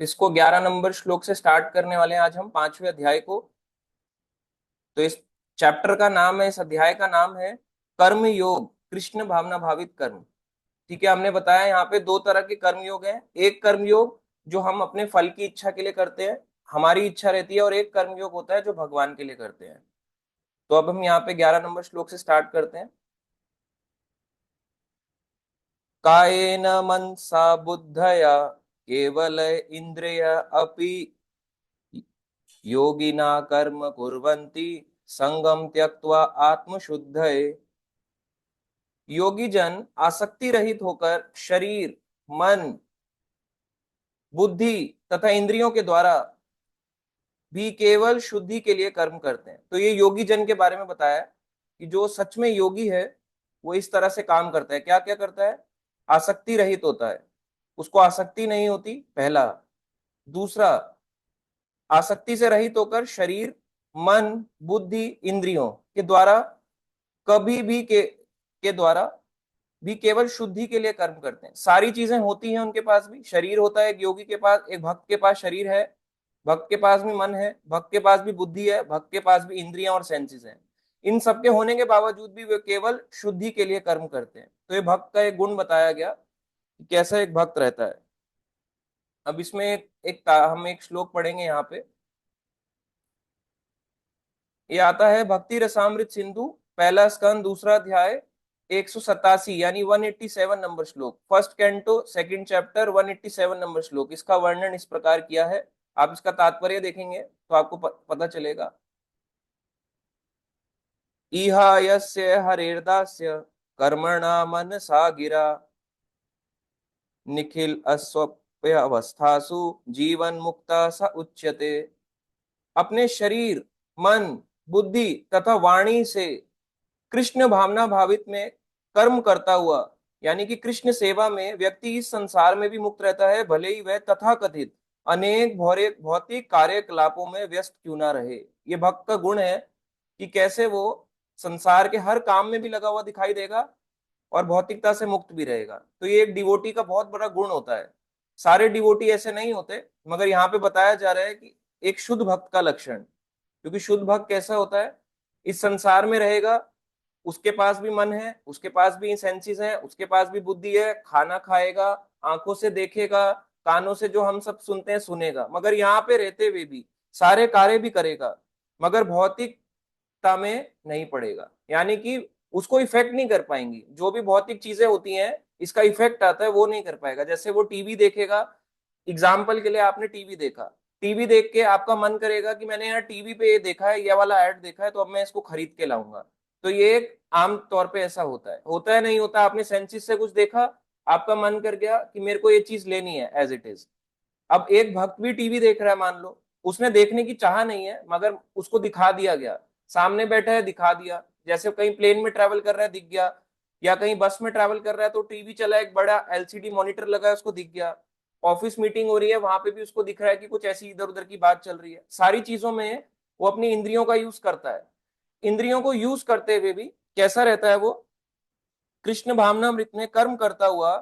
इसको 11 नंबर श्लोक से स्टार्ट करने वाले हैं आज हम 5वें अध्याय को। तो इस चैप्टर का नाम है, इस अध्याय का नाम है कर्म योग, कृष्ण भावना भावित कर्म। ठीक है, हमने बताया यहाँ पे दो तरह के कर्म योग हैं। एक कर्म योग जो हम अपने फल की इच्छा के लिए करते हैं, हमारी इच्छा रहती है, और एक कर्म योग होता है जो भगवान के लिए करते हैं। तो अब हम यहाँ पे 11 नंबर श्लोक से स्टार्ट करते हैं। कायेन मनसा बुद्धया केवल इंद्रिय अपि योगिना कर्म कुर्वन्ति संगम त्यक्त्वा आत्मशुद्धये। योगी जन आसक्ति रहित होकर शरीर, मन, बुद्धि तथा इंद्रियों के द्वारा भी केवल शुद्धि के लिए कर्म करते हैं। तो ये योगी जन के बारे में बताया कि जो सच में योगी है वो इस तरह से काम करता है। क्या क्या करता है? आसक्ति रहित होता है, उसको आसक्ति नहीं होती, पहला। दूसरा, आसक्ति से रहित होकर शरीर, मन, बुद्धि, इंद्रियों के द्वारा कभी भी के द्वारा भी केवल शुद्धि के लिए कर्म करते हैं। सारी चीजें होती हैं उनके पास भी, शरीर होता है एक योगी के पास, एक भक्त के पास शरीर है, भक्त के पास भी मन है, भक्त के पास भी बुद्धि है, भक्त के पास भी इंद्रियां और सेंसेस हैं। इन सबके होने के बावजूद भी वे केवल शुद्धि के लिए कर्म करते हैं। तो ये भक्त का एक गुण बताया गया कि कैसा एक भक्त रहता है। अब इसमें हम एक श्लोक पढ़ेंगे यहाँ पे। ये आता है भक्ति रसामृत सिंधु, पहला स्कंद, दूसरा अध्याय, 187 यानी 187 नंबर श्लोक। First canto, second chapter, 187 number श्लोक। इसका वर्णन इस प्रकार किया है। आप इसका तात्पर्य देखेंगे तो आपको पता चलेगा। इहा यस्य हरेर्दास्य कर्मणा मनसा गिरा निखिल अस्वप्य अवस्थासु जीवन मुक्ता स उच्यते। अपने शरीर, मन, बुद्धि तथा वाणी से कृष्ण भावना भावित में कर्म करता हुआ, यानी कि कृष्ण सेवा में व्यक्ति इस संसार में भी मुक्त रहता है, भले ही वह तथाकथित अनेक भौतिक कार्यकलापों में व्यस्त क्यों ना रहे। ये भक्त का गुण है कि कैसे वो संसार के हर काम में भी लगा हुआ दिखाई देगा और भौतिकता से मुक्त भी रहेगा। तो ये एक डिवोटी का बहुत बड़ा गुण होता है। सारे डिवोटी ऐसे नहीं होते, मगर यहाँ पे बताया जा रहा है कि एक शुद्ध भक्त का लक्षण। क्योंकि शुद्ध भक्त कैसा होता है? इस संसार में रहेगा, उसके पास भी मन है, उसके पास भी सेंसेस हैं, उसके पास भी बुद्धि है, खाना खाएगा, आंखों से देखेगा, कानों से जो हम सब सुनते हैं सुनेगा, मगर यहाँ पे रहते हुए भी सारे कार्य भी करेगा, मगर भौतिकता में नहीं पड़ेगा। यानी कि उसको इफेक्ट नहीं कर पाएंगी जो भी भौतिक चीजें होती हैं, इसका इफेक्ट आता है वो नहीं कर पाएगा। जैसे वो टीवी देखेगा, एग्जाम्पल के लिए आपने टीवी देखा, टीवी देख के आपका मन करेगा कि मैंने यार टीवी पे ये देखा है, ये वाला ऐड देखा है, तो अब मैं इसको खरीद के लाऊंगा। तो ये एक आम तौर पे ऐसा होता है नहीं होता? आपने सेंसिस से कुछ देखा, आपका मन कर गया कि मेरे को ये चीज लेनी है एज इट इज। अब एक भक्त भी टीवी देख रहा है, मान लो उसने देखने की चाह नहीं है, मगर उसको दिखा दिया गया, सामने बैठा है दिखा दिया। जैसे कहीं प्लेन में ट्रेवल कर रहा है दिख गया, या कहीं बस में ट्रेवल कर रहा है तो टीवी चला, एक बड़ा एलसीडी मॉनिटर लगा है उसको दिख गया। ऑफिस मीटिंग हो रही है वहां पे भी उसको दिख रहा है कि कुछ ऐसी इधर उधर की बात चल रही है। सारी चीजों में वो अपनी इंद्रियों का यूज करता है। इंद्रियों को यूज करते हुए भी कैसा रहता है वो? कृष्ण भावनामृत में कर्म करता हुआ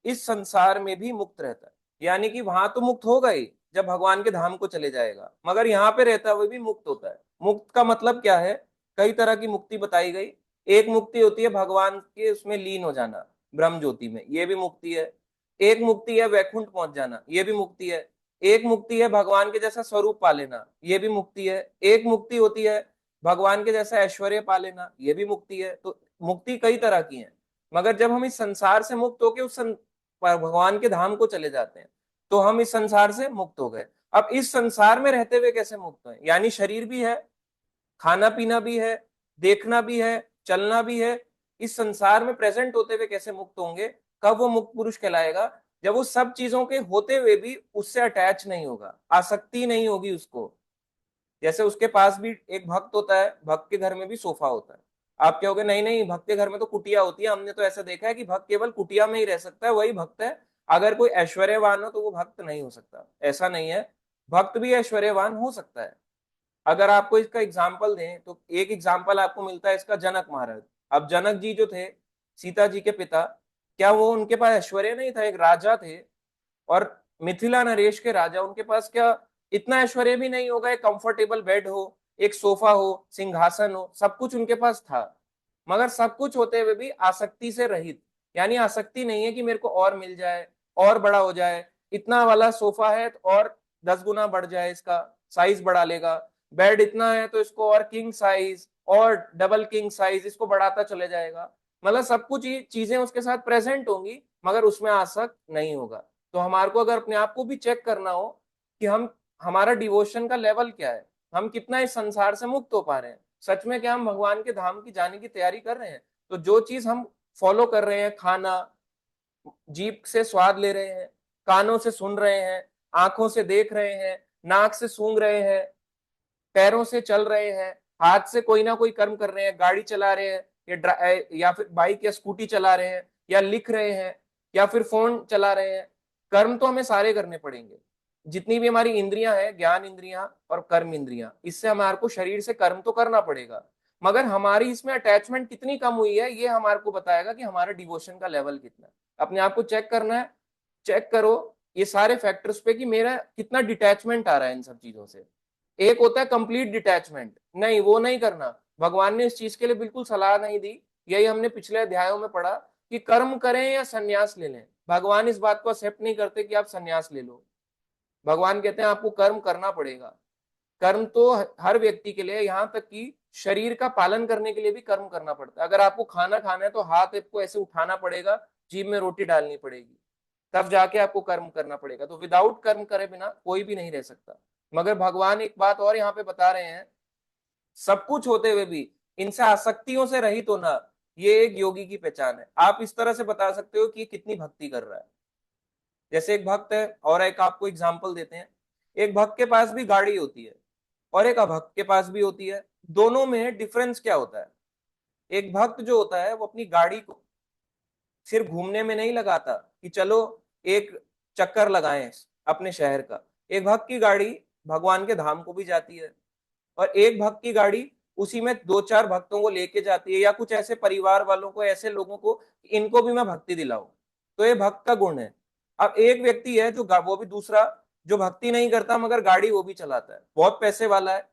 इस संसार में भी मुक्त रहता है। यानी कि वहां तो मुक्त होगा ही जब भगवान के धाम को चले जाएगा, मगर यहाँ पे रहता हुए भी मुक्त होता है। मुक्त का मतलब क्या है? कई तरह की मुक्ति बताई गई। एक मुक्ति होती है भगवान के उसमें लीन हो जाना, ब्रह्म ज्योति में, ये भी मुक्ति है। एक मुक्ति है वैकुंठ पहुंच जाना, ये भी मुक्ति है। एक मुक्ति है भगवान के जैसा स्वरूप पा लेना, ये भी मुक्ति है। एक मुक्ति होती है भगवान के जैसा ऐश्वर्य पा लेना, ये भी मुक्ति है। तो मुक्ति कई तरह की है। मगर जब हम इस संसार से मुक्त होकर भगवान के धाम को चले जाते हैं तो हम इस संसार से मुक्त हो गए। अब इस संसार में रहते हुए कैसे मुक्त हैं? यानी शरीर भी है, खाना पीना भी है, देखना भी है, चलना भी है। इस संसार में प्रेजेंट होते हुए कैसे मुक्त होंगे? कब वो मुक्त पुरुष कहलाएगा? जब वो सब चीजों के होते हुए भी उससे अटैच नहीं होगा, आसक्ति नहीं होगी उसको। जैसे उसके पास भी एक भक्त होता है, भक्त के घर में भी सोफा होता है। आप कहोगे नहीं नहीं, भक्त के घर में तो कुटिया होती है, हमने तो ऐसा देखा है कि भक्त केवल कुटिया में ही रह सकता है, वही भक्त है। अगर कोई ऐश्वर्यवान हो तो वो भक्त नहीं हो सकता, ऐसा नहीं है। भक्त भी ऐश्वर्यवान हो सकता है। अगर आपको इसका एग्जाम्पल दें तो एक एग्जाम्पल आपको मिलता है इसका, जनक महाराज। अब जनक जी जो थे, सीता जी के पिता, क्या वो उनके पास ऐश्वर्य नहीं था? एक राजा थे और मिथिला नरेश के राजा, उनके पास क्या इतना ऐश्वर्य भी नहीं होगा, एक कंफर्टेबल बेड हो, एक सोफा हो, सिंहासन हो, सब कुछ उनके पास था। मगर सब कुछ होते हुए भी आसक्ति से रहित, यानी आसक्ति नहीं है कि मेरे को और मिल जाए, और बड़ा हो जाए, इतना वाला सोफा है तो और 10 गुना बढ़ जाए, इसका साइज बढ़ा लेगा, बेड इतना है तो इसको और किंग साइज और डबल किंग साइज इसको बढ़ाता चले जाएगा। मतलब सब कुछ ये चीजें उसके साथ प्रेजेंट होंगी, मगर उसमें आसक्त नहीं होगा। तो हमारे को अगर अपने आप को भी चेक करना हो कि हम, हमारा डिवोशन का लेवल क्या है, हम कितना इस संसार से मुक्त हो पा रहे हैं, सच में क्या हम भगवान के धाम की जाने की तैयारी कर रहे हैं। तो जो चीज हम फॉलो कर रहे हैं, खाना, जीभ से स्वाद ले रहे हैं, कानों से सुन रहे हैं, आंखों से देख रहे हैं, नाक से सूंघ रहे हैं, पैरों से चल रहे हैं, हाथ से कोई ना कोई कर्म कर रहे हैं, गाड़ी चला रहे हैं या फिर बाइक या स्कूटी चला रहे हैं, या लिख रहे हैं, या फिर फोन चला रहे हैं, कर्म तो हमें सारे करने पड़ेंगे। जितनी भी हमारी इंद्रियां हैं, ज्ञान इंद्रियां और कर्म इंद्रियां, इससे हमारे को शरीर से कर्म तो करना पड़ेगा। मगर हमारी इसमें अटैचमेंट कितनी कम हुई है, ये हमारे को बताएगा कि हमारा डिवोशन का लेवल कितना है। अपने आप को चेक करना है, चेक करो ये सारे फैक्टर्स पे कि मेरा कितना डिटैचमेंट आ रहा है इन सब चीजों से। एक होता है कंप्लीट डिटैचमेंट, नहीं वो नहीं करना, भगवान ने इस चीज के लिए बिल्कुल सलाह नहीं दी। यही हमने पिछले अध्यायों में पढ़ा कि कर्म करें या संन्यास ले लें, भगवान इस बात को एक्सेप्ट नहीं करते कि आप संन्यास ले लो। भगवान कहते हैं आपको कर्म करना पड़ेगा। कर्म तो हर व्यक्ति के लिए, यहाँ तक कि शरीर का पालन करने के लिए भी कर्म करना पड़ता है। अगर आपको खाना खाना है तो हाथ आपको ऐसे उठाना पड़ेगा, जीभ में रोटी डालनी पड़ेगी, तब जाके आपको कर्म करना पड़ेगा। तो विदाउट कर्म करे बिना कोई भी नहीं रह सकता। मगर भगवान एक बात और यहाँ पे बता रहे हैं, सब कुछ होते हुए भी इनसे आसक्तियों से रहित होना, ये एक योगी की पहचान है। आप इस तरह से बता सकते हो कि ये कितनी भक्ति कर रहा है। जैसे एक भक्त है, और एक आपको एग्जाम्पल देते हैं, एक भक्त के पास भी गाड़ी होती है और एक अभक्त के पास भी होती है। दोनों में डिफरेंस क्या होता है? एक भक्त जो होता है वो अपनी गाड़ी को सिर्फ घूमने में नहीं लगाता कि चलो एक चक्कर लगाएं अपने शहर का। एक भक्त की गाड़ी भगवान के धाम को भी जाती है, और एक भक्त की गाड़ी उसी में दो चार भक्तों को लेके जाती है, या कुछ ऐसे परिवार वालों को, ऐसे लोगों को, इनको भी मैं भक्ति दिलाऊं। तो ये भक्त का गुण है। अब एक व्यक्ति है जो वो भी दूसरा, जो भक्ति नहीं करता मगर गाड़ी वो भी चलाता है, बहुत पैसे वाला है।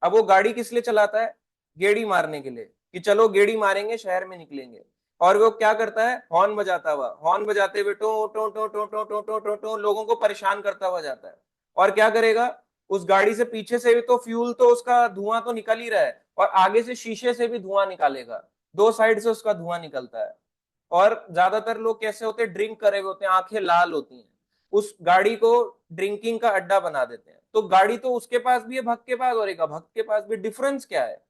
अब वो गाड़ी किस लिए चलाता है? गेड़ी मारने के लिए, कि चलो गेड़ी मारेंगे, शहर में निकलेंगे। और वो क्या करता है? हॉर्न बजाता हुआ, हॉर्न बजाते हुए टो टो टो टो टो टो टो टो टो लोगों को परेशान करता हुआ जाता है। और क्या करेगा? उस गाड़ी से पीछे से भी तो फ्यूल, तो उसका धुआं तो निकल ही रहा है, और आगे से शीशे से भी धुआं निकालेगा, दो साइड से उसका धुआं निकलता है। और ज्यादातर लोग कैसे होते हैं? ड्रिंक करे हुए होते हैं, आंखें लाल होती हैं, उस गाड़ी को ड्रिंकिंग का अड्डा बना देते हैं। तो गाड़ी तो उसके पास भी है, भक्त के पास, और एक भक्त के पास भी। डिफरेंस क्या है?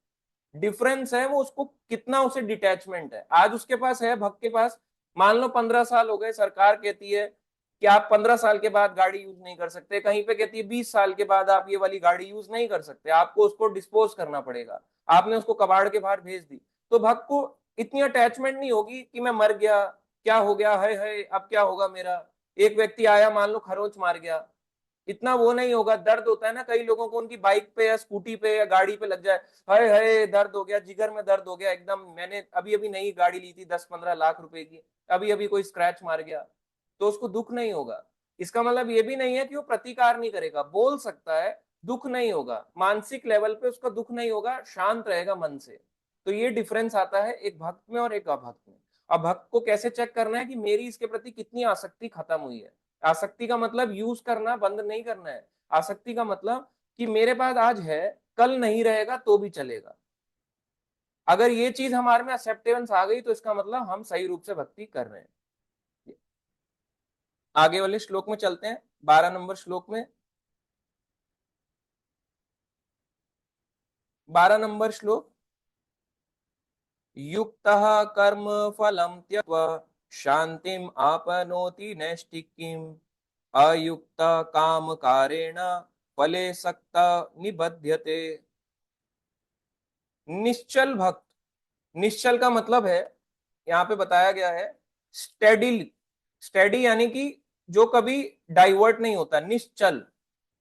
डिफरेंस है वो उसको कितना, उसे डिटैचमेंट है। आज उसके पास है, भक्त के पास मान लो 15 साल हो गए, सरकार कहती है कि आप 15 साल के बाद गाड़ी यूज नहीं कर सकते, कहीं पे कहती है 20 साल के बाद आप ये वाली गाड़ी यूज नहीं कर सकते, आपको उसको डिस्पोज करना पड़ेगा। आपने उसको कबाड़ के बाहर भेज दी। तो भक्त को इतनी अटैचमेंट नहीं होगी कि मैं मर गया, क्या हो गया है, अब क्या होगा मेरा। एक व्यक्ति आया, मान लो खरोच मार गया, इतना वो नहीं होगा। दर्द होता है ना कई लोगों को, उनकी बाइक पे या स्कूटी पे या गाड़ी पे लग जाए, हाय हाय दर्द हो गया, जिगर में दर्द हो गया एकदम, मैंने अभी अभी नई गाड़ी ली थी 10-15 लाख रुपए की, अभी अभी कोई स्क्रैच मार गया, तो उसको दुख नहीं होगा। इसका मतलब ये भी नहीं है कि वो प्रतिकार नहीं करेगा, बोल सकता है, दुख नहीं होगा, मानसिक लेवल पे उसका दुख नहीं होगा, शांत रहेगा मन से। तो ये डिफरेंस आता है एक भक्त में और एक अभक्त में। अब भक्त को कैसे चेक करना है कि मेरी इसके प्रति कितनी आसक्ति खत्म हुई है? आसक्ति का मतलब यूज करना बंद नहीं करना है। आसक्ति का मतलब कि मेरे पास आज है, कल नहीं रहेगा तो भी चलेगा। अगर ये चीज हमारे में एक्सेप्टेंस आ गई तो इसका मतलब हम सही रूप से भक्ति कर रहे हैं। आगे वाले श्लोक में चलते हैं, 12 नंबर श्लोक में। 12 नंबर श्लोक। युक्तः कर्म फलं त्यक्त्वा शांतिम आपनोति नैष्टिकीम् अयुक्त काम कारेण फले सक्त निबध्यते। निश्चल भक्त, निश्चल का मतलब है, यहाँ पे बताया गया है, स्टेडी। स्टेडी यानी कि जो कभी डाइवर्ट नहीं होता, निश्चल।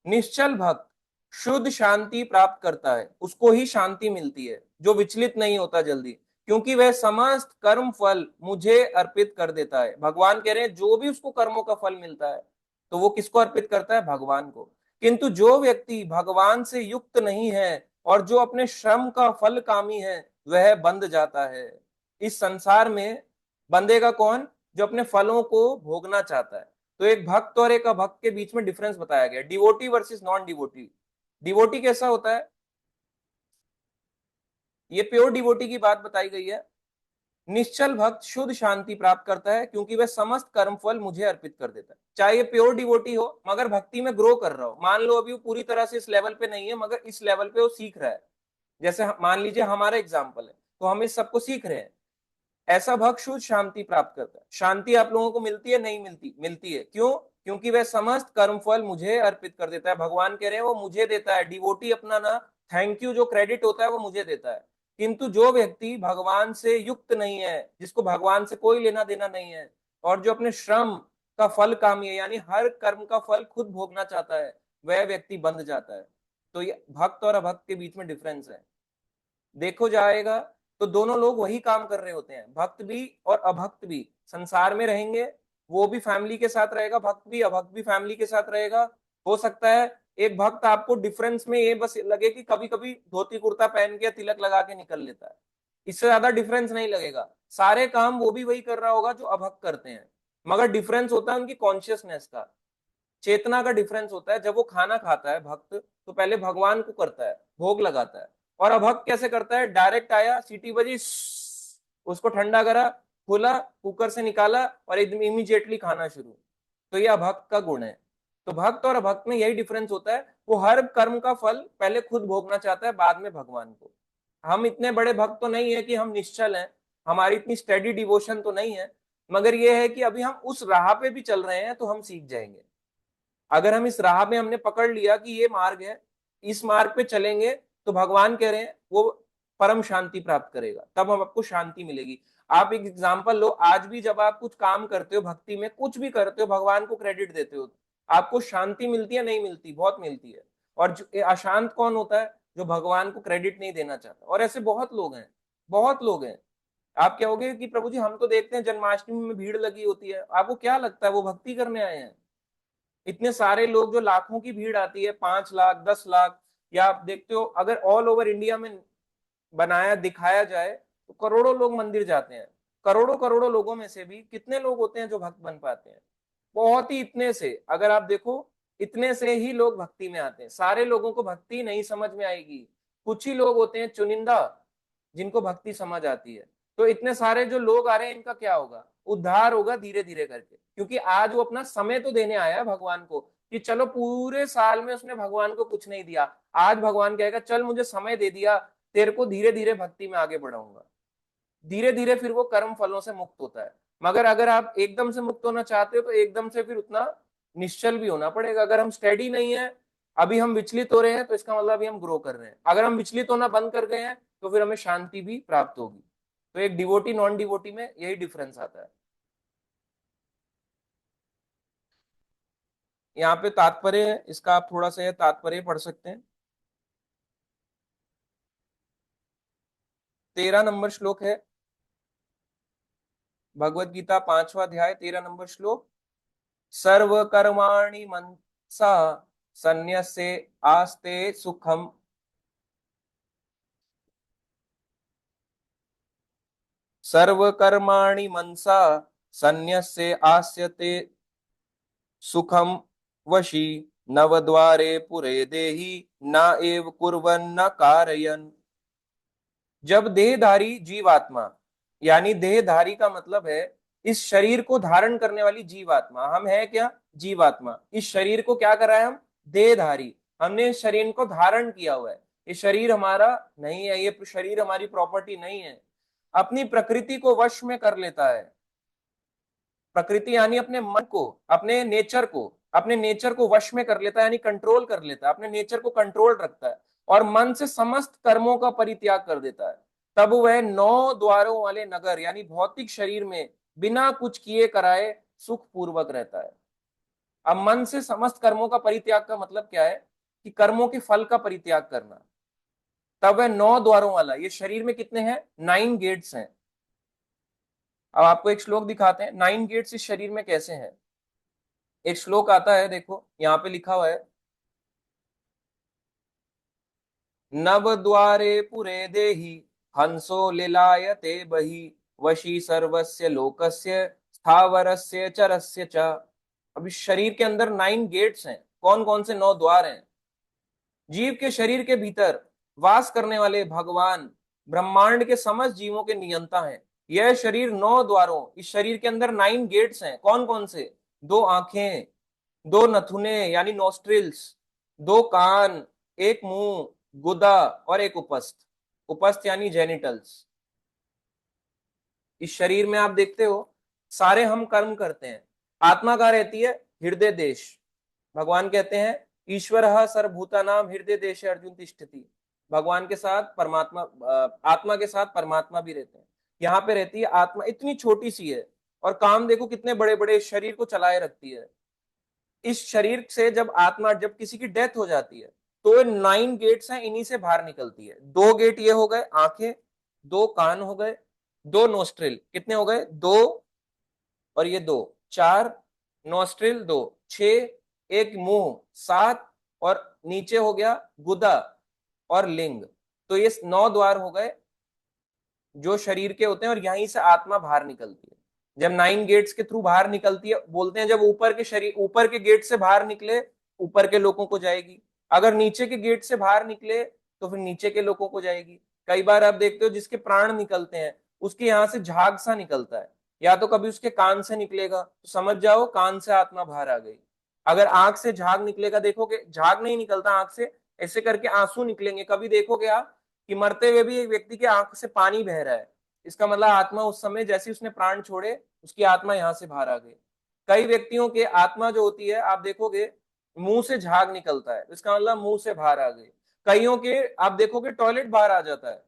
निश्चल भक्त शुद्ध शांति प्राप्त करता है, उसको ही शांति मिलती है, जो विचलित नहीं होता जल्दी, क्योंकि वह समस्त कर्म फल मुझे अर्पित कर देता है। भगवान कह रहे हैं जो भी उसको कर्मों का फल मिलता है, तो वो किसको अर्पित करता है? भगवान को। किंतु जो व्यक्ति भगवान से युक्त नहीं है और जो अपने श्रम का फल कामी है, वह बंध जाता है। इस संसार में बंधेगा कौन? जो अपने फलों को भोगना चाहता है। तो एक भक्त और एक अभक्त के बीच में डिफरेंस बताया गया, devotee versus non devotee. Devotee कैसा होता है? ये प्योर डिवोटी की बात बताई गई है। निश्चल भक्त शुद्ध शांति प्राप्त करता है, क्योंकि वह समस्त कर्म फल मुझे अर्पित कर देता है। चाहे ये प्योर डिवोटी हो, मगर भक्ति में ग्रो कर रहा हो। मान लो अभी वो पूरी तरह से इस लेवल पे नहीं है, मगर इस लेवल पे वो सीख रहा है। जैसे मान लीजिए हमारा एग्जाम्पल है, तो हम इस सबको सीख रहे हैं। ऐसा भक्त शुद्ध शांति प्राप्त करता है। शांति आप लोगों को मिलती है? नहीं मिलती? मिलती है। क्यों? क्योंकि वह समस्त कर्म फल मुझे अर्पित कर देता है। भगवान कह रहे हैं वो मुझे देता है। डिवोटी अपना ना थैंक यू जो क्रेडिट होता है वो मुझे देता है। किंतु जो व्यक्ति भगवान से युक्त नहीं है, जिसको भगवान से कोई लेना देना नहीं है, और जो अपने श्रम का फल कामी है, यानी हर कर्म का फल खुद भोगना चाहता है, वह व्यक्ति बंध जाता है। तो ये भक्त और अभक्त के बीच में डिफरेंस है। देखो जाएगा तो दोनों लोग वही काम कर रहे होते हैं, भक्त भी और अभक्त भी संसार में रहेंगे। वो भी फैमिली के साथ रहेगा, भक्त भी अभक्त भी फैमिली के साथ रहेगा। हो सकता है एक भक्त आपको डिफरेंस में ये बस लगे कि कभी कभी धोती कुर्ता पहन के तिलक लगा के निकल लेता है, इससे ज्यादा डिफरेंस नहीं लगेगा। सारे काम वो भी वही कर रहा होगा जो अभक्त करते हैं, मगर डिफरेंस होता है उनकी कॉन्शियसनेस का, चेतना का डिफरेंस होता है। जब वो खाना खाता है भक्त, तो पहले भगवान को करता है, भोग लगाता है। और अभक्त कैसे करता है? डायरेक्ट आया, सीटी बजी, उसको ठंडा करा, खोला, कुकर से निकाला और एकदम इमीडिएटली खाना शुरू। तो ये अभक्त का गुण है। तो भक्त और अभक्त में यही डिफरेंस होता है, वो हर कर्म का फल पहले खुद भोगना चाहता है, बाद में भगवान को। हम इतने बड़े भक्त तो नहीं है कि हम निश्चल हैं, हमारी इतनी स्टेडी डिवोशन तो नहीं है, मगर ये है कि अभी हम उस राह पे भी चल रहे हैं, तो हम सीख जाएंगे। अगर हम इस राह में हमने पकड़ लिया कि ये मार्ग है, इस मार्ग पे चलेंगे, तो भगवान कह रहे हैं वो परम शांति प्राप्त करेगा, तब हम आपको शांति मिलेगी। आप एक एग्जांपल लो, आज भी जब आप कुछ काम करते हो, भक्ति में कुछ भी करते हो, भगवान को क्रेडिट देते हो, आपको शांति मिलती है? नहीं मिलती? बहुत मिलती है। और जो अशांत कौन होता है? जो भगवान को क्रेडिट नहीं देना चाहता। और ऐसे बहुत लोग हैं, बहुत लोग हैं। आप कहोगे कि प्रभु जी हम तो देखते हैं जन्माष्टमी में भीड़ लगी होती है, आपको क्या लगता है वो भक्ति करने आए हैं? इतने सारे लोग, जो लाखों की भीड़ आती है, 5 लाख 10 लाख, या आप देखते हो अगर ऑल ओवर इंडिया में बनाया दिखाया जाए तो करोड़ों लोग मंदिर जाते हैं। करोड़ों करोड़ों लोगों में से भी कितने लोग होते हैं जो भक्त बन पाते हैं? बहुत ही इतने से, अगर आप देखो, इतने से ही लोग भक्ति में आते हैं। सारे लोगों को भक्ति नहीं समझ में आएगी, कुछ ही लोग होते हैं चुनिंदा जिनको भक्ति समझ आती है। तो इतने सारे जो लोग आ रहे हैं, इनका क्या होगा? उद्धार होगा धीरे धीरे करके, क्योंकि आज वो अपना समय तो देने आया है भगवान को, कि चलो पूरे साल में उसने भगवान को कुछ नहीं दिया, आज भगवान कहेगा चल मुझे समय दे दिया, तेरे को धीरे धीरे भक्ति में आगे बढ़ाऊंगा। धीरे धीरे फिर वो कर्म फलों से मुक्त होता है। मगर अगर आप एकदम से मुक्त होना चाहते हो, तो एकदम से फिर उतना निश्चल भी होना पड़ेगा। अगर हम स्टेडी नहीं है, अभी हम विचलित हो रहे हैं, तो इसका मतलब अभी हम ग्रो कर रहे हैं। अगर हम विचलित होना बंद कर गए हैं, तो फिर हमें शांति भी प्राप्त होगी। तो एक डिवोटी नॉन डिवोटी में यही डिफरेंस आता है। यहाँ पे तात्पर्य है इसका, आप थोड़ा सा तात्पर्य पढ़ सकते हैं। 13 नंबर श्लोक है, भगवत गीता 5वां अध्याय 13 नंबर श्लोक। सर्व कर्माणि मनसा संन्यस्य आस्ते सुखम। सर्व कर्माणि मनसा संन्यस्य आस्यते सुखम वशी नवद्वारे पुरे देहि न एव कुर्वन्न कारयन्। जब देहधारी जीवात्मा, यानी देहधारी का मतलब है इस शरीर को धारण करने वाली जीवात्मा, हम है क्या? जीवात्मा। इस शरीर को क्या करा है? हम देहधारी, हमने इस शरीर को धारण किया हुआ है। ये शरीर हमारा नहीं है, ये शरीर हमारी प्रॉपर्टी नहीं है। अपनी प्रकृति को वश में कर लेता है। प्रकृति यानी अपने मन को, अपने नेचर को वश में कर लेता है, यानी कंट्रोल कर लेता है, अपने नेचर को कंट्रोल रखता है, और मन से समस्त कर्मों का परित्याग कर देता है। तब वह 9 द्वारों वाले नगर यानी भौतिक शरीर में बिना कुछ किए कराए सुख पूर्वक रहता है। अब मन से समस्त कर्मों का परित्याग का मतलब क्या है? कि कर्मों के फल का परित्याग करना। तब वह 9 द्वारों वाला, ये शरीर में कितने हैं? 9 गेट्स हैं। अब आपको एक श्लोक दिखाते हैं, 9 गेट्स इस शरीर में कैसे हैं। एक श्लोक आता है, देखो यहाँ पे लिखा हुआ है, नव द्वारे पुरे देहि हंसो लीलायते बहि वशी सर्वस्य लोकस्य स्थावरस्य चरस्य च। अभी शरीर के अंदर 9 गेट्स हैं। कौन कौन से 9 द्वार हैं? जीव के शरीर के भीतर वास करने वाले भगवान ब्रह्मांड के समस्त जीवों के नियंता हैं। यह शरीर 9 द्वारों, इस शरीर के अंदर 9 गेट्स हैं। कौन कौन से? 2 आंखें, 2 नथुने यानी नोस्ट्रिल्स, 2 कान, एक मुंह, गुदा और एक उपस्थ। उपस्थ यानी जेनिटल्स। इस शरीर में आप देखते हो सारे हम कर्म करते हैं। आत्मा कहाँ रहती है? हृदय देश। भगवान कहते हैं ईश्वर सर्वभूतानाम हृदय देश अर्जुन तिष्ठति। भगवान के साथ परमात्मा, आत्मा के साथ परमात्मा भी रहते हैं। यहाँ पे रहती है आत्मा, इतनी छोटी सी है और काम देखो कितने बड़े बड़े, शरीर को चलाए रखती है। इस शरीर से जब आत्मा, जब किसी की डेथ हो जाती है तो 9 गेट्स हैं, इन्हीं से बाहर निकलती है। 2 गेट ये हो गए आंखें, 2 कान हो गए, 2 नोस्ट्रिल, कितने हो गए? 2 और ये 2, 4, नोस्ट्रिल 2, 6, एक मुंह 7, और नीचे हो गया गुदा और लिंग। तो ये 9 द्वार हो गए जो शरीर के होते हैं, और यहीं से आत्मा बाहर निकलती है। जब 9 गेट्स के थ्रू बाहर निकलती है, बोलते हैं जब ऊपर के शरीर, ऊपर के गेट से बाहर निकले ऊपर के लोगों को जाएगी, अगर नीचे के गेट से बाहर निकले तो फिर नीचे के लोगों को जाएगी। कई बार आप देखते हो जिसके प्राण निकलते हैं उसके यहाँ से झाग सा निकलता है, या तो कभी उसके कान से निकलेगा तो समझ जाओ कान से आत्मा बाहर आ गई। अगर आंख से झाग निकलेगा, देखोगे झाग नहीं निकलता आंख से, ऐसे करके आंसू निकलेंगे। कभी देखोगे आप कि मरते हुए भी एक व्यक्ति के आंख से पानी बह रहा है, इसका मतलब आत्मा उस समय जैसे उसने प्राण छोड़े उसकी आत्मा यहां से बाहर आ गई। कई व्यक्तियों के आत्मा जो होती है आप देखोगे मुंह से झाग निकलता है, इसका मतलब मुंह से बाहर आ गई। कईयों के आप देखोगे टॉयलेट बाहर आ जाता है,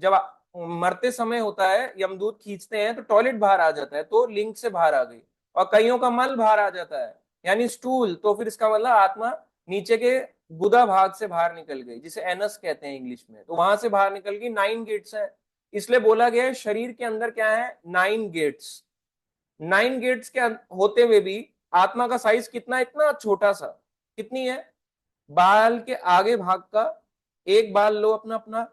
जब मरते समय होता है यमदूत खींचते हैं तो टॉयलेट बाहर आ जाता है, तो लिंग से बाहर आ गई। और कईयों का मल बाहर आ जाता है यानी स्टूल, तो फिर इसका मतलब आत्मा नीचे के गुदा भाग से बाहर निकल गई, जिसे एनस कहते हैं इंग्लिश में, तो वहां से बाहर निकल गई। 9 गेट्स है, इसलिए बोला गया है शरीर के अंदर क्या है? 9 गेट्स। 9 गेट्स के होते हुए भी आत्मा का साइज कितना, इतना छोटा सा, कितनी है? बाल के आगे भाग का एक बाल लो अपना अपना,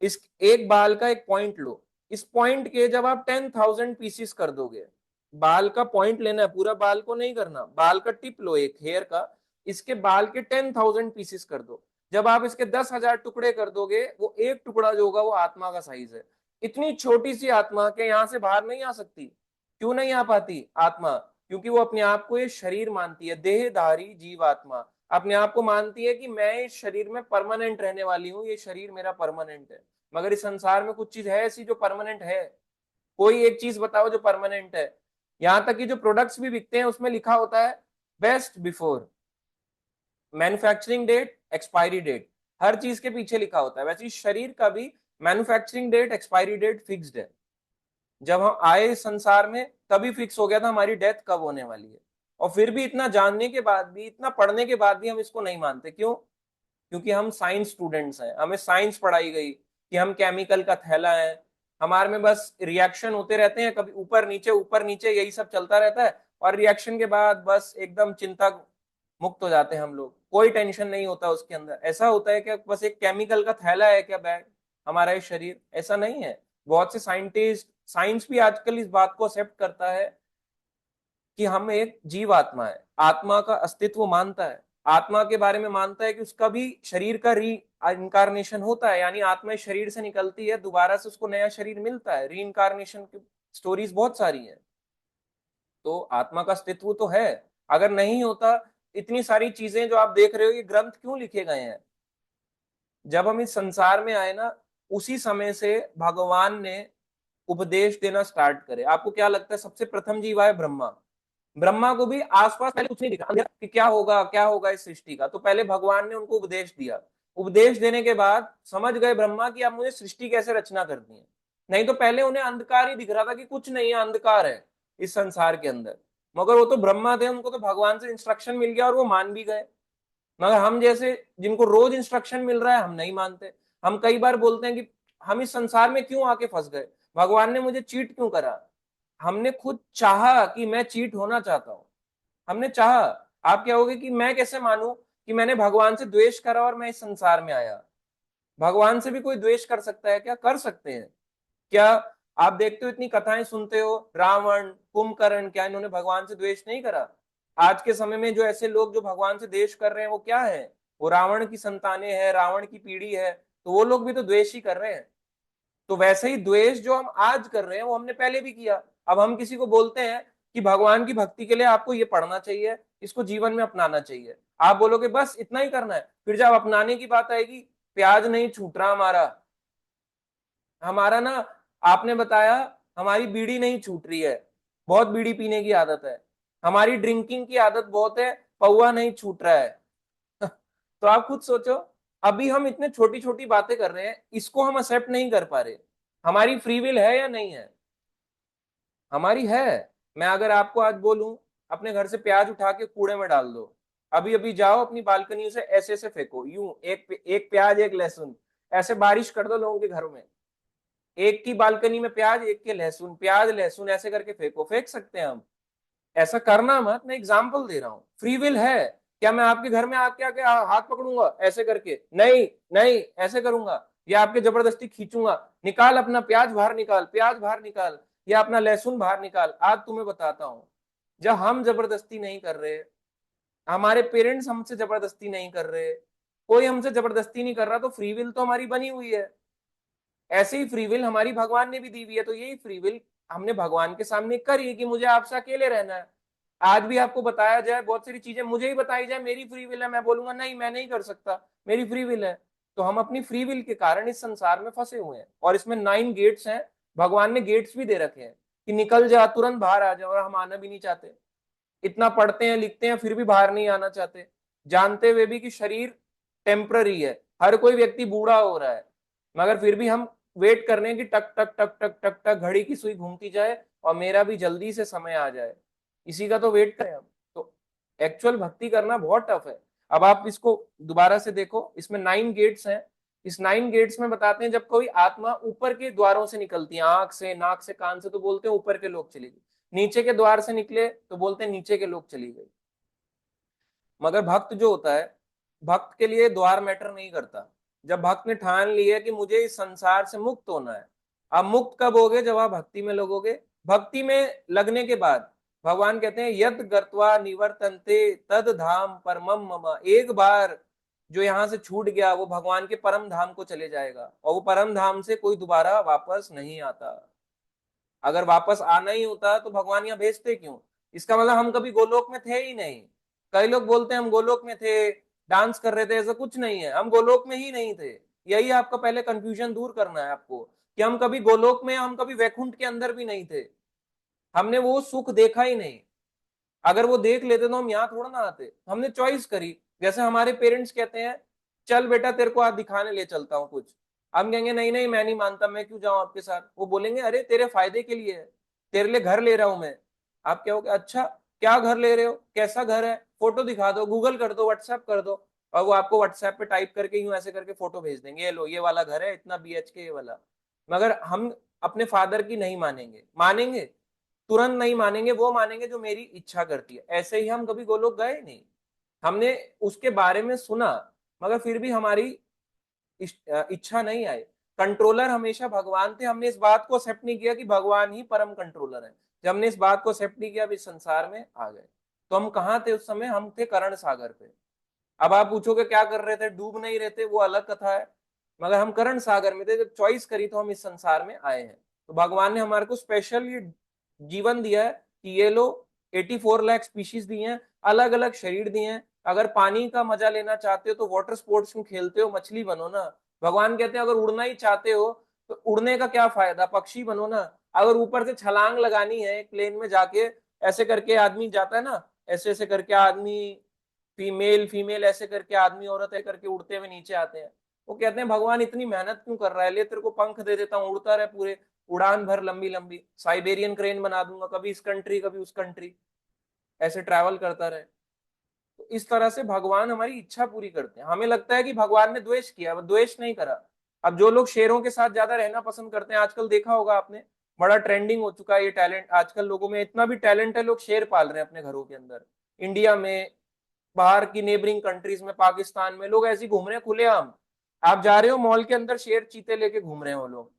इस एक बाल का एक पॉइंट लो, इस पॉइंट के जब आप 10,000 पीसीस कर दोगे, बाल का पॉइंट लेना है, पूरा बाल को नहीं करना, बाल का टिप लो एक हेयर का, इसके बाल के 10,000 पीसीस कर दो। जब आप इसके 10,000 टुकड़े कर दोगे, वो एक टुकड़ा जो होगा वो आत्मा का साइज है। इतनी छोटी सी आत्मा के यहां से बाहर नहीं आ सकती। क्यों नहीं आ पाती आत्मा? क्योंकि वो अपने आप को ये शरीर मानती है, देहधारी जीवात्मा अपने आप को मानती है कि मैं इस शरीर में परमानेंट रहने वाली हूँ, ये शरीर मेरा परमानेंट है। मगर इस संसार में कुछ चीज है ऐसी जो परमानेंट है? कोई एक चीज बताओ जो परमानेंट है। यहां तक कि जो प्रोडक्ट्स भी बिकते हैं उसमें लिखा होता है best before, manufacturing date, expiry date, हर चीज के पीछे लिखा होता है। वैसे इस शरीर का भी manufacturing date, expiry date fixed है। जब हम आए संसार में तभी फिक्स हो गया था हमारी डेथ कब होने वाली है। और फिर भी इतना जानने के बाद भी, इतना पढ़ने के बाद भी हम इसको नहीं मानते। क्यों? क्योंकि हम साइंस स्टूडेंट्स हैं, हमें साइंस पढ़ाई गई कि हम केमिकल का थैला है, हमारे में बस रिएक्शन होते रहते हैं, कभी ऊपर नीचे यही सब चलता रहता है, और रिएक्शन के बाद बस एकदम चिंता मुक्त हो जाते हैं हम लोग, कोई टेंशन नहीं होता उसके अंदर। ऐसा होता है कि बस एक केमिकल का थैला है क्या बैग हमारा ये शरीर? ऐसा नहीं है। बहुत से साइंटिस्ट, साइंस भी आजकल इस बात को एक्सेप्ट करता है कि हम एक जीव आत्मा है, आत्मा का अस्तित्व मानता है, आत्मा के बारे में मानता है कि उसका भी शरीर का री इनकारनेशन होता है, यानी आत्मा इस शरीर से निकलती है, दोबारा से उसको नया शरीर मिलता है। री इनकारनेशन की स्टोरीज बहुत सारी हैं। तो आत्मा का अस्तित्व तो है। अगर नहीं होता, इतनी सारी चीजें जो आप देख रहे हो ये ग्रंथ क्यों लिखे गए हैं? जब हम इस संसार में आए ना, उसी समय से भगवान ने उपदेश देना स्टार्ट करे। आपको क्या लगता है सबसे प्रथम जीव आए? ब्रह्मा। ब्रह्मा को भी आसपास पहले कुछ नहीं दिखा कि क्या होगा इस सृष्टि का, तो पहले भगवान ने उनको उपदेश दिया। उपदेश देने के बाद समझ गए ब्रह्मा कि अब मुझे सृष्टि कैसे रचना करनी है। नहीं तो पहले उन्हें अंधकार ही दिख रहा था कि कुछ नहीं है, अंधकार है इस संसार के अंदर। मगर वो तो ब्रह्मा थे, उनको तो भगवान से इंस्ट्रक्शन मिल गया और वो मान भी गए। मगर हम जैसे जिनको रोज इंस्ट्रक्शन मिल रहा है हम नहीं मानते। हम कई बार बोलते हैं कि हम इस संसार में क्यों आके फंस गए, भगवान ने मुझे चीट क्यों करा? हमने खुद चाहा कि मैं चीट होना चाहता हूं। हमने चाहा। आप क्या होगे कि मैं कैसे मानूं कि मैंने भगवान से द्वेष करा और मैं इस संसार में आया? भगवान से भी कोई द्वेष कर सकता है क्या? कर सकते हैं क्या? आप देखते हो, इतनी कथाएं सुनते हो, रावण, कुंभकर्ण, क्या इन्होंने भगवान से द्वेष नहीं करा? आज के समय में जो ऐसे लोग जो भगवान से द्वेष कर रहे हैं वो क्या है? वो रावण की संतानें हैं, रावण की पीढ़ी है, तो वो लोग भी तो द्वेष ही कर रहे हैं। तो वैसे ही द्वेष जो हम आज कर रहे हैं वो हमने पहले भी किया। अब हम किसी को बोलते हैं कि भगवान की भक्ति के लिए आपको ये पढ़ना चाहिए, इसको जीवन में अपनाना चाहिए, आप बोलोगे बस इतना ही करना है। फिर जब अपनाने की बात आएगी, प्याज नहीं छूट रहा हमारा, हमारा ना, आपने बताया हमारी बीड़ी नहीं छूट रही है, बहुत बीड़ी पीने की आदत है, हमारी ड्रिंकिंग की आदत बहुत है, पौवा नहीं छूट रहा है। तो आप खुद सोचो, अभी हम इतने छोटी छोटी बातें कर रहे हैं, इसको हम एक्सेप्ट नहीं कर पा रहे। हमारी फ्री विल है या नहीं है? हमारी है। मैं अगर आपको आज बोलूं अपने घर से प्याज उठा के कूड़े में डाल दो, अभी अभी जाओ अपनी बालकनी से ऐसे ऐसे फेंको, यूं एक एक प्याज एक लहसुन, ऐसे बारिश कर दो लोगों के घरों में, एक की बालकनी में प्याज, एक के लहसुन, प्याज लहसुन ऐसे करके फेंको, फेंक सकते हैं हम। ऐसा करना मत, मैं एग्जाम्पल दे रहा हूँ, फ्री विल है। क्या मैं आपके घर में आके आके हाथ पकड़ूंगा ऐसे करके? नहीं नहीं, ऐसे करूंगा या आपके जबरदस्ती खींचूंगा, निकाल अपना प्याज बाहर निकाल, प्याज बाहर निकाल, या अपना लहसुन बाहर निकाल। आज तुम्हें बताता हूं, जब हम जबरदस्ती नहीं कर रहे, हमारे पेरेंट्स हमसे जबरदस्ती नहीं कर रहे, कोई हमसे जबरदस्ती नहीं कर रहा, तो फ्री विल तो हमारी बनी हुई है। ऐसे ही फ्री विल हमारी भगवान ने भी दी हुई है, तो यही फ्री विल हमने भगवान के सामने करी कि मुझे आपसे अकेले रहना है। आज भी आपको बताया जाए, बहुत सारी चीजें मुझे ही बताई जाए, मेरी फ्री विल है, मैं बोलूंगा नहीं मैं नहीं कर सकता, मेरी फ्री विल है। तो हम अपनी फ्री विल के कारण इस संसार में फंसे हुए हैं, और इसमें 9 गेट्स हैं। भगवान ने गेट्स भी दे रखे हैं कि निकल जा, तुरंत बाहर आ जाओ, और हम आना भी नहीं चाहते। इतना पढ़ते हैं लिखते हैं फिर भी बाहर नहीं आना चाहते, जानते हुए भी कि शरीर टेम्पररी है, हर कोई व्यक्ति बूढ़ा हो रहा है, मगर फिर भी हम वेट कर रहे हैं कि टक टक टक टक टक टक घड़ी की सुई घूमती जाए और मेरा भी जल्दी से समय आ जाए, इसी का तो वेट करें हम। तो एक्चुअल भक्ति करना बहुत टफ है। अब आप इसको दोबारा से देखो, इसमें 9 गेट्स हैं। इस 9 गेट्स में बताते हैं, जब कोई आत्मा ऊपर के द्वारों से निकलती है, आंख से, नाक से, कान से, तो बोलते हैं ऊपर के लोग चली गई, नीचे के द्वार से निकले तो बोलते हैं नीचे के लोग चली गई। मगर भक्त जो होता है, भक्त के लिए द्वार मैटर नहीं करता। जब भक्त ने ठान लिया कि मुझे इस संसार से मुक्त होना है, आप मुक्त कब होगे? जब आप भक्ति में लगोगे। भक्ति में लगने के बाद भगवान कहते हैं यद गत्वा निवर्तन्ते तद धाम परमम मम, एक बार जो यहाँ से छूट गया वो भगवान के परम धाम को चले जाएगा, और वो परम धाम से कोई दोबारा वापस नहीं आता। अगर वापस आना ही होता तो भगवान यहाँ भेजते क्यों? इसका मतलब हम कभी गोलोक में थे ही नहीं। कई लोग बोलते हैं हम गोलोक में थे, डांस कर रहे थे, ऐसा कुछ नहीं है, हम गोलोक में ही नहीं थे। यही आपका पहले कंफ्यूजन दूर करना है आपको, कि हम कभी गोलोक में, हम कभी वैकुंठ के अंदर भी नहीं थे, हमने वो सुख देखा ही नहीं। अगर वो देख लेते तो हम यहाँ थोड़ा ना आते, हमने चॉइस करी। जैसे हमारे पेरेंट्स कहते हैं चल बेटा तेरे को आज दिखाने ले चलता हूँ कुछ, हम कहेंगे नहीं नहीं मैं नहीं मानता, मैं क्यों जाऊं आपके साथ? वो बोलेंगे अरे तेरे फायदे के लिए है, तेरे लिए घर ले रहा हूं मैं। आप क्या हो, अच्छा क्या घर ले रहे हो, कैसा घर है, फोटो दिखा दो, गूगल कर दो, व्हाट्सएप कर दो, और वो आपको व्हाट्सएप पे टाइप करके यूं ऐसे करके फोटो भेज देंगे, ये लो ये वाला घर है, इतना BHK ये वाला। मगर हम अपने फादर की नहीं मानेंगे, मानेंगे तुरंत नहीं मानेंगे, वो मानेंगे जो मेरी इच्छा करती है। ऐसे ही हम कभी गोलोक गए नहीं, हमने उसके बारे में सुना, मगर फिर भी हमारी इच्छा नहीं आई। कंट्रोलर हमेशा भगवान थे, हमने इस बात को एक्सेप्ट नहीं किया कि भगवान ही परम कंट्रोलर है। जब हमने इस बात को एक्सेप्ट नहीं किया, अब इस संसार में आ गए। तो हम कहाँ थे उस समय? हम थे कर्ण सागर पे। अब आप पूछोगे क्या कर रहे थे? डूब नहीं रहे थे, वो अलग कथा है, मगर हम कर्ण सागर में थे। जब चॉइस करी तो हम इस संसार में आए हैं। तो भगवान ने हमारे को स्पेशल ये जीवन दिया है कि ये लो, 84 लाख स्पीशीज दी हैं, अलग अलग शरीर दिए हैं। अगर पानी का मजा लेना चाहते हो तो वाटर स्पोर्ट्स में खेलते हो, मछली बनो ना। भगवान कहते हैं अगर उड़ना ही चाहते हो तो उड़ने का क्या फायदा, पक्षी बनो ना। अगर ऊपर से छलांग लगानी है एक प्लेन में जाके, ऐसे करके आदमी जाता है ना, ऐसे ऐसे करके आदमी, फीमेल फीमेल ऐसे करके आदमी औरत है करके उड़ते हुए नीचे आते हैं। वो कहते हैं भगवान इतनी मेहनत क्यों कर रहा है, ले तेरे को पंख दे देता हूँ, उड़ता रहे पूरे उड़ान भर लंबी लंबी, साइबेरियन क्रेन बना दूंगा, कभी इस कंट्री कभी उस कंट्री, ऐसे ट्रैवल करता रहे। तो इस तरह से भगवान हमारी इच्छा पूरी करते हैं। हमें लगता है कि भगवान ने द्वेष किया, वो द्वेष नहीं करा। अब जो लोग शेरों के साथ ज्यादा रहना पसंद करते हैं, आजकल देखा होगा आपने, बड़ा ट्रेंडिंग हो चुका है ये टैलेंट, आजकल लोगों में इतना भी टैलेंट है, लोग शेर पाल रहे हैं अपने घरों के अंदर। इंडिया में, बाहर की नेबरिंग कंट्रीज में, पाकिस्तान में लोग ऐसे घूम रहे हैं खुलेआम। आप जा रहे हो मॉल के अंदर, शेर चीते लेके घूम रहे हैं वो लोग।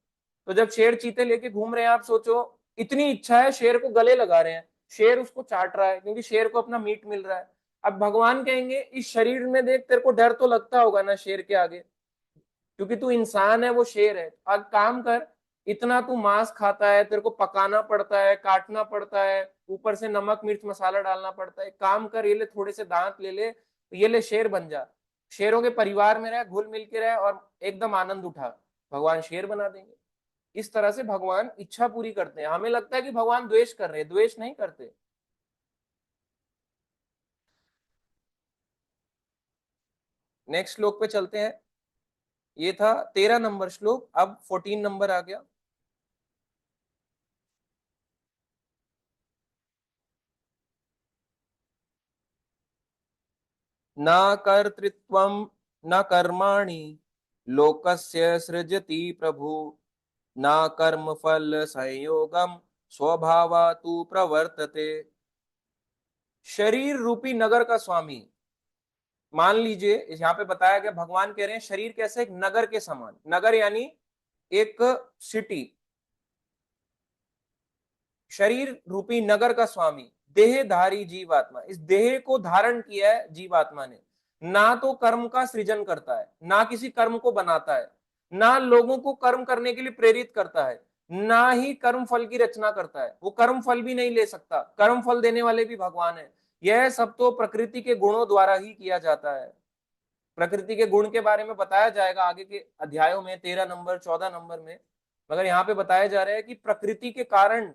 तो जब शेर चीते लेके घूम रहे हैं, आप सोचो, इतनी इच्छा है, शेर को गले लगा रहे हैं, शेर उसको चाट रहा है क्योंकि शेर को अपना मीट मिल रहा है। अब भगवान कहेंगे इस शरीर में देख, तेरे को डर तो लगता होगा ना शेर के आगे, क्योंकि तू इंसान है, वो शेर है। अब काम कर, इतना तू मांस खाता है, तेरे को पकाना पड़ता है, काटना पड़ता है, ऊपर से नमक मिर्च मसाला डालना पड़ता है, काम कर, ये ले थोड़े से दांत ले ले, ये ले शेर बन जा, शेरों के परिवार में रह, घुल मिल के रह और एकदम आनंद उठा, भगवान शेर बना देंगे। इस तरह से भगवान इच्छा पूरी करते हैं। हमें लगता है कि भगवान द्वेष कर रहे हैं, द्वेष नहीं करते। नेक्स्ट श्लोक पे चलते हैं। ये था 13 नंबर श्लोक, अब 14 नंबर आ गया। न कर्तृत्वं न कर्माणि लोकस्य सृजति प्रभु, न कर्म फल संयोगम स्वभावतु प्रवर्तते। शरीर रूपी नगर का स्वामी, मान लीजिए यहाँ पे बताया गया, भगवान कह रहे हैं शरीर कैसे, एक नगर के समान, नगर यानी एक सिटी, शरीर रूपी नगर का स्वामी, देहधारी जीवात्मा, इस देह को धारण किया है जीवात्मा ने। ना तो कर्म का सृजन करता है, ना किसी कर्म को बनाता है, ना लोगों को कर्म करने के लिए प्रेरित करता है, ना ही कर्म फल की रचना करता है, वो कर्म फल भी नहीं ले सकता, कर्म फल देने वाले भी भगवान है। यह सब तो प्रकृति के गुणों द्वारा ही किया जाता है। प्रकृति के गुण के बारे में बताया जाएगा आगे के अध्यायों में, 13 नंबर 14 नंबर में। मगर यहाँ पे बताया जा रहा है कि प्रकृति के कारण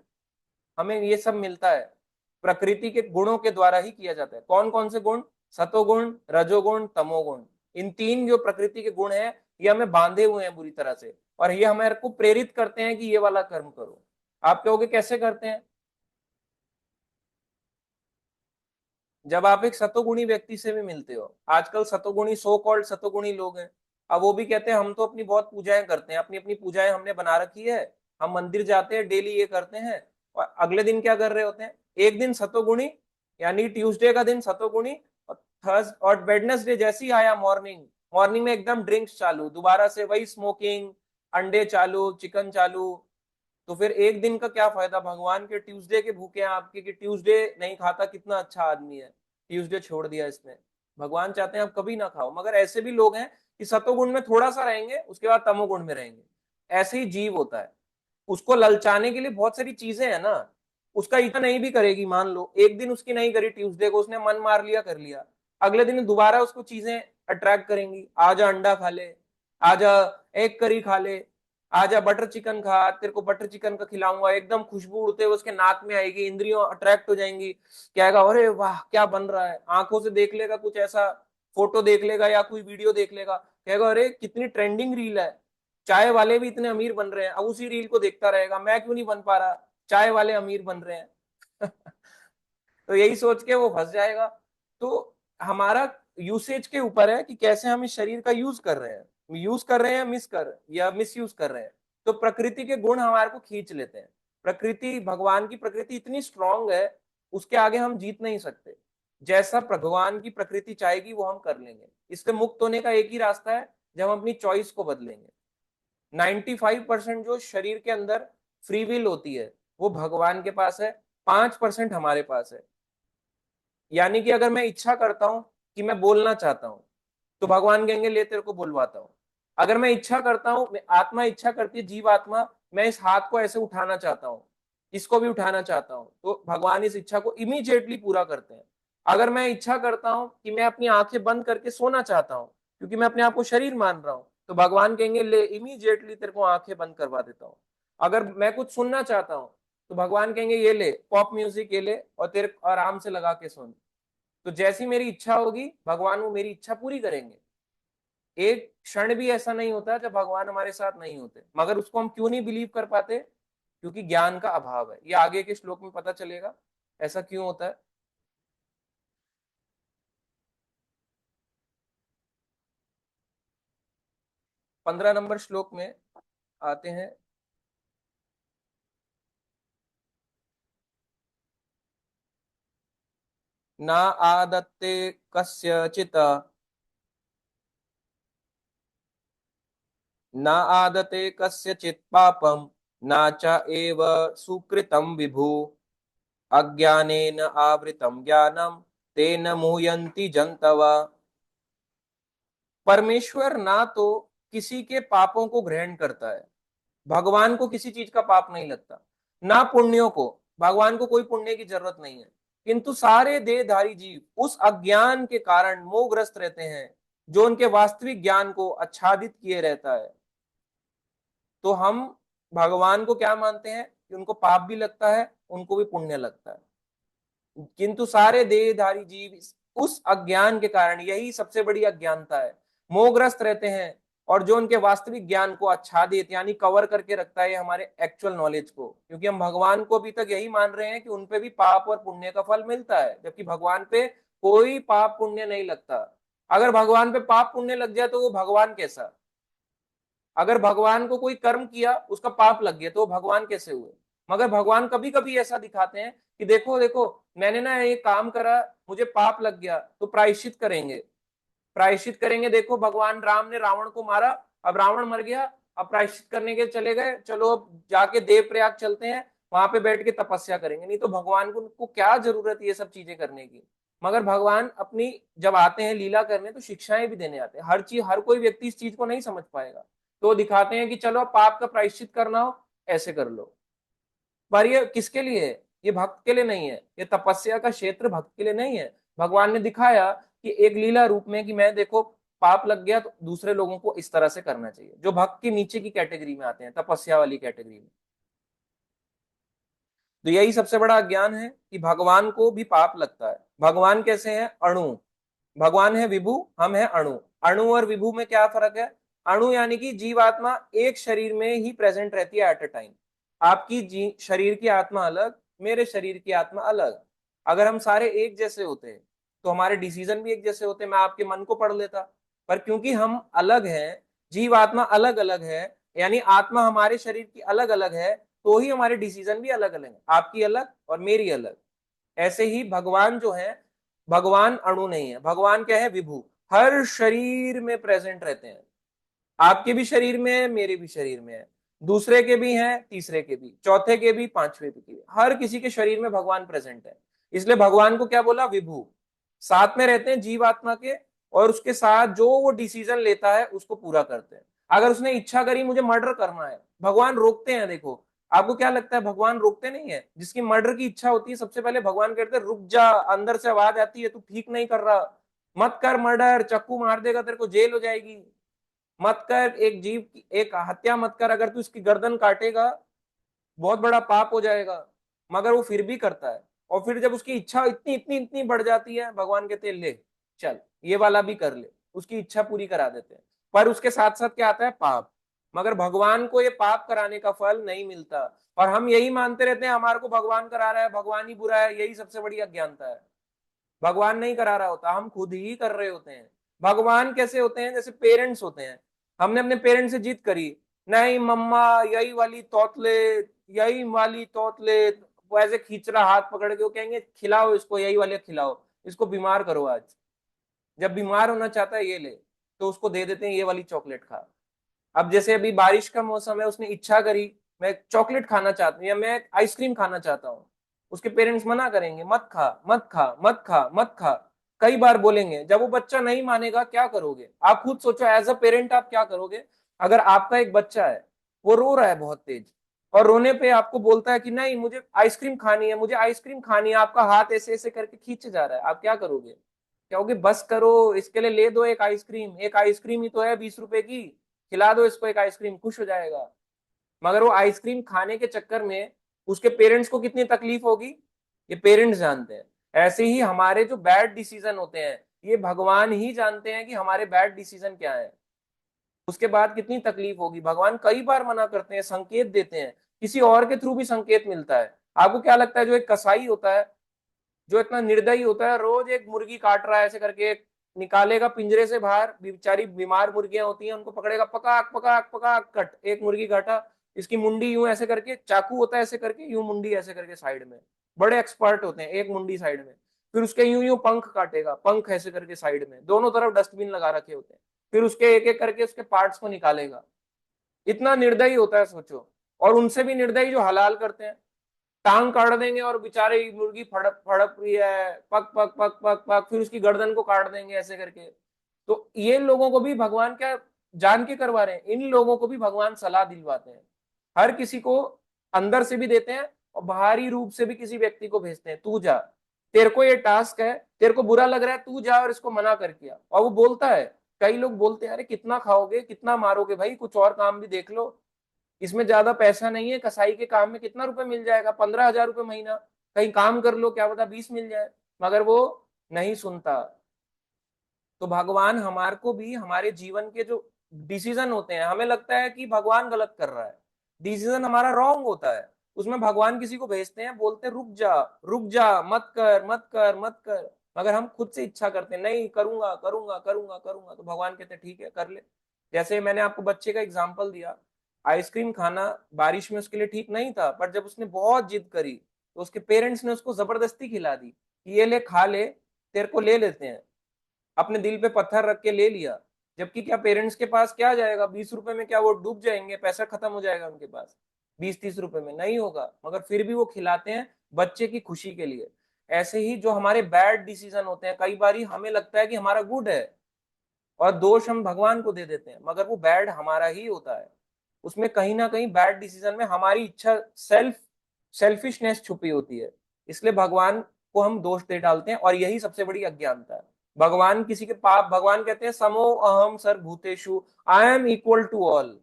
हमें ये सब मिलता है, प्रकृति के गुणों के द्वारा ही किया जाता है। कौन कौन से गुण? सतोगुण, रजोगुण, तमोगुण। इन तीन जो प्रकृति के गुण हैं, ये हमें बांधे हुए हैं बुरी तरह से, और ये हमारे को प्रेरित करते हैं कि ये वाला कर्म करो। आप कहोगे कैसे करते हैं? जब आप एक सतोगुणी व्यक्ति से भी मिलते हो, आजकल सतोगुणी, सो कॉल्ड सतोगुणी लोग हैं, अब वो भी कहते हैं हम तो अपनी बहुत पूजाएं करते हैं, अपनी अपनी पूजाएं हमने बना रखी है, हम मंदिर जाते हैं डेली, ये करते हैं। और अगले दिन क्या कर रहे होते हैं? एक दिन सतोगुणी, यानी ट्यूसडे का दिन सतोगुणी, और थर्स और वेडनेसडे जैसे ही आया, मॉर्निंग मॉर्निंग में एकदम ड्रिंक्स चालू, दोबारा से वही स्मोकिंग, अंडे चालू, चिकन चालू। तो फिर एक दिन का क्या फायदा? भगवान के ट्यूसडे के भूखे हैं आपके, कि ट्यूसडे नहीं खाता कितना अच्छा आदमी है, ट्यूसडे छोड़ दिया इसने। भगवान चाहते हैं आप कभी ना खाओ। मगर ऐसे भी लोग हैं कि सतोगुण में थोड़ा सा रहेंगे, उसके बाद तमोगुण में रहेंगे। ऐसे ही जीव होता है, उसको ललचाने के लिए बहुत सारी चीजें हैं ना, उसका इतना नहीं भी करेगी, मान लो एक दिन उसकी नहीं करी, ट्यूसडे को उसने मन मार लिया, कर लिया, अगले दिन दोबारा उसको चीजें अट्रैक्ट करेंगी, आजा अंडा खा ले, आजा एग करी खा ले, आजा बटर चिकन खा, तेरे को बटर चिकन का खिलाऊंगा, एकदम खुशबू उड़ते हुए उसके नाक में आएगी, इंद्रियों अट्रैक्ट हो जाएंगी, कहेगा अरे वाह क्या बन रहा है, आंखों से देख लेगा कुछ ऐसा, फोटो देख लेगा या कोई वीडियो देख लेगा, कहेगा अरे कितनी ट्रेंडिंग रील है, चाय वाले भी इतने अमीर बन रहे हैं, अब उसी रील को देखता रहेगा, मैं क्यों नहीं बन पा रहा, चाय वाले अमीर बन रहे हैं। तो यही सोच के वो फंस जाएगा। तो हमारा यूसेज के ऊपर है कि कैसे हम इस शरीर का यूज कर रहे हैं, यूज कर रहे हैं, मिस यूज कर रहे हैं। तो प्रकृति के गुण हमारे को खींच लेते हैं। प्रकृति, भगवान की प्रकृति इतनी स्ट्रांग है, उसके आगे हम जीत नहीं सकते। जैसा भगवान की प्रकृति चाहेगी वो हम कर लेंगे। इससे मुक्त होने का एक ही रास्ता है, जब हम अपनी चॉइस को बदलेंगे। 95% जो शरीर के अंदर फ्री विल होती है, वो भगवान के पास है, 5% हमारे पास है। यानी कि अगर मैं इच्छा करता हूं कि मैं बोलना चाहता हूं, तो भगवान कहेंगे ले तेरे को बुलवाता हूं। अगर मैं इच्छा करता हूं, आत्मा इच्छा करती है, जीव आत्मा, मैं इस हाथ को ऐसे उठाना चाहता हूं, इसको भी उठाना चाहता हूं, तो भगवान इस इच्छा को इमीडिएटली पूरा करते हैं। अगर मैं इच्छा करता हूं कि मैं अपनी आंखें बंद करके सोना चाहता हूं, क्योंकि मैं अपने आप को शरीर मान रहा हूं, तो भगवान कहेंगे ले इमीडिएटली तेरे को आंखें बंद करवा देता हूं। अगर मैं कुछ सुनना चाहता हूं, तो भगवान कहेंगे ये ले पॉप म्यूजिक, ये ले और तेरे आराम से लगा के सुन। तो जैसी मेरी इच्छा होगी, भगवान वो मेरी इच्छा पूरी करेंगे। एक क्षण भी ऐसा नहीं होता जब भगवान हमारे साथ नहीं होते। मगर उसको हम क्यों नहीं बिलीव कर पाते? क्योंकि ज्ञान का अभाव है। ये आगे के श्लोक में पता चलेगा ऐसा क्यों होता है। 15 नंबर श्लोक में आते हैं। न आदत्ते कस्यचित् न आदते कस्यचित् पापम न च एव सुकृतं विभु अज्ञानेन आवृतं ज्ञानम तेन मुह्यन्ति जन्तव। परमेश्वर ना तो किसी के पापों को ग्रहण करता है, भगवान को किसी चीज का पाप नहीं लगता, ना पुण्यों को, भगवान को कोई पुण्य की जरूरत नहीं है। किंतु सारे देहधारी जीव उस अज्ञान के कारण मोहग्रस्त रहते हैं जो उनके वास्तविक ज्ञान को आच्छादित किए रहता है। तो हम भगवान को क्या मानते हैं कि उनको पाप भी लगता है, उनको भी पुण्य लगता है। किंतु सारे देहधारी जीव उस अज्ञान के कारण, यही सबसे बड़ी अज्ञानता है, मोहग्रस्त रहते हैं। और जो उनके वास्तविक ज्ञान को आच्छादित यानी कवर करके रखता है हमारे एक्चुअल नॉलेज को, क्योंकि हम भगवान को अभी तक यही मान रहे हैं कि उनपे भी पाप और पुण्य का फल मिलता है, जबकि भगवान पे कोई पाप पुण्य नहीं लगता। अगर भगवान पे पाप पुण्य लग जाए तो वो भगवान कैसा? अगर भगवान को कोई कर्म किया उसका पाप लग गया तो वो भगवान कैसे हुए? मगर भगवान कभी कभी ऐसा दिखाते हैं कि देखो देखो, मैंने ना ये काम करा, मुझे पाप लग गया, तो प्रायश्चित करेंगे। प्रायश्चित करेंगे, देखो भगवान राम ने रावण को मारा, अब रावण मर गया, अब प्रायश्चित करने के चले गए, चलो अब जाके देव प्रयाग चलते हैं, वहां पे बैठ के तपस्या करेंगे। नहीं तो भगवान को क्या जरूरत है ये सब चीजें करने की? मगर भगवान अपनी जब आते हैं लीला करने तो शिक्षाएं भी देने आते हैं। हर चीज, हर कोई व्यक्ति इस चीज को नहीं समझ पाएगा, तो दिखाते हैं कि चलो पाप का प्रायश्चित करना हो, ऐसे कर लो। पर ये किसके लिए है? ये भक्त के लिए नहीं है, ये तपस्या का क्षेत्र भक्त के लिए नहीं है। भगवान ने दिखाया कि एक लीला रूप में कि मैं देखो पाप लग गया तो दूसरे लोगों को इस तरह से करना चाहिए, जो भक्त के नीचे की कैटेगरी में आते हैं, तपस्या वाली कैटेगरी में। तो यही सबसे बड़ा ज्ञान है कि भगवान को भी पाप लगता है। भगवान कैसे हैं? अणु। भगवान है विभु, हम है अणु। अणु और विभु में क्या फर्क है? अणु यानी कि जीवात्मा एक शरीर में ही प्रेजेंट रहती है एट अ टाइम। आपकी शरीर की आत्मा अलग, मेरे शरीर की आत्मा अलग। अगर हम सारे एक जैसे होते तो हमारे डिसीजन भी एक जैसे होते, मैं आपके मन को पढ़ लेता। पर क्योंकि हम अलग हैं, जीव आत्मा अलग अलग है, यानी आत्मा हमारे शरीर की अलग अलग है, तो ही हमारे डिसीजन भी अलग अलग है, आपकी अलग और मेरी अलग। ऐसे ही भगवान जो है, भगवान अणु नहीं है, भगवान क्या है? विभु। हर शरीर में प्रेजेंट रहते हैं। आपके भी शरीर में है, मेरे भी शरीर में है, दूसरे के भी हैं, तीसरे के भी, चौथे के भी, पांचवे के भी, हर किसी के शरीर में भगवान प्रेजेंट है। इसलिए भगवान को क्या बोला? विभु। साथ में रहते हैं जीवात्मा के, और उसके साथ जो वो डिसीजन लेता है उसको पूरा करते हैं। अगर उसने इच्छा करी मुझे मर्डर करना है, भगवान रोकते हैं। देखो, आपको क्या लगता है भगवान रोकते नहीं है? जिसकी मर्डर की इच्छा होती है सबसे पहले भगवान कहते हैं रुक जा, अंदर से आवाज आती है तू ठीक नहीं कर रहा, मत कर मर्डर, चक्कू मार देगा तेरे को, जेल हो जाएगी, मत कर, एक जीव की एक हत्या मत कर, अगर तू इसकी गर्दन काटेगा बहुत बड़ा पाप हो जाएगा। मगर वो फिर भी करता है। और फिर जब उसकी इच्छा इतनी इतनी इतनी बढ़ जाती है, भगवान कहते हैं ले चल ये वाला भी कर ले, उसकी इच्छा पूरी करा देते हैं। पर उसके साथ साथ क्या आता है? पाप। मगर भगवान को ये पाप कराने का फल नहीं मिलता। और हम यही मानते रहते हैं हमारे को भगवान करा रहा है, भगवान ही बुरा है, यही सबसे बड़ी अज्ञानता है। भगवान नहीं करा रहा होता, हम खुद ही कर रहे होते हैं। भगवान कैसे होते हैं? जैसे पेरेंट्स होते हैं, हमने अपने पेरेंट्स से जिद करी, नहीं मम्मा यही वाली तोतले, यही वाली तोतले, वो ऐसे खींच रहा हाथ पकड़ के, वो कहेंगे खिलाओ इसको, यही वाले खिलाओ, इसको बीमार करो आज। जब बीमार होना चाहता है ये ले, तो उसको दे देते हैं ये वाली चॉकलेट खा। अब जैसे अभी बारिश का मौसम है, उसने इच्छा करी मैं चॉकलेट खाना चाहता हूँ या मैं आइसक्रीम खाना चाहता हूँ, उसके पेरेंट्स मना करेंगे मत खा मत खा मत खा मत खा, कई बार बोलेंगे। जब वो बच्चा नहीं मानेगा क्या करोगे? आप खुद सोचो, एज अ पेरेंट आप क्या करोगे? अगर आपका एक बच्चा है, वो रो रहा है बहुत तेज, और रोने पे आपको बोलता है कि नहीं मुझे आइसक्रीम खानी है, मुझे आइसक्रीम खानी है, आपका हाथ ऐसे ऐसे करके खींचे जा रहा है, आप क्या करोगे? कहोगे बस करो, इसके लिए ले दो एक आइसक्रीम, एक आइसक्रीम ही तो है 20 रुपए की, खिला दो इसको एक आइसक्रीम, खुश हो जाएगा। मगर वो आइसक्रीम खाने के चक्कर में उसके पेरेंट्स को कितनी तकलीफ होगी, ये पेरेंट्स जानते हैं। ऐसे ही हमारे जो बैड डिसीजन होते हैं, ये भगवान ही जानते हैं कि हमारे बैड डिसीजन क्या है। उसके बाद कितनी तकलीफ होगी। भगवान कई बार मना करते हैं, संकेत देते हैं, किसी और के थ्रू भी संकेत मिलता है। आपको क्या लगता है जो एक कसाई होता है, जो इतना निर्दयी होता है, रोज एक मुर्गी काट रहा है ऐसे करके, निकालेगा पिंजरे से बाहर, बेचारी बीमार मुर्गियां होती हैं, उनको पकड़ेगा, पकाक पकाक पकाक कट, एक मुर्गी काटा, इसकी मुंडी यूं ऐसे करके, चाकू होता है ऐसे करके, यूं मुंडी ऐसे करके साइड में, बड़े एक्सपर्ट होते हैं, एक मुंडी साइड में, फिर उसके यूं यूं पंख काटेगा, पंख ऐसे करके साइड में, दोनों तरफ डस्टबिन लगा रखे होते हैं, फिर उसके एक एक करके उसके पार्ट्स को निकालेगा। इतना निर्दयी होता है सोचो। और उनसे भी निर्दयी जो हलाल करते हैं, टांग काट देंगे और बेचारे मुर्गी फड़प फड़प रही है, पक पक पक पक पक, फिर उसकी गर्दन को काट देंगे ऐसे करके। तो ये लोगों को भी भगवान क्या जान के करवा रहे हैं, इन लोगों को भी भगवान सलाह दिलवाते हैं। हर किसी को अंदर से भी देते हैं और बाहरी रूप से भी किसी व्यक्ति को भेजते हैं, तू जा, तेरे को ये टास्क है, तेरे को बुरा लग रहा है, तू जा और इसको मना कर किया। और वो बोलता है, कई लोग बोलते हैं अरे कितना खाओगे, कितना मारोगे भाई, कुछ और काम भी देख लो, इसमें ज्यादा पैसा नहीं है, कसाई के काम में कितना रुपए मिल जाएगा, 15,000 रुपये महीना, कहीं काम कर लो, क्या पता 20 मिल जाए। मगर वो नहीं सुनता। तो भगवान हमारे को भी हमारे जीवन के जो डिसीजन होते हैं, हमें लगता है कि भगवान गलत कर रहा है, डिसीजन हमारा रॉन्ग होता है, उसमें भगवान किसी को भेजते हैं, बोलते हैं रुक जा, मत कर मत कर मत कर। मगर हम खुद से इच्छा करते हैं, नहीं करूंगा करूंगा करूंगा करूंगा, तो भगवान कहते हैं ठीक है कर ले। जैसे मैंने आपको बच्चे का एग्जाम्पल दिया, आइसक्रीम खाना बारिश में उसके लिए ठीक नहीं था, पर जब उसने बहुत जिद करी तो उसके पेरेंट्स ने उसको जबरदस्ती खिला दी कि ये ले खा ले, तेरे को ले लेते हैं। अपने दिल पे पत्थर रख के ले लिया। जबकि क्या पेरेंट्स के पास क्या जाएगा, 20 रुपए में क्या वो डूब जाएंगे, पैसा खत्म हो जाएगा उनके पास, 20-30 रुपए में नहीं होगा, मगर फिर भी वो खिलाते हैं बच्चे की खुशी के लिए। ऐसे ही जो हमारे बैड डिसीजन होते हैं, कई बार हमें लगता है कि हमारा गुड है और दोष हम भगवान को दे देते हैं, मगर वो बैड हमारा ही होता है। उसमें कहीं ना कहीं बैड डिसीजन में हमारी इच्छा, सेल्फिशनेस छुपी होती है। इसलिए भगवान को हम दोष दे डालते हैं, और यही सबसे बड़ी अज्ञानता है। भगवान किसी के पाप, भगवान कहते हैं समो अहम सर्वभूतेषु, I am equal to all.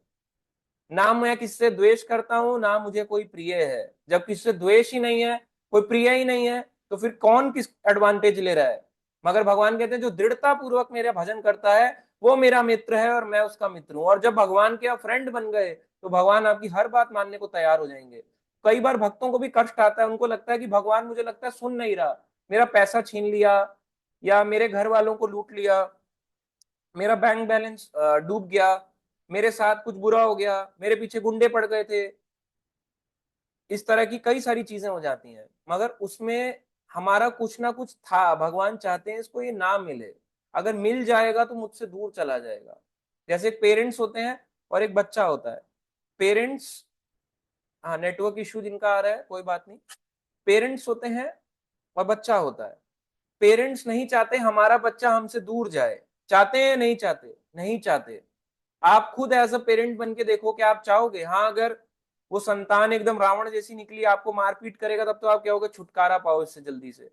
ना मैं किससे द्वेष करता हूं, ना मुझे कोई प्रिय है। जब किससे द्वेष ही नहीं है, कोई प्रिय ही नहीं है, तो फिर कौन किस एडवांटेज ले रहा है। मगर भगवान कहते हैं जो दृढ़ता पूर्वक मेरा भजन करता है वो मेरा मित्र है और मैं उसका मित्र हूं। और जब भगवान के आप फ्रेंड बन गए तो भगवान आपकी हर बात मानने को तैयार हो जाएंगे। कई बार भक्तों को भी कष्ट आता है, उनको लगता है कि भगवान मुझे लगता है सुन नहीं रहा, मेरा पैसा छीन लिया, या मेरे घर वालों को लूट लिया, मेरा बैंक बैलेंस डूब गया, मेरे साथ कुछ बुरा हो गया, मेरे पीछे गुंडे पड़ गए थे। इस तरह की कई सारी चीजें हो जाती हैं, मगर उसमें हमारा कुछ ना कुछ था, भगवान चाहते हैं इसको ये ना मिले। अगर मिल जाएगा तो मुझसे दूर चला जाएगा। जैसे एक पेरेंट्स होते हैं और एक बच्चा होता है। पेरेंट्स, हाँ नेटवर्क इश्यू जिनका आ रहा है कोई बात नहीं। पेरेंट्स होते हैं और बच्चा होता है। पेरेंट्स नहीं चाहते हमारा बच्चा हमसे दूर जाए, चाहते हैं नहीं चाहते, नहीं चाहते। आप खुद एज अ पेरेंट बन के देखो कि आप चाहोगे, हाँ अगर वो संतान एकदम रावण जैसी निकली, आपको मारपीट करेगा, तब तो आप क्या होगे, छुटकारा पाओ इससे जल्दी से,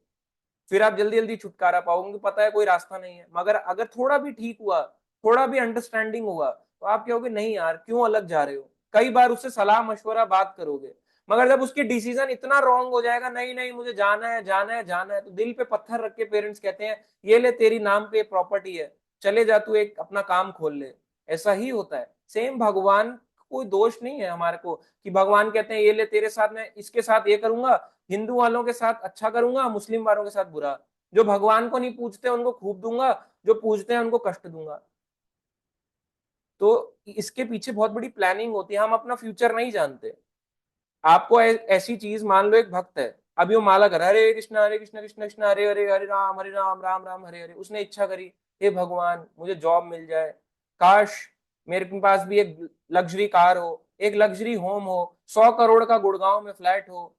फिर आप जल्दी जल्दी छुटकारा पाओगे, पता है कोई रास्ता नहीं है। मगर अगर थोड़ा भी ठीक हुआ, थोड़ा भी अंडरस्टैंडिंग हुआ, तो आप कहोगे नहीं यार क्यों अलग जा रहे हो, कई बार उससे सलाह मशवरा बात करोगे। मगर जब उसकी डिसीजन इतना रॉन्ग हो जाएगा, नहीं नहीं मुझे जाना है जाना है जाना है, तो दिल पे पत्थर रख के पेरेंट्स कहते हैं ये ले तेरी नाम पे प्रॉपर्टी है, चले जा तू एक अपना काम खोल ले। ऐसा ही होता है। सेम भगवान, कोई दोष नहीं है हमारे को कि भगवान कहते हैं ये ले तेरे साथ, मैं इसके साथ ये करूंगा, हिंदू वालों के साथ अच्छा करूंगा, मुस्लिम वालों के साथ बुरा। जो भगवान को नहीं पूजते उनको खूब दूंगा, जो पूजते हैं उनको कष्ट दूंगा। तो इसके पीछे बहुत बड़ी प्लानिंग होती है, हम अपना फ्यूचर नहीं जानते। आपको ऐसी चीज, मान लो एक भक्त है, अभी वो माला कर हरे कृष्ण कृष्ण कृष्ण हरे हरे, हरे राम राम राम हरे हरे, उसने इच्छा करी हे भगवान मुझे जॉब मिल जाए, काश मेरे पास भी एक लग्जरी कार हो, एक लग्जरी होम हो, 100 करोड़ का गुड़गांव में फ्लैट हो,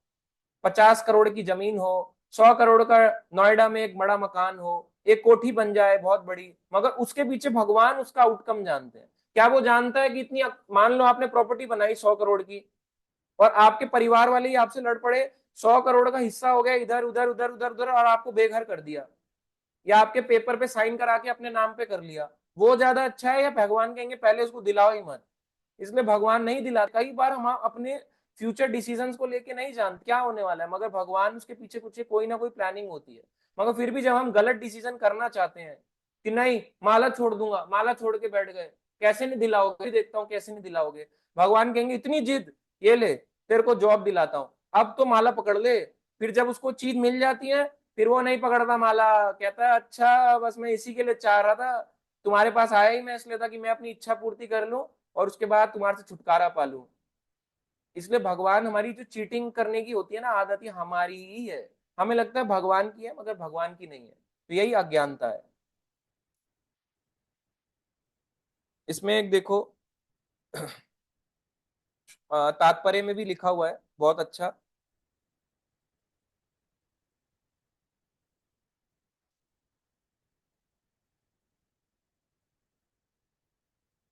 50 करोड़ की जमीन हो, 100 करोड़ का नोएडा में एक बड़ा मकान हो, एक कोठी बन जाए बहुत बड़ी। मगर उसके पीछे भगवान उसका आउटकम जानते हैं। क्या वो जानता है कि इतनी, मान लो आपने प्रॉपर्टी बनाई 100 करोड़ की, और आपके परिवार वाले ही आपसे लड़ पड़े, 100 करोड़ का हिस्सा हो गया इधर उधर उधर उधर उधर, और आपको बेघर कर दिया, या आपके पेपर पे साइन करा के अपने नाम पे कर लिया, वो ज्यादा अच्छा है, या भगवान कहेंगे पहले उसको दिलाओ ही मत। इसलिए भगवान नहीं दिलाता। कई बार हम अपने फ्यूचर डिसीजंस को लेके नहीं जानते क्या होने वाला है, मगर भगवान उसके पीछे कुछ कोई ना कोई प्लानिंग होती है। मगर फिर भी जब हम गलत डिसीजन करना चाहते हैं कि नहीं माला छोड़ दूंगा, माला छोड़ के बैठ गए, कैसे नहीं दिलाओगे, देखता हूँ कैसे नहीं दिलाओगे। भगवान कहेंगे इतनी जिद, ये ले तेरे को जॉब दिलाता हूँ, अब तो माला पकड़ ले। फिर जब उसको चीज मिल जाती है, फिर वो नहीं पकड़ता माला, कहता है अच्छा बस मैं इसी के लिए चाह रहा था, तुम्हारे पास आया ही मैं इसलिए था कि मैं अपनी इच्छा पूर्ति कर लूं और उसके बाद तुम्हारे से छुटकारा पा लूं। इसलिए भगवान, हमारी जो चीटिंग करने की होती है ना आदत, ये हमारी ही है। हमें लगता है भगवान की है मगर भगवान की नहीं है, तो यही अज्ञानता है। इसमें एक देखो तात्पर्य में भी लिखा हुआ है बहुत अच्छा।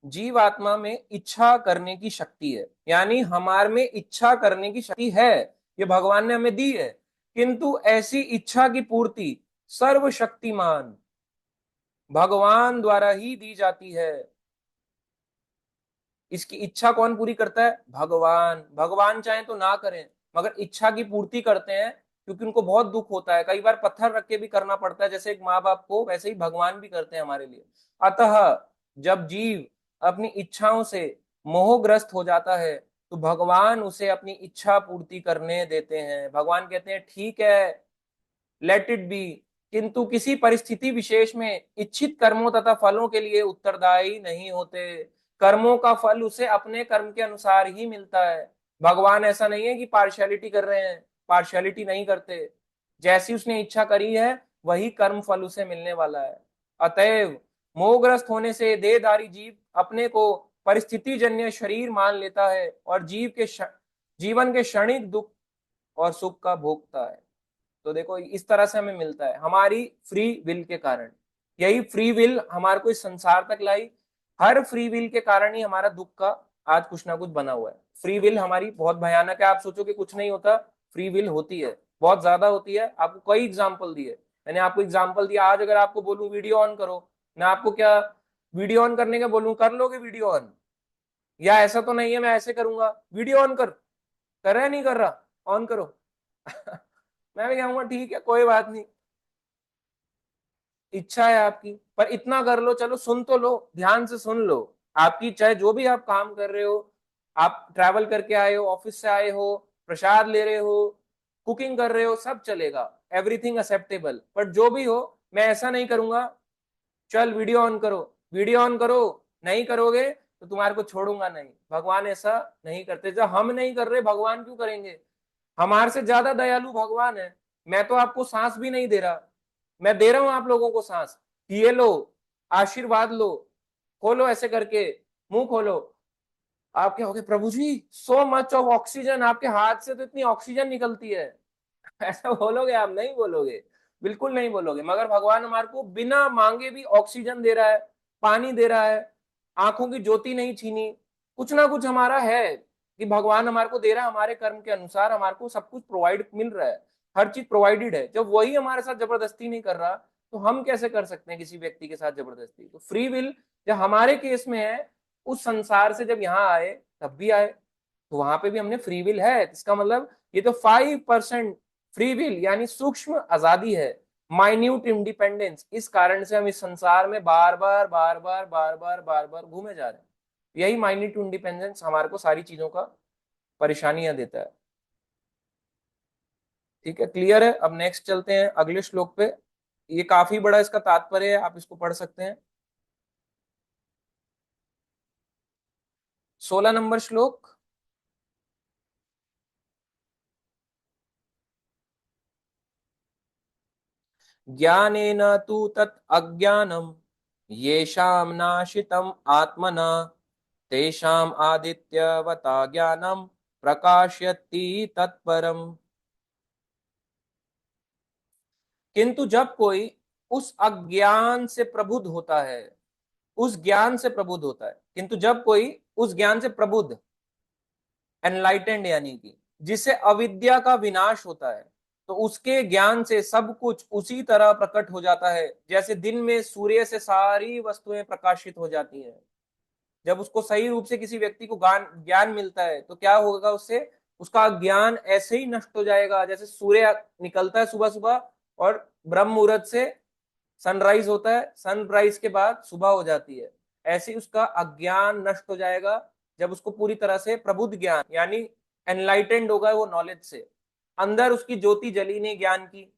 जीवात्मा में इच्छा करने की शक्ति है, यानी हमारे में इच्छा करने की शक्ति है, ये भगवान ने हमें दी है। किंतु ऐसी इच्छा की पूर्ति सर्वशक्तिमान भगवान द्वारा ही दी जाती है। इसकी इच्छा कौन पूरी करता है? भगवान। भगवान चाहे तो ना करें मगर इच्छा की पूर्ति करते हैं, क्योंकि उनको बहुत दुख होता है, कई बार पत्थर रख के भी करना पड़ता है, जैसे एक माँ बाप को, वैसे ही भगवान भी करते हैं हमारे लिए। अतः जब जीव अपनी इच्छाओं से मोहग्रस्त हो जाता है तो भगवान उसे अपनी इच्छा पूर्ति करने देते हैं। भगवान कहते हैं ठीक है, लेट इट बी। किंतु किसी परिस्थिति विशेष में इच्छित कर्मों तथा फलों के लिए उत्तरदायी नहीं होते। कर्मों का फल उसे अपने कर्म के अनुसार ही मिलता है। भगवान ऐसा नहीं है कि पार्शियलिटी कर रहे हैं, पार्शियलिटी नहीं करते। जैसी उसने इच्छा करी है वही कर्म फल उसे मिलने वाला है। अतएव मोहग्रस्त होने से देहधारी जीव अपने को परिस्थिति जन्य शरीर मान लेता है और जीवन के क्षणिक दुख और सुख का भोगता है। तो देखो इस तरह से हमें मिलता है हमारी फ्री विल के कारण। यही फ्री विल हमारे को इस संसार तक लाई। हर फ्री विल के कारण ही हमारा दुख का आज कुछ ना कुछ बना हुआ है। फ्री विल हमारी बहुत भयानक है। आप सोचो कि कुछ नहीं होता, फ्री विल होती है, बहुत ज्यादा होती है। आपको कई एग्जाम्पल दिए, मैंने आपको एग्जाम्पल दिया। आज अगर आपको बोलूं वीडियो ऑन करो, मैं आपको क्या वीडियो ऑन करने का बोलूं, कर लोगे वीडियो ऑन? या ऐसा तो नहीं है मैं ऐसे करूंगा वीडियो ऑन कर रहा है, नहीं कर रहा, ऑन करो मैं भी कहूंगा ठीक है कोई बात नहीं, इच्छा है आपकी, पर इतना कर लो, चलो सुन तो लो, ध्यान से सुन लो। आपकी चाहे जो भी आप काम कर रहे हो, आप ट्रैवल करके आए हो, ऑफिस से आए हो, प्रसाद ले रहे हो, कुकिंग कर रहे हो, सब चलेगा, एवरीथिंग एक्सेप्टेबल। पर जो भी हो, मैं ऐसा नहीं करूंगा चल वीडियो ऑन करो, वीडियो ऑन करो, नहीं करोगे तो तुम्हारे को छोड़ूंगा नहीं। भगवान ऐसा नहीं करते। जब हम नहीं कर रहे भगवान क्यों करेंगे? हमारे से ज्यादा दयालु भगवान है। मैं तो आपको सांस भी नहीं दे रहा, मैं दे रहा हूं आप लोगों को सांस। ये लो, आशीर्वाद लो, खोलो ऐसे करके, मुंह खोलो। आप क्या हो गए प्रभु जी, सो मच ऑफ ऑक्सीजन, आपके हाथ से तो इतनी ऑक्सीजन निकलती है ऐसा बोलोगे? आप नहीं बोलोगे, बिल्कुल नहीं बोलोगे। मगर भगवान हमारे को बिना मांगे भी ऑक्सीजन दे रहा है, पानी दे रहा है, आंखों की ज्योति नहीं छीनी। कुछ ना कुछ हमारा है कि भगवान हमारे को दे रहा है, हमारे कर्म के अनुसार हमारे को सब कुछ प्रोवाइड मिल रहा है, हर चीज प्रोवाइडेड है। जब वही हमारे साथ जबरदस्ती नहीं कर रहा तो हम कैसे कर सकते हैं किसी व्यक्ति के साथ जबरदस्ती? तो फ्री विल जब हमारे केस में है, उस संसार से जब यहाँ आए तब भी आए, तो वहां पे भी हमने फ्री विल है। इसका मतलब ये तो 5% फ्री विल यानी सूक्ष्म आजादी है, माइन्यूट इंडिपेंडेंस। इस कारण से हम इस संसार में बार बार बार बार बार बार बार बार घूमे जा रहे हैं। यही माइन्यूट इंडिपेंडेंस हमारे को सारी चीजों का परेशानियां देता है। ठीक है, क्लियर है? अब नेक्स्ट चलते हैं अगले श्लोक पे। ये काफी बड़ा इसका तात्पर्य है, आप इसको पढ़ सकते हैं। 16 नंबर श्लोक। ज्ञानेन तु तत् अज्ञानम येषां नाशितम् आत्मना तेषाम् आदित्यवता ज्ञानम प्रकाशयति तत्परम। किंतु जब कोई उस अज्ञान से प्रबुद्ध होता है, उस ज्ञान से प्रबुद्ध होता है, किंतु जब कोई उस ज्ञान से प्रबुद्ध, एनलाइटेंड यानी कि जिसे अविद्या का विनाश होता है, तो उसके ज्ञान से सब कुछ उसी तरह प्रकट हो जाता है जैसे दिन में सूर्य से सारी वस्तुएं प्रकाशित हो जाती हैं। जब उसको सही रूप से किसी व्यक्ति को ज्ञान ज्ञान मिलता है तो क्या होगा उससे? उसका ज्ञान ऐसे ही नष्ट हो जाएगा जैसे सूर्य निकलता है सुबह सुबह और ब्रह्म मुहूर्त से सनराइज होता है, सनराइज के बाद सुबह हो जाती है। ऐसे ही उसका अज्ञान नष्ट हो जाएगा जब उसको पूरी तरह से प्रबुद्ध ज्ञान यानी एनलाइटेंड होगा वो नॉलेज से। अंदर उसकी ज्योति जली नहीं ज्ञान की।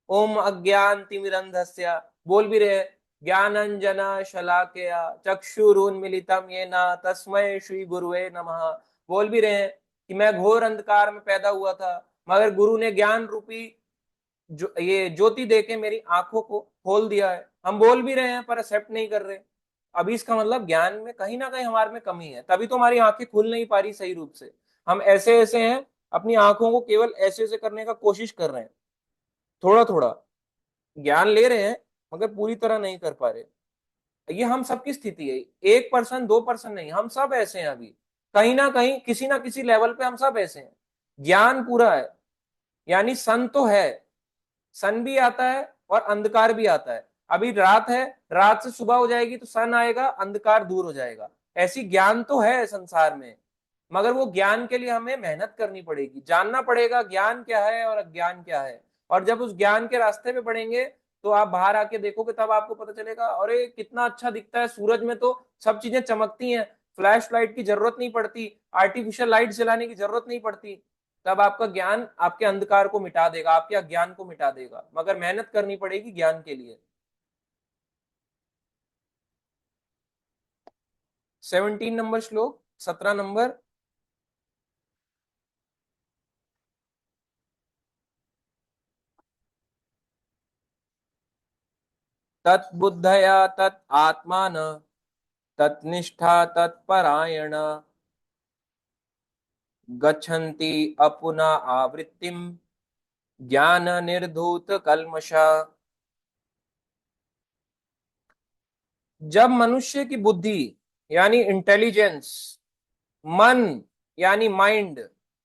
ओम अज्ञान तिमिरंधस्य, बोल भी रहे, ज्ञानंजना शलाकया चक्षुरुन्मीलितम येन तस्मै श्री गुरुवे नमः। बोल भी रहे हैं कि मैं घोर अंधकार में पैदा हुआ था मगर गुरु ने ज्ञान रूपी जो ये ज्योति दे के मेरी आंखों को खोल दिया है, हम बोल भी रहे हैं पर एक्सेप्ट नहीं कर रहे। अभी इसका मतलब ज्ञान में कहीं ना कहीं हमारे में कमी है, तभी तो हमारी आंखें खुल नहीं पा रही सही रूप से। हम ऐसे ऐसे हैं, अपनी आंखों को केवल ऐसे ऐसे करने का कोशिश कर रहे हैं, थोड़ा थोड़ा ज्ञान ले रहे हैं मगर पूरी तरह नहीं कर पा रहे। ये हम सबकी स्थिति है, 1% 2% नहीं, हम सब ऐसे हैं अभी, कहीं ना कहीं किसी ना किसी लेवल पे हम सब ऐसे हैं। ज्ञान पूरा है, यानी सन तो है, सन भी आता है और अंधकार भी आता है। अभी रात है, रात से सुबह हो जाएगी तो सन आएगा, अंधकार दूर हो जाएगा। ऐसी ज्ञान तो है संसार में, मगर वो ज्ञान के लिए हमें मेहनत करनी पड़ेगी, जानना पड़ेगा ज्ञान क्या है और अज्ञान क्या है। और जब उस ज्ञान के रास्ते पे बढ़ेंगे तो आप बाहर आके देखोगे, तब आपको पता चलेगा अरे कितना अच्छा दिखता है, सूरज में तो सब चीजें चमकती हैं, फ्लैश लाइट की जरूरत नहीं पड़ती, आर्टिफिशियल लाइट जलाने की जरूरत नहीं पड़ती। तब आपका ज्ञान आपके अंधकार को मिटा देगा, आपके अज्ञान को मिटा देगा, मगर मेहनत करनी पड़ेगी ज्ञान के लिए। 17 नंबर श्लोक, 17 नंबर। तत्बुद्धया तत् आत्मान तत्निष्ठा तत्परायण गच्छन्ति अपुना आवृत्तिम ज्ञान निर्धूत कल्मषा। जब मनुष्य की बुद्धि यानी इंटेलिजेंस, मन यानी माइंड,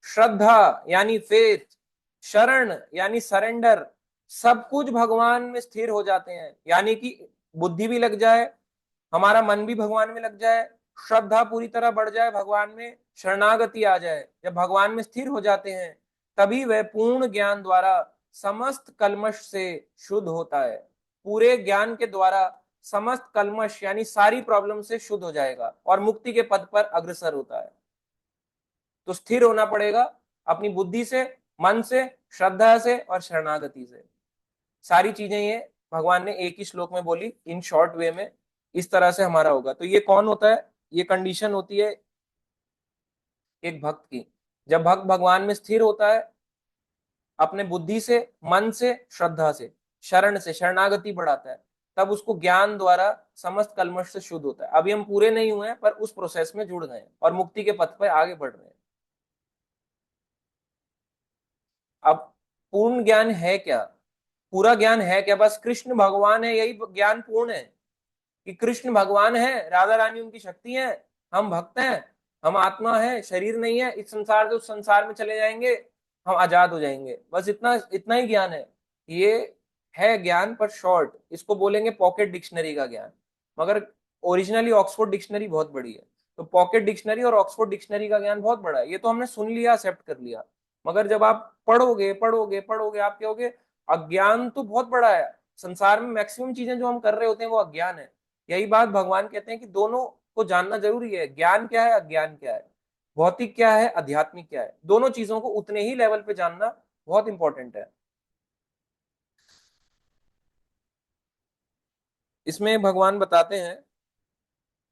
श्रद्धा यानी फेथ, शरण यानी सरेंडर, सब कुछ भगवान में स्थिर हो जाते हैं, यानी कि बुद्धि भी लग जाए, हमारा मन भी भगवान में लग जाए, श्रद्धा पूरी तरह बढ़ जाए भगवान में, शरणागति आ जाए, जब भगवान में स्थिर हो जाते हैं तभी वह पूर्ण ज्ञान द्वारा समस्त कल्मश से शुद्ध होता है। पूरे ज्ञान के द्वारा समस्त कल्मश यानी सारी प्रॉब्लम से शुद्ध हो जाएगा और मुक्ति के पद पर अग्रसर होता है। तो स्थिर होना पड़ेगा अपनी बुद्धि से, मन से, श्रद्धा से और शरणागति से। सारी चीजें ये भगवान ने एक ही श्लोक में बोली, इन शॉर्ट वे में। इस तरह से हमारा होगा। तो ये कौन होता है? ये कंडीशन होती है एक भक्त की। जब भक्त भगवान में स्थिर होता है, अपने बुद्धि से, मन से, श्रद्धा से, शरण से, शरणागति बढ़ाता है, तब उसको ज्ञान द्वारा समस्त कल्मश से शुद्ध होता है। अभी हम पूरे नहीं हुए हैं पर उस प्रोसेस में जुड़ गए हैं और मुक्ति के पथ पर आगे बढ़ रहे हैं। अब पूर्ण ज्ञान है क्या? पूरा ज्ञान है क्या? बस कृष्ण भगवान है, यही ज्ञान पूर्ण है कि कृष्ण भगवान है, राधा रानी उनकी शक्ति है, हम भक्त हैं, हम आत्मा है, शरीर नहीं है, इस संसार से उस संसार में चले जाएंगे, हम आजाद हो जाएंगे। बस इतना इतना ही ज्ञान है। ये है ज्ञान, पर शॉर्ट, इसको बोलेंगे पॉकेट डिक्शनरी का ज्ञान। मगर ओरिजिनली ऑक्सफोर्ड डिक्शनरी बहुत बड़ी है। तो पॉकेट डिक्शनरी और ऑक्सफोर्ड डिक्शनरी का ज्ञान बहुत बड़ा है। ये तो हमने सुन लिया, एक्सेप्ट कर लिया, मगर जब आप पढ़ोगे पढ़ोगे पढ़ोगे आप कहोगे अज्ञान तो बहुत बड़ा है। संसार में मैक्सिमम चीजें जो हम कर रहे होते हैं वो अज्ञान है। यही बात भगवान कहते हैं कि दोनों को जानना जरूरी है, ज्ञान क्या है, अज्ञान क्या है, भौतिक क्या है, आध्यात्मिक क्या है। दोनों चीजों को उतने ही लेवल पे जानना बहुत इंपॉर्टेंट है। इसमें भगवान बताते हैं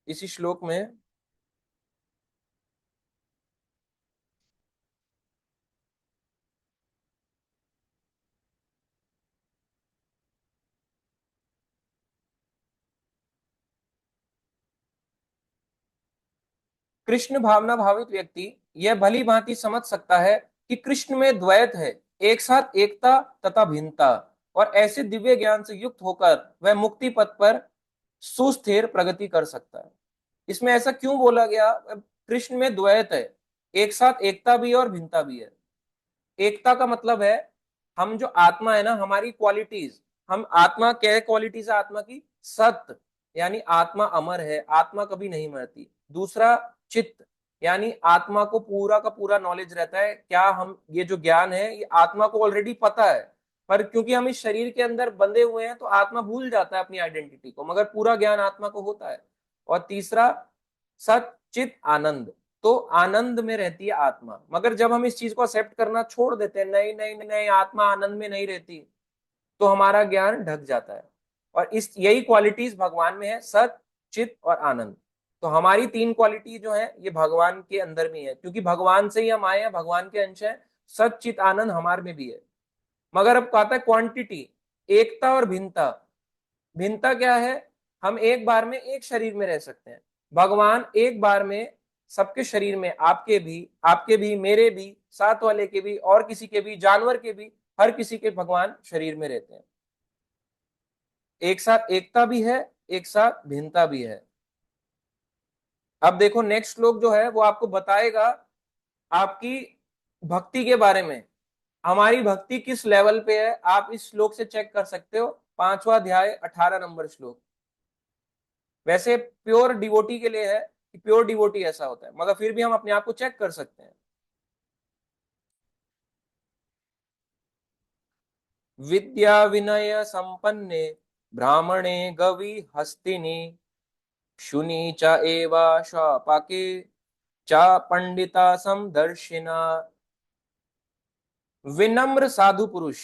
इसी श्लोक में, कृष्ण भावना भावित व्यक्ति यह भली भांति समझ सकता है कि कृष्ण में द्वैत है, एक साथ एकता तथा भिन्नता, और ऐसे दिव्य ज्ञान से युक्त होकर वह मुक्ति पथ पर सुस्थिर प्रगति कर सकता है। इसमें ऐसा क्यों बोला गया? कृष्ण में द्वैत है, एक साथ एकता भी है और भिन्नता भी है। एकता का मतलब है हम जो आत्मा है ना, हमारी क्वालिटीज, हम आत्मा, क्या क्वालिटीज है आत्मा की? सत्य, यानी आत्मा अमर है, आत्मा कभी नहीं मरती। दूसरा, चित्त, यानी आत्मा को पूरा का पूरा नॉलेज रहता है, क्या हम ये जो ज्ञान है ये आत्मा को ऑलरेडी पता है, पर क्योंकि हम इस शरीर के अंदर बंधे हुए हैं तो आत्मा भूल जाता है अपनी आइडेंटिटी को, मगर पूरा ज्ञान आत्मा को होता है। और तीसरा, सत चित आनंद, तो आनंद में रहती है आत्मा। मगर जब हम इस चीज को एक्सेप्ट करना छोड़ देते हैं, नहीं नहीं नहीं आत्मा आनंद में नहीं रहती, तो हमारा ज्ञान ढक जाता है। और इस यही क्वालिटीज भगवान में है, सत चित और आनंद। तो हमारी तीन क्वालिटी जो है ये भगवान के अंदर में है, क्योंकि भगवान से ही हम आए हैं, भगवान के अंश है। सत चित आनंद हमारे में भी है, मगर अब आता है क्वांटिटी, एकता और भिन्नता। भिन्नता क्या है? हम एक बार में एक शरीर में रह सकते हैं, भगवान एक बार में सबके शरीर में, आपके भी मेरे भी, साथ वाले के भी, और किसी के भी, जानवर के भी, हर किसी के भगवान शरीर में रहते हैं। एक साथ एकता भी है, एक साथ भिन्नता भी है। अब देखो नेक्स्ट श्लोक जो है वो आपको बताएगा आपकी भक्ति के बारे में, हमारी भक्ति किस लेवल पे है। आप इस श्लोक से चेक कर सकते हो, 5वां अध्याय 18 नंबर श्लोक। वैसे प्योर डिवोटी के लिए है कि प्योर डिवोटी ऐसा होता है, मगर फिर भी हम अपने आप को चेक कर सकते हैं। विद्या विनय संपन्ने ब्राह्मणे गवि हस्तिनी शुनि च एवा श्वापाके च पंडिता समदर्शिना। विनम्र साधु पुरुष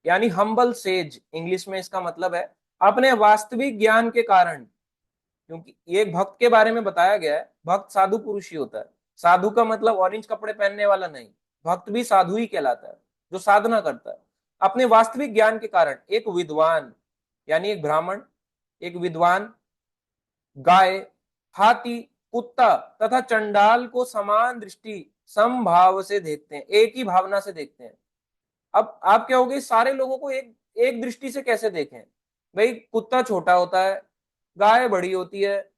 यानी हम्बल सेज, इंग्लिश में इसका मतलब है अपने वास्तविक ज्ञान के कारण। क्योंकि ये एक भक्त के बारे में बताया गया है, भक्त साधु पुरुष ही होता है। साधु का मतलब ऑरेंज कपड़े पहनने वाला नहीं, भक्त भी साधु ही कहलाता है, जो साधना करता है। अपने वास्तविक ज्ञान के कारण एक विद्वान यानी एक ब्राह्मण, एक विद्वान गाय, हाथी, कुत्ता तथा चंडाल को समान दृष्टि समभाव से देखते हैं, एक ही भावना से देखते हैं। अब आप क्या होगे, सारे लोगों को एक एक दृष्टि से कैसे देखें? भाई कुत्ता छोटा होता है, गाय बड़ी होती है,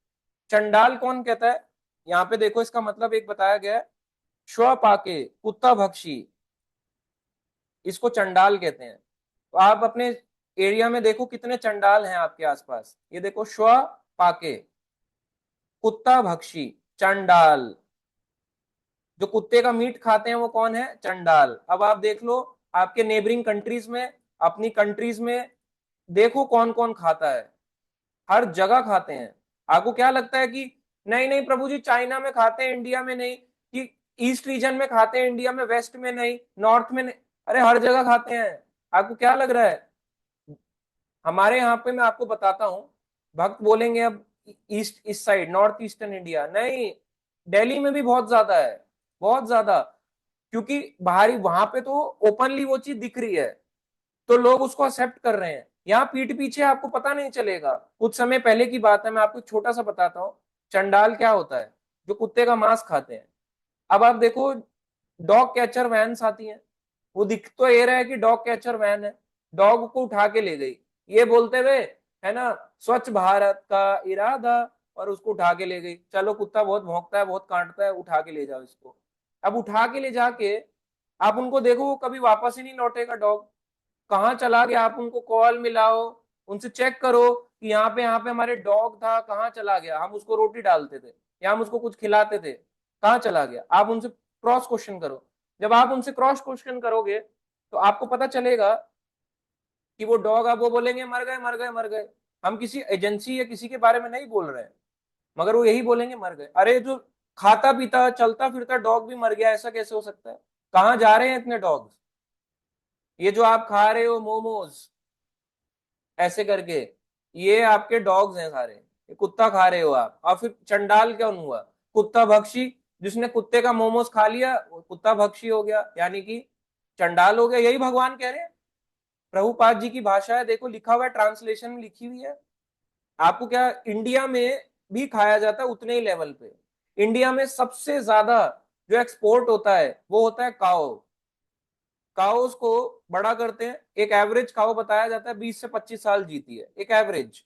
चंडाल कौन कहता है? यहाँ पे देखो इसका मतलब एक बताया गया है, श्वपाके कुत्ता भक्षी, इसको चंडाल कहते हैं। तो आप अपने एरिया में देखो कितने चंडाल हैं आपके आसपास। ये देखो श्वपाके कुत्ता भक्षी चंडाल, जो कुत्ते का मीट खाते हैं वो कौन है? चंडाल। अब आप देख लो आपके नेबरिंग कंट्रीज में, अपनी कंट्रीज में देखो कौन कौन खाता है, हर जगह खाते हैं। आपको क्या लगता है कि नहीं नहीं प्रभु जी चाइना में खाते हैं इंडिया में नहीं, कि ईस्ट रीजन में खाते हैं इंडिया में, वेस्ट में नहीं, नॉर्थ में नहीं? अरे हर जगह खाते हैं। आपको क्या लग रहा है? हमारे यहाँ पे मैं आपको बताता हूँ, भक्त बोलेंगे अब ईस्ट, इस साइड नॉर्थ ईस्टर्न इंडिया नहीं, दिल्ली में भी बहुत ज्यादा है, बहुत ज्यादा। क्योंकि बाहरी वहां पे तो ओपनली वो चीज दिख रही है, तो लोग उसको एक्सेप्ट कर रहे हैं। यहाँ पीठ पीछे आपको पता नहीं चलेगा। कुछ समय पहले की बात है, मैं आपको छोटा सा बताता हूँ। चंडाल क्या होता है? जो कुत्ते का मांस खाते हैं। अब आप देखो डॉग कैचर वैन्स आती हैं, वो दिख तो ये रहा है कि डॉग कैचर वैन है, डॉग को उठा के ले गई ये बोलते हुए, है ना, स्वच्छ भारत का इरादा, और उसको उठा के ले गई। चलो कुत्ता बहुत भौंकता है, बहुत काटता है, उठा के ले जाओ इसको। अब उठा के ले जाके आप उनको देखो, वो कभी वापस ही नहीं लौटेगा डॉग। कहाँ चला गया? आप उनको कॉल मिलाओ, उनसे चेक करो कि यहाँ पे हमारे डॉग था, कहाँ चला गया? हम उसको रोटी डालते थे या हम उसको कुछ खिलाते थे, कहाँ चला गया? आप उनसे क्रॉस क्वेश्चन करो। जब आप उनसे क्रॉस क्वेश्चन करोगे तो आपको पता चलेगा कि वो डॉग, आप वो बोलेंगे मर गए मर गए मर गए। हम किसी एजेंसी या किसी के बारे में नहीं बोल रहे हैं, मगर वो यही बोलेंगे मर गए। अरे जो खाता पीता चलता फिरता डॉग भी मर गया, ऐसा कैसे हो सकता है? कहाँ जा रहे हैं इतने डॉग्स? ये जो आप खा रहे हो मोमोज ऐसे करके, ये आपके डॉग्स हैं सारे, ये कुत्ता खा रहे हो आप। और फिर चंडाल कौन हुआ? कुत्ता भक्षी। जिसने कुत्ते का मोमोज खा लिया वो कुत्ता भक्षी हो गया, यानी कि चंडाल हो गया। यही भगवान कह रहे हैं। प्रभुपाद जी की भाषा है, देखो लिखा हुआ है, ट्रांसलेशन में लिखी हुई है। आपको क्या, इंडिया में भी खाया जाता है उतने ही लेवल पे। इंडिया में सबसे ज्यादा जो एक्सपोर्ट होता है वो होता है काओ। काउस को बड़ा करते हैं, एक एवरेज काउ बताया जाता है 20 से 25 साल जीती है, एक एवरेज।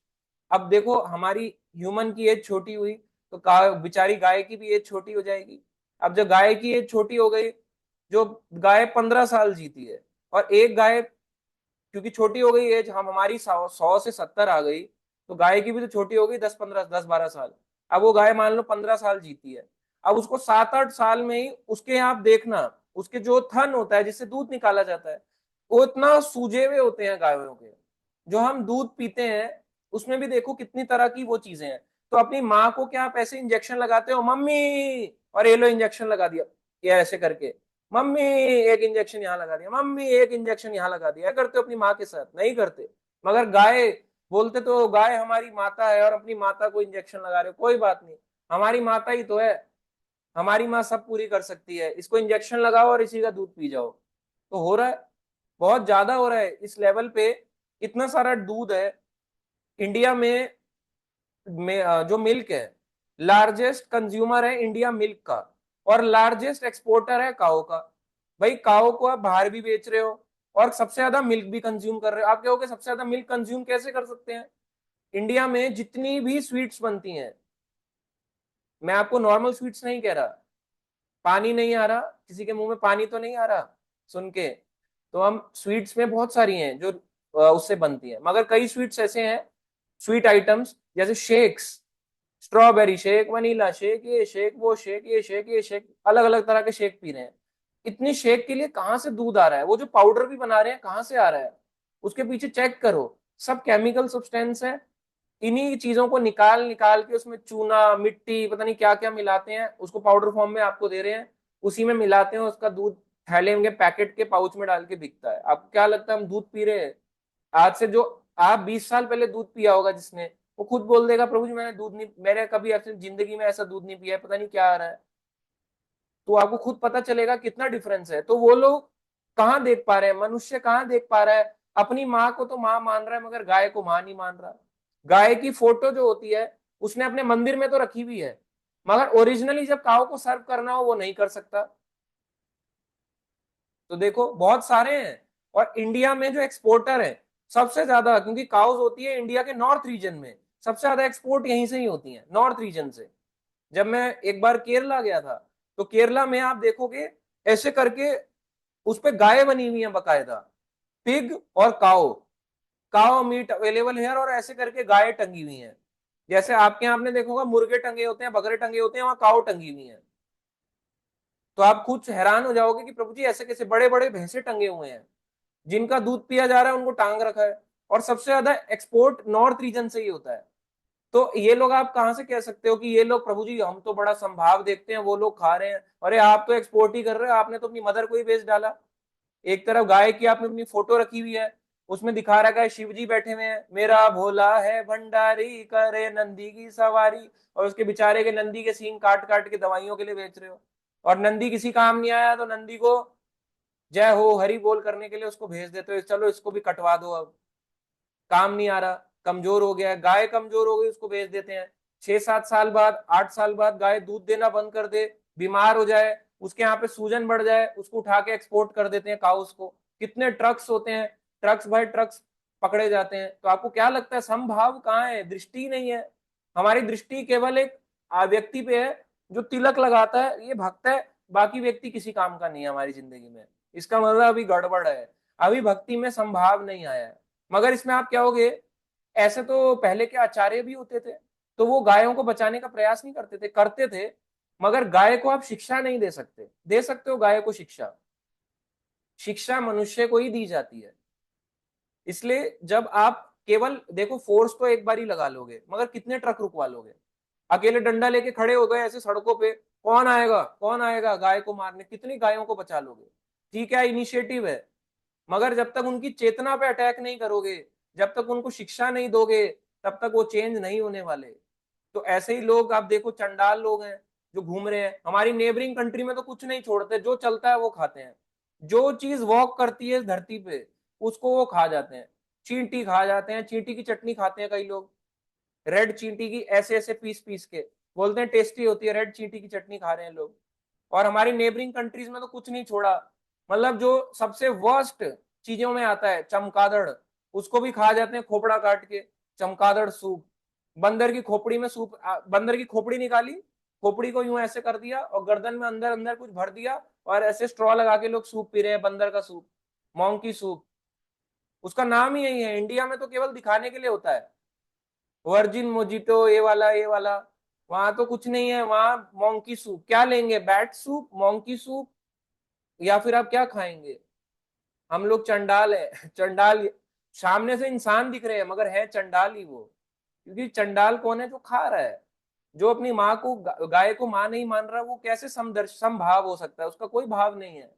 अब देखो हमारी ह्यूमन की एज छोटी हुई तो बेचारी गाय की भी एज छोटी हो जाएगी। अब जब गाय की एज छोटी हो गई, जो गाय 15 साल जीती है, और एक गाय क्योंकि छोटी हो गई एज, हम हमारी 100 से 70 आ गई, तो गाय की भी तो छोटी हो गई, 10 15 10 12 साल। अब वो गाय मान लो 15 साल जीती है। अब उसको 7 8 साल में ही उसके यहाँ आप देखना, उसके जो थन होता है जिससे दूध निकाला जाता है, वो इतना सूजे हुए होते हैं गायों के। जो हम दूध पीते हैं उसमें भी देखो कितनी तरह की वो चीजें हैं। तो अपनी माँ को क्या आप ऐसे इंजेक्शन लगाते हो, मम्मी और ये लो इंजेक्शन लगा दिया, ये ऐसे करके, मम्मी एक इंजेक्शन यहाँ लगा दिया, मम्मी एक इंजेक्शन यहाँ लगा दिया, करते हो अपनी माँ के साथ? नहीं करते। मगर गाय, बोलते तो गाय हमारी माता है और अपनी माता को इंजेक्शन लगा रहे हो, कोई बात नहीं, हमारी माता ही तो है, हमारी माँ सब पूरी कर सकती है, इसको इंजेक्शन लगाओ और इसी का दूध पी जाओ। तो हो रहा है। बहुत ज्यादा हो रहा है इस लेवल पे। इतना सारा दूध है इंडिया में जो मिल्क है, लार्जेस्ट कंज्यूमर है इंडिया मिल्क का, और लार्जेस्ट एक्सपोर्टर है काओ का। भाई काओ को आप बाहर भी बेच रहे हो और सबसे ज्यादा मिल्क भी कंज्यूम कर रहे हो। आप कहोगे सबसे ज्यादा मिल्क कंज्यूम कैसे कर सकते हैं? इंडिया में जितनी भी स्वीट्स बनती हैं, मैं आपको नॉर्मल स्वीट्स नहीं कह रहा, पानी नहीं आ रहा, किसी के मुंह में पानी तो नहीं आ रहा सुन के? तो हम स्वीट्स में बहुत सारी हैं जो उससे बनती हैं, मगर कई स्वीट्स ऐसे हैं, स्वीट आइटम्स जैसे shakes, strawberry shake, vanilla shake, ये शेक, वो शेक, ये शेक, ये शेक, अलग अलग तरह के शेक पी रहे हैं। इतनी शेक के लिए कहाँ से दूध आ रहा है? वो जो पाउडर भी बना रहे हैं कहाँ से आ रहा है? उसके पीछे चेक करो, सब केमिकल सब्सटेंस है। इन्हीं चीजों को निकाल निकाल के उसमें चूना, मिट्टी, पता नहीं क्या क्या मिलाते हैं, उसको पाउडर फॉर्म में आपको दे रहे हैं, उसी में मिलाते हैं, उसका दूध थैले में पैकेट के पाउच में डाल के बिकता है। आपको क्या लगता है हम दूध पी रहे हैं? आज से जो आप 20 साल पहले दूध पिया होगा जिसने, वो खुद बोल देगा प्रभु जी मैंने दूध नहीं, मैंने कभी ऐसे जिंदगी में ऐसा दूध नहीं पिया है, पता नहीं क्या आ रहा है। तो आपको खुद पता चलेगा कितना डिफरेंस है। तो वो लोग कहाँ देख पा रहे हैं, मनुष्य कहाँ देख पा रहा है? अपनी माँ को तो माँ मान रहा है मगर गाय को माँ नहीं मान रहा। गाय की फोटो जो होती है उसने अपने मंदिर में तो रखी हुई है, मगर ओरिजिनली जब काऊ को सर्व करना हो वो नहीं कर सकता। तो देखो बहुत सारे हैं। और इंडिया में जो एक्सपोर्टर है सबसे ज्यादा, क्योंकि काउज होती है इंडिया के नॉर्थ रीजन में, सबसे ज्यादा एक्सपोर्ट यहीं से ही होती है, नॉर्थ रीजन से। जब मैं एक बार केरला गया था, तो केरला में आप देखोगे ऐसे करके उस पे गाय बनी हुई है बकायदा, पिग और काओ, काओ मीट अवेलेबल है, और ऐसे करके गाय टंगी हुई है। जैसे आपके यहाँ आपने देखोगा मुर्गे टंगे होते हैं, बकरे टंगे होते हैं, वहां काओ टंगी हुई है। तो आप खुद हैरान हो जाओगे कि प्रभु जी ऐसे कैसे बड़े बड़े भैंसे टंगे हुए हैं जिनका दूध पिया जा रहा है, उनको टांग रखा है। और सबसे ज्यादा एक्सपोर्ट नॉर्थ रीजन से ही होता है। तो ये लोग आप कहां से कह सकते हो कि ये लोग प्रभु जी हम तो बड़ा संभाव देखते हैं, वो लोग खा रहे हैं? अरे आप तो एक्सपोर्ट ही कर रहे हो, आपने तो अपनी मदर को ही बेच डाला। एक तरफ गाय की आपने अपनी फोटो रखी हुई है, उसमें दिखा रखा है शिव जी बैठे हुए हैं, मेरा भोला है भंडारी करे नंदी की सवारी, और उसके बेचारे के नंदी के सींग काट काट के दवाइयों के लिए बेच रहे हो। और नंदी किसी काम नहीं आया तो नंदी को जय हो हरि बोल करने के लिए उसको भेज देते हो, चलो इसको भी कटवा दो, अब काम नहीं आ रहा, कमजोर हो गया, गाय कमजोर हो गई, उसको भेज देते हैं। 6-7 साल बाद, 8 साल बाद गाय दूध देना बंद कर दे, बीमार हो जाए, उसके यहाँ पे सूजन बढ़ जाए, उसको उठा के एक्सपोर्ट कर देते हैं काउस को। कितने ट्रक्स होते हैं, ट्रक्स भाई ट्रक्स पकड़े जाते हैं। तो आपको क्या लगता है संभाव कहाँ है? दृष्टि नहीं है। हमारी दृष्टि केवल एक व्यक्ति पे है जो तिलक लगाता है, ये भक्त है, बाकी व्यक्ति किसी काम का नहीं है हमारी जिंदगी में। इसका मतलब अभी गड़बड़ है, अभी भक्ति में संभाव नहीं आया है। मगर इसमें आप क्या होगे, ऐसे तो पहले के आचार्य भी होते थे, तो वो गायों को बचाने का प्रयास नहीं करते थे, करते थे, मगर गाय को आप शिक्षा नहीं दे सकते। दे सकते हो गाय को शिक्षा, शिक्षा मनुष्य को ही दी जाती है। इसलिए जब आप केवल देखो, फोर्स तो एक बार ही लगा लोगे, मगर कितने ट्रक रुकवा लोगे? अकेले डंडा लेके खड़े हो गए ऐसे सड़कों पे, कौन आएगा, कौन आएगा गाय को मारने? कितनी गायों को बचा लोगे? ठीक है इनिशिएटिव है, मगर जब तक उनकी चेतना पे अटैक नहीं करोगे, जब तक उनको शिक्षा नहीं दोगे, तब तक वो चेंज नहीं होने वाले। तो ऐसे ही लोग आप देखो, चंडाल लोग हैं जो घूम रहे हैं हमारी नेबरिंग कंट्री में, तो कुछ नहीं छोड़ते, जो चलता है वो खाते हैं। जो चीज वॉक करती है धरती पे उसको वो खा जाते हैं। चींटी खा जाते हैं, चींटी की चटनी खाते हैं कई लोग, रेड चींटी की ऐसे ऐसे पीस पीस के, बोलते हैं टेस्टी होती है, रेड चींटी की चटनी खा रहे हैं लोग। और हमारी नेबरिंग कंट्रीज में तो कुछ नहीं छोड़ा। मतलब जो सबसे वर्स्ट चीजों में आता है चमगादड़, उसको भी खा जाते हैं खोपड़ा काट के, चमगादड़ सूप। बंदर की खोपड़ी में सूप, बंदर की खोपड़ी निकाली, खोपड़ी को यूं ऐसे कर दिया और गर्दन में अंदर अंदर कुछ भर दिया, और ऐसे स्ट्रॉ लगा के लोग सूप पी रहे हैं, बंदर का सूप, मोंकी सूप। उसका नाम ही यही है, इंडिया में तो केवल दिखाने के लिए होता है, वर्जिन मोजिटो ये वाला। वहां तो कुछ नहीं है, वहां मोंकी सूप क्या लेंगे, बैट सूप, मोंकी सूप, या फिर आप क्या खाएंगे? हम लोग चंडाल है चंडाल, सामने से इंसान दिख रहे हैं मगर है चंडाल ही वो। क्योंकि चंडाल कौन है? जो खा रहा है। जो अपनी माँ को, गाय को माँ नहीं मान रहा, वो कैसे समदर्श समभाव हो सकता है? उसका कोई भाव नहीं है।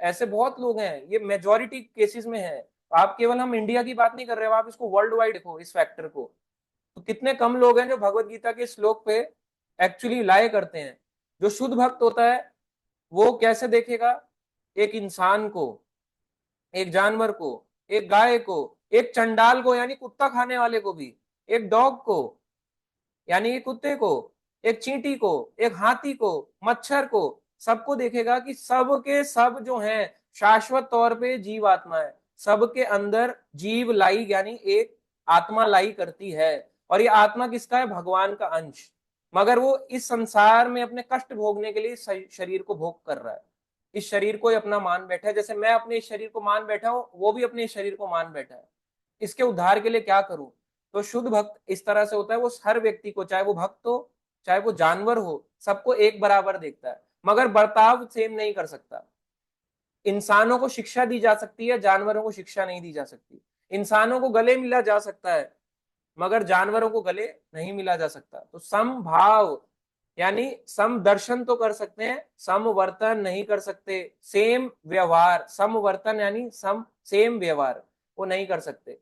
ऐसे बहुत लोग हैं, ये मेजोरिटी केसेस में है। आप केवल, हम इंडिया की बात नहीं कर रहे हो, आप इसको वर्ल्ड वाइड देखो इस फैक्टर को। तो कितने कम लोग हैं जो भगवत गीता के श्लोक पे एक्चुअली लाए करते हैं। जो शुद्ध भक्त होता है वो कैसे देखेगा एक इंसान को, एक जानवर को, एक गाय को, एक चंडाल को यानी कुत्ता खाने वाले को भी, एक डॉग को यानी कि कुत्ते को, एक चींटी को, एक हाथी को, मच्छर को, सबको देखेगा कि सब के सब जो हैं शाश्वत तौर पे जीव आत्मा है। सबके अंदर जीव लाई यानी एक आत्मा लाई करती है। और ये आत्मा किसका है? भगवान का अंश। मगर वो इस संसार में अपने कष्ट भोगने के लिए शरीर को भोग कर रहा है। इस शरीर को ही अपना मान बैठा है। जैसे मैं अपने इस शरीर को मान बैठा हूं, वो भी अपने इस शरीर को मान बैठा है। इसके उद्धार के लिए क्या करूं? तो शुद्ध भक्त इस तरह से होता है, वो हर व्यक्ति को, चाहे वो भक्त हो चाहे वो जानवर हो, सबको एक बराबर देखता है, मगर बर्ताव सेम नहीं कर सकता। इंसानों को शिक्षा दी जा सकती है, जानवरों को शिक्षा नहीं दी जा सकती। इंसानों को गले मिला जा सकता है, मगर जानवरों को गले नहीं मिला जा सकता। तो समभाव यानी सम दर्शन तो कर सकते हैं, समवर्तन नहीं कर सकते। सेम व्यवहार, समवर्तन यानी सम सेम व्यवहार वो नहीं कर सकते।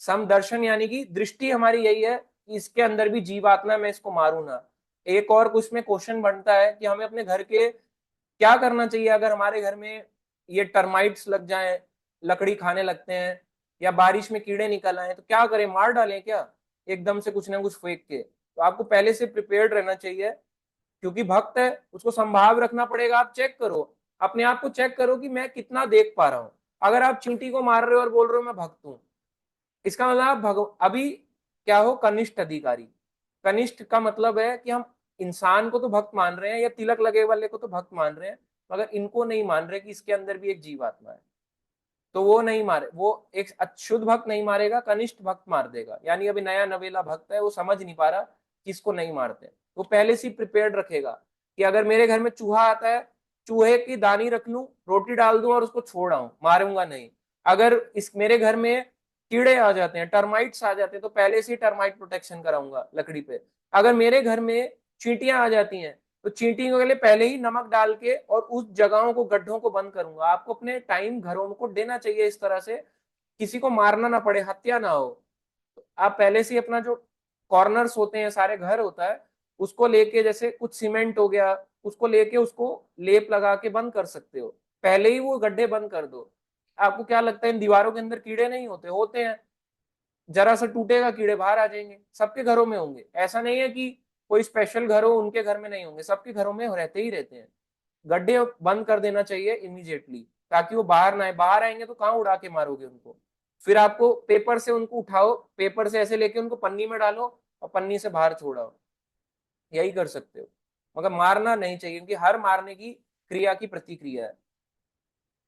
समदर्शन यानी कि दृष्टि हमारी यही है कि इसके अंदर भी जीवात्मा है, मैं इसको मारू ना। एक और कुछ में क्वेश्चन बनता है कि हमें अपने घर के क्या करना चाहिए अगर हमारे घर में ये टर्माइट्स लग जाएं, लकड़ी खाने लगते हैं, या बारिश में कीड़े निकल आए, तो क्या करें? मार डालें क्या एकदम से कुछ ना कुछ फेंक के? तो आपको पहले से प्रिपेयर्ड रहना चाहिए, क्योंकि भक्त है उसको संभाव रखना पड़ेगा। आप चेक करो, अपने आप को चेक करो कि मैं कितना देख पा रहा हूं। अगर आप चींटी को मार रहे हो और बोल रहे हो मैं भक्त हूं, इसका मतलब आप अभी क्या हो? कनिष्ठ अधिकारी। कनिष्ठ का मतलब है कि हम इंसान को तो भक्त मान रहे हैं, या तिलक लगे वाले को तो भक्त मान रहे हैं, मगर इनको नहीं मान रहे कि इसके अंदर भी एक जीवात्मा है। तो वो नहीं मारे, वो एक शुद्ध भक्त नहीं मारेगा, कनिष्ठ भक्त मार देगा। यानी अभी नया नवेला भक्त है, वो समझ नहीं पा रहा कि इसको नहीं मारते। वो पहले से प्रिपेयर्ड रखेगा कि अगर मेरे घर में चूहा आता है, चूहे की दानी रख लूं, रोटी डाल दूं और उसको छोड़ आऊं, मारूंगा नहीं। अगर इस मेरे घर में कीड़े आ जाते हैं, टर्माइट्स आ जाते हैं, तो पहले से ही टर्माइट प्रोटेक्शन कराऊंगा लकड़ी पे। अगर मेरे घर में चींटियां आ जाती हैं, तो चींटियों के लिए पहले ही नमक डाल के और उस जगहों को, गड्ढों को बंद करूंगा। आपको अपने टाइम घरों को देना चाहिए इस तरह से, किसी को मारना ना पड़े, हत्या ना हो। तो आप पहले से अपना जो कॉर्नर्स होते हैं, सारे घर होता है, उसको लेके, जैसे कुछ सीमेंट हो गया, उसको लेके उसको लेप लगा के बंद कर सकते हो। पहले ही वो गड्ढे बंद कर दो। आपको क्या लगता है इन दीवारों के अंदर कीड़े नहीं होते? होते हैं। जरा सा टूटेगा, कीड़े बाहर आ जाएंगे। सबके घरों में होंगे, ऐसा नहीं है कि कोई स्पेशल घर हो उनके घर में नहीं होंगे, सबके घरों में रहते ही रहते हैं। गड्ढे बंद कर देना चाहिए इमीडिएटली, ताकि वो बाहर ना आए। बाहर आएंगे तो कहाँ उड़ा के मारोगे उनको? फिर आपको पेपर से उनको उठाओ, पेपर से ऐसे लेके उनको पन्नी में डालो और पन्नी से बाहर छोड़ाओ। यही कर सकते हो, मगर मारना नहीं चाहिए, क्योंकि हर मारने की क्रिया की प्रतिक्रिया है।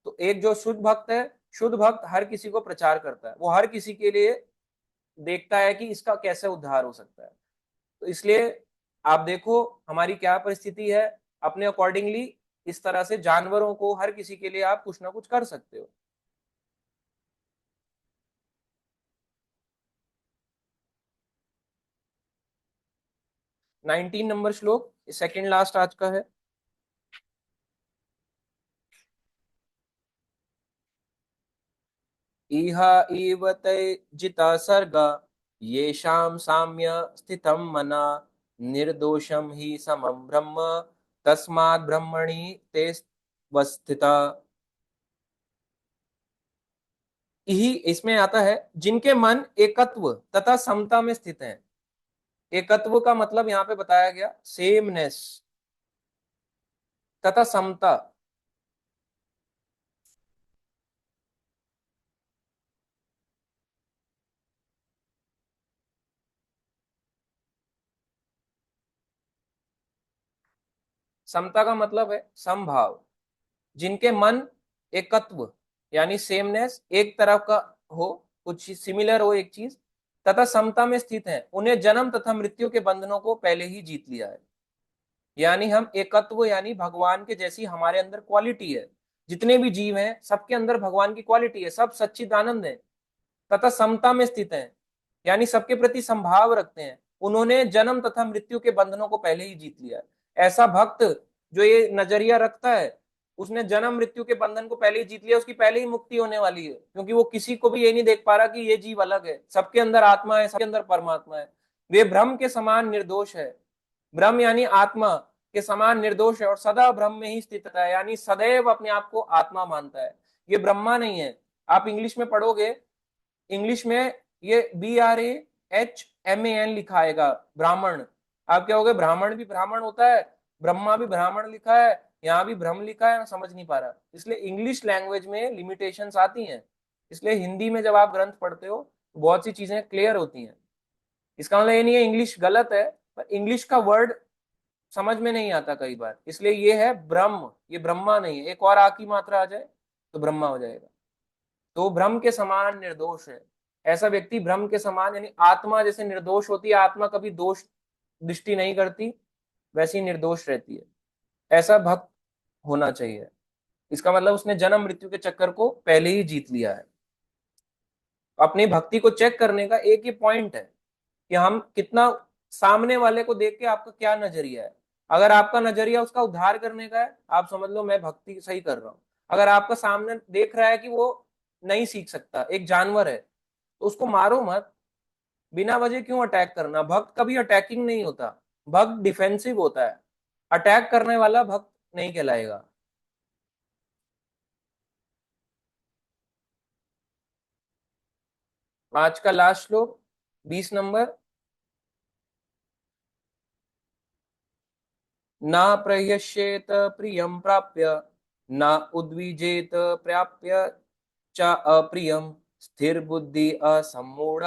तो एक जो शुद्ध भक्त है, शुद्ध भक्त हर किसी को प्रचार करता है, वो हर किसी के लिए देखता है कि इसका कैसे उद्धार हो सकता है। तो इसलिए आप देखो हमारी क्या परिस्थिति है, अपने अकॉर्डिंगली इस तरह से जानवरों को, हर किसी के लिए आप कुछ ना कुछ कर सकते हो। 19 नंबर श्लोक, सेकंड लास्ट आज का है। इह इव ते जिता सर्गा, येषां साम्य स्थितं मना, निर्दोषम ही समम ब्रह्म, तस्मात् ब्रह्मणि ते वस्थिता। यही इसमें आता है, जिनके मन एकत्व तथा समता में स्थित हैं। एकत्व का मतलब यहाँ पे बताया गया सेमनेस, तथा समता। समता का मतलब है समभाव। जिनके मन एकत्व यानी सेमनेस, एक तरफ का हो, कुछ सिमिलर हो एक चीज, तथा समता में स्थित है, उन्हें जन्म तथा मृत्यु के बंधनों को पहले ही जीत लिया है। यानी हम एकत्व यानी भगवान के जैसी हमारे अंदर क्वालिटी है। जितने भी जीव हैं सबके अंदर भगवान की क्वालिटी है, सब सच्चिदानंद है। तथा समता में स्थित हैं, यानी सबके प्रति संभाव रखते हैं। उन्होंने जन्म तथा मृत्यु के बंधनों को पहले ही जीत लिया है। ऐसा भक्त जो ये नजरिया रखता है, उसने जन्म मृत्यु के बंधन को पहले ही जीत लिया, उसकी पहले ही मुक्ति होने वाली है। क्योंकि वो किसी को भी ये नहीं देख पा रहा कि ये जीव अलग है, सबके अंदर आत्मा है, सबके अंदर परमात्मा है। वे ब्रह्म के समान निर्दोष है। ब्रह्म यानी आत्मा के समान निर्दोष है और सदा ब्रह्म में ही स्थित है, यानी सदैव अपने आप को आत्मा मानता है। ये ब्रह्मा नहीं है। आप इंग्लिश में पढ़ोगे, इंग्लिश में ये BRAHMAN लिखा आएगा, ब्राह्मण। आप क्या होगे, ब्राह्मण भी ब्राह्मण होता है, ब्रह्मा भी ब्राह्मण लिखा है, यहाँ भी ब्रह्म लिखा है, समझ नहीं पा रहा। इसलिए इंग्लिश लैंग्वेज में लिमिटेशंस आती हैं। इसलिए हिंदी में जब आप ग्रंथ पढ़ते हो तो बहुत सी चीजें क्लियर होती हैं। इसका मतलब ये नहीं है इंग्लिश गलत है, पर इंग्लिश का वर्ड समझ में नहीं आता कई बार, इसलिए ये है ब्रह्म, ये ब्रह्मा नहीं है। एक और आ की मात्रा आ जाए तो ब्रह्मा हो जाएगा। तो ब्रह्म के समान निर्दोष है। ऐसा व्यक्ति ब्रह्म के समान, यानी आत्मा जैसे निर्दोष होती है, आत्मा कभी दोष दृष्टि नहीं करती, वैसी निर्दोष रहती है, ऐसा भक्त होना चाहिए। इसका मतलब उसने जन्म मृत्यु के चक्कर को पहले ही जीत लिया है। अपनी भक्ति को चेक करने का एक ही पॉइंट है कि हम कितना, सामने वाले को देख के आपका क्या नजरिया है। अगर आपका नजरिया उसका उद्धार करने का है, आप समझ लो मैं भक्ति सही कर रहा हूं। अगर आपका सामने देख रहा है कि वो नहीं सीख सकता, एक जानवर है, तो उसको मारो मत। बिना वजह क्यों अटैक करना? भक्त कभी अटैकिंग नहीं होता, भक्त डिफेंसिव होता है। अटैक करने वाला भक्त नहीं कहलाएगा। आज का लास्ट श्लोक 20 नंबर। न प्रह्यश्येत प्रियं प्राप्य, न उद्विजेत प्राप्य च अप्रियम, स्थिर बुद्धि असम्मूढ़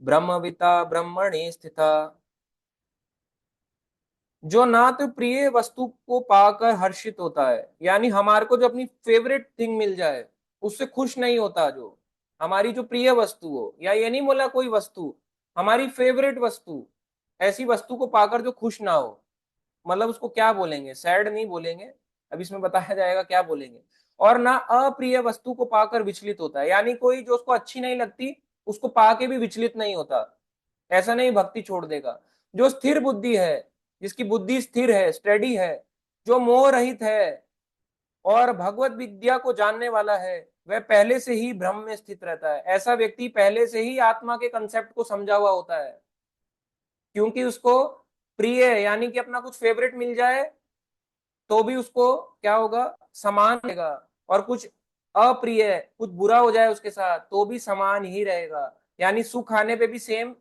ब्रह्मविता ब्रह्मणि स्थिता। जो ना तो प्रिय वस्तु को पाकर हर्षित होता है, यानी हमारे को जो अपनी फेवरेट थिंग मिल जाए उससे खुश नहीं होता, जो हमारी जो प्रिय वस्तु हो, या ये नहीं बोला कोई वस्तु, हमारी फेवरेट वस्तु, ऐसी वस्तु को पाकर जो खुश ना हो, मतलब उसको क्या बोलेंगे, सैड नहीं बोलेंगे, अब इसमें बताया जाएगा क्या बोलेंगे। और ना अप्रिय वस्तु को पाकर विचलित होता है, यानी कोई जो उसको अच्छी नहीं लगती उसको पाके भी विचलित नहीं होता, ऐसा नहीं भक्ति छोड़ देगा। जो स्थिर बुद्धि है, जिसकी बुद्धि स्थिर है, स्टेडी है, जो मोह रहित है और भगवत विद्या को जानने वाला है, वह पहले से ही ब्रह्म में स्थित रहता है। ऐसा व्यक्ति पहले से ही आत्मा के कंसेप्ट को समझा हुआ होता है, क्योंकि उसको प्रिय है, यानी कि अपना कुछ फेवरेट मिल जाए तो भी उसको क्या होगा, समान रहेगा। और कुछ अप्रिय है, कुछ बुरा हो जाए उसके साथ तो भी समान ही रहेगा, यानी सुख आने पे भी सेम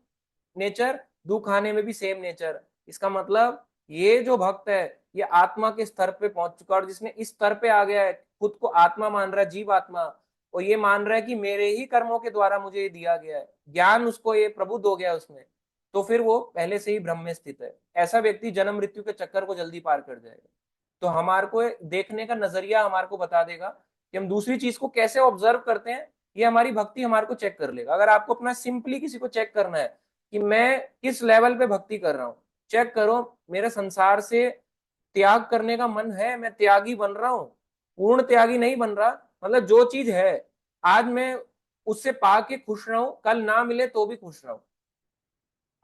नेचर, दुख आने में भी सेम नेचर। इसका मतलब ये जो भक्त है ये आत्मा के स्तर पे पहुंच चुका है, और जिसने इस स्तर पे आ गया है, खुद को आत्मा मान रहा है, जीव आत्मा, और ये मान रहा है कि मेरे ही कर्मों के द्वारा मुझे ये दिया गया है, ज्ञान उसको ये प्रबुद्ध हो गया उसमें, तो फिर वो पहले से ही ब्रह्म में स्थित है। ऐसा व्यक्ति जन्म मृत्यु के चक्कर को जल्दी पार कर जाएगा। तो हमारे को देखने का नजरिया हमारे को बता देगा कि हम दूसरी चीज को कैसे ऑब्जर्व करते हैं, ये हमारी भक्ति हमारे को चेक कर लेगा। अगर आपको अपना सिंपली किसी को चेक करना है कि मैं किस लेवल पे भक्ति कर रहा हूँ, चेक करो मेरे संसार से त्याग करने का मन है, मैं त्यागी बन रहा हूँ, पूर्ण त्यागी नहीं बन रहा, मतलब जो चीज है आज मैं उससे पाके खुश रहूं, कल ना मिले तो भी खुश रहूं।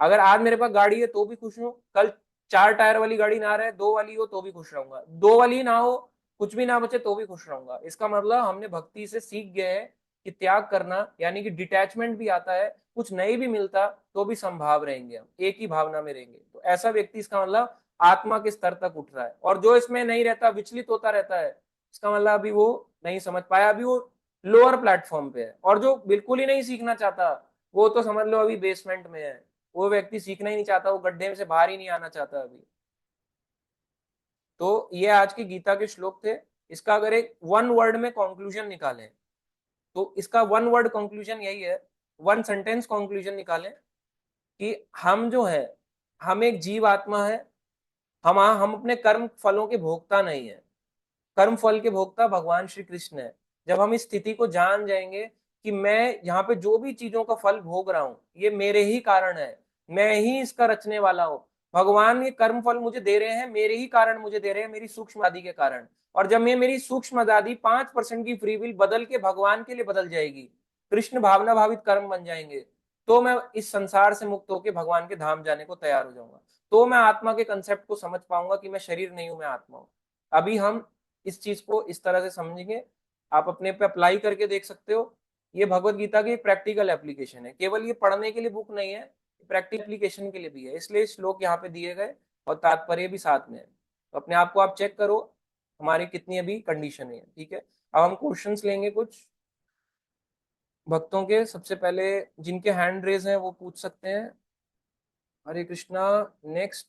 अगर आज मेरे पास गाड़ी है तो भी खुश हूँ, कल 4 टायर वाली गाड़ी ना रहे, 2 वाली हो तो भी खुश रहूंगा, 2 वाली ना हो, कुछ भी ना बचे तो भी खुश रहूंगा। इसका मतलब हमने भक्ति से सीख गए हैं कि त्याग करना, यानी कि डिटैचमेंट भी आता है, कुछ नहीं भी मिलता तो भी संभाव रहेंगे, हम एक ही भावना में रहेंगे। तो ऐसा व्यक्ति, इसका मतलब आत्मा के स्तर तक उठ रहा है। और जो इसमें नहीं रहता, विचलित होता रहता है, इसका मतलब अभी वो नहीं समझ पाया, अभी वो लोअर प्लेटफॉर्म पे है। और जो बिल्कुल ही नहीं सीखना चाहता, वो तो समझ लो अभी बेसमेंट में है, वो व्यक्ति सीखना ही नहीं चाहता, वो गड्ढे में से बाहर ही नहीं आना चाहता अभी। तो ये आज की गीता के श्लोक थे। इसका अगर एक वन वर्ड में कंक्लूजन निकालें तो इसका वन वर्ड कंक्लूजन यही है, वन सेंटेंस कंक्लूजन निकालें कि हम जो है, हम एक जीव आत्मा है, हम अपने कर्म फलों के भोक्ता नहीं है, कर्म फल के भोक्ता भगवान श्री कृष्ण है। जब हम इस स्थिति को जान जाएंगे कि मैं यहाँ पे जो भी चीजों का फल भोग रहा हूँ ये मेरे ही कारण है, मैं ही इसका रचने वाला हूँ, भगवान ये कर्म फल मुझे दे रहे हैं, मेरे ही कारण मुझे दे रहे हैं, मेरी सूक्ष्म आदि के कारण। और जब मैं मेरी सूक्ष्म आदि 5% की फ्री विल बदल के भगवान के लिए बदल जाएगी, कृष्ण भावना भावित कर्म बन जाएंगे, तो मैं इस संसार से मुक्त होकर भगवान के धाम जाने को तैयार हो जाऊंगा। तो मैं आत्मा के कंसेप्ट को समझ पाऊंगा कि मैं शरीर नहीं हूं, मैं आत्मा हूं। अभी हम इस चीज को इस तरह से समझेंगे, आप अपने पे अप्लाई करके देख सकते हो। ये भगवत गीता की प्रैक्टिकल एप्लीकेशन है, केवल ये पढ़ने के लिए बुक नहीं है, प्रैक्टिकल एप्लीकेशन के लिए भी है, इसलिए श्लोक यहाँ पे दिए गए और तात्पर्य भी साथ में है। तो अपने आप को आप चेक करो हमारी कितनी अभी कंडीशन है, ठीक है। अब हम क्वेश्चंस लेंगे कुछ भक्तों के। सबसे पहले जिनके हैंड रेज हैं वो पूछ सकते हैं। हरे कृष्णा। नेक्स्ट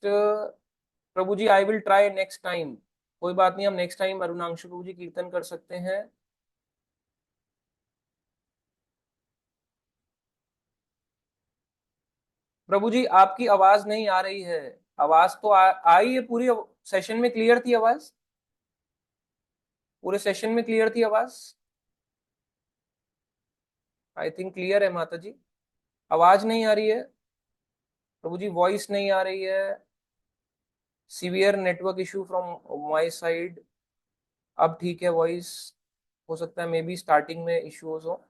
प्रभु जी, I will try next time. कोई बात नहीं, हम नेक्स्ट टाइम अरुणांशु प्रभु जी कीर्तन कर सकते हैं। प्रभु जी आपकी आवाज नहीं आ रही है। आवाज तो आई है पूरी सेशन में, क्लियर थी आवाज, पूरे सेशन में क्लियर थी आवाज। आई थिंक क्लियर है माता जी। आवाज नहीं आ रही है प्रभु जी, वॉइस नहीं आ रही है। Severe network issue from my side. अब ठीक है वॉइस। हो सकता है मे बी स्टार्टिंग में इश्यूज हो।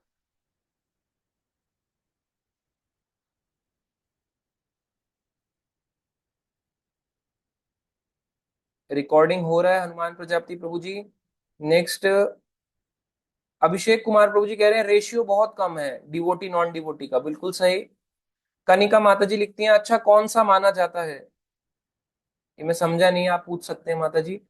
रिकॉर्डिंग हो रहा है हनुमान प्रजापति प्रभु जी। नेक्स्ट अभिषेक कुमार प्रभु जी कह रहे हैं रेशियो बहुत कम है डिवोटी नॉन डिवोटी का, बिल्कुल सही। कनिका माता जी लिखती हैं अच्छा कौन सा माना जाता है, ये मैं समझा नहीं, आप पूछ सकते हैं माता जी।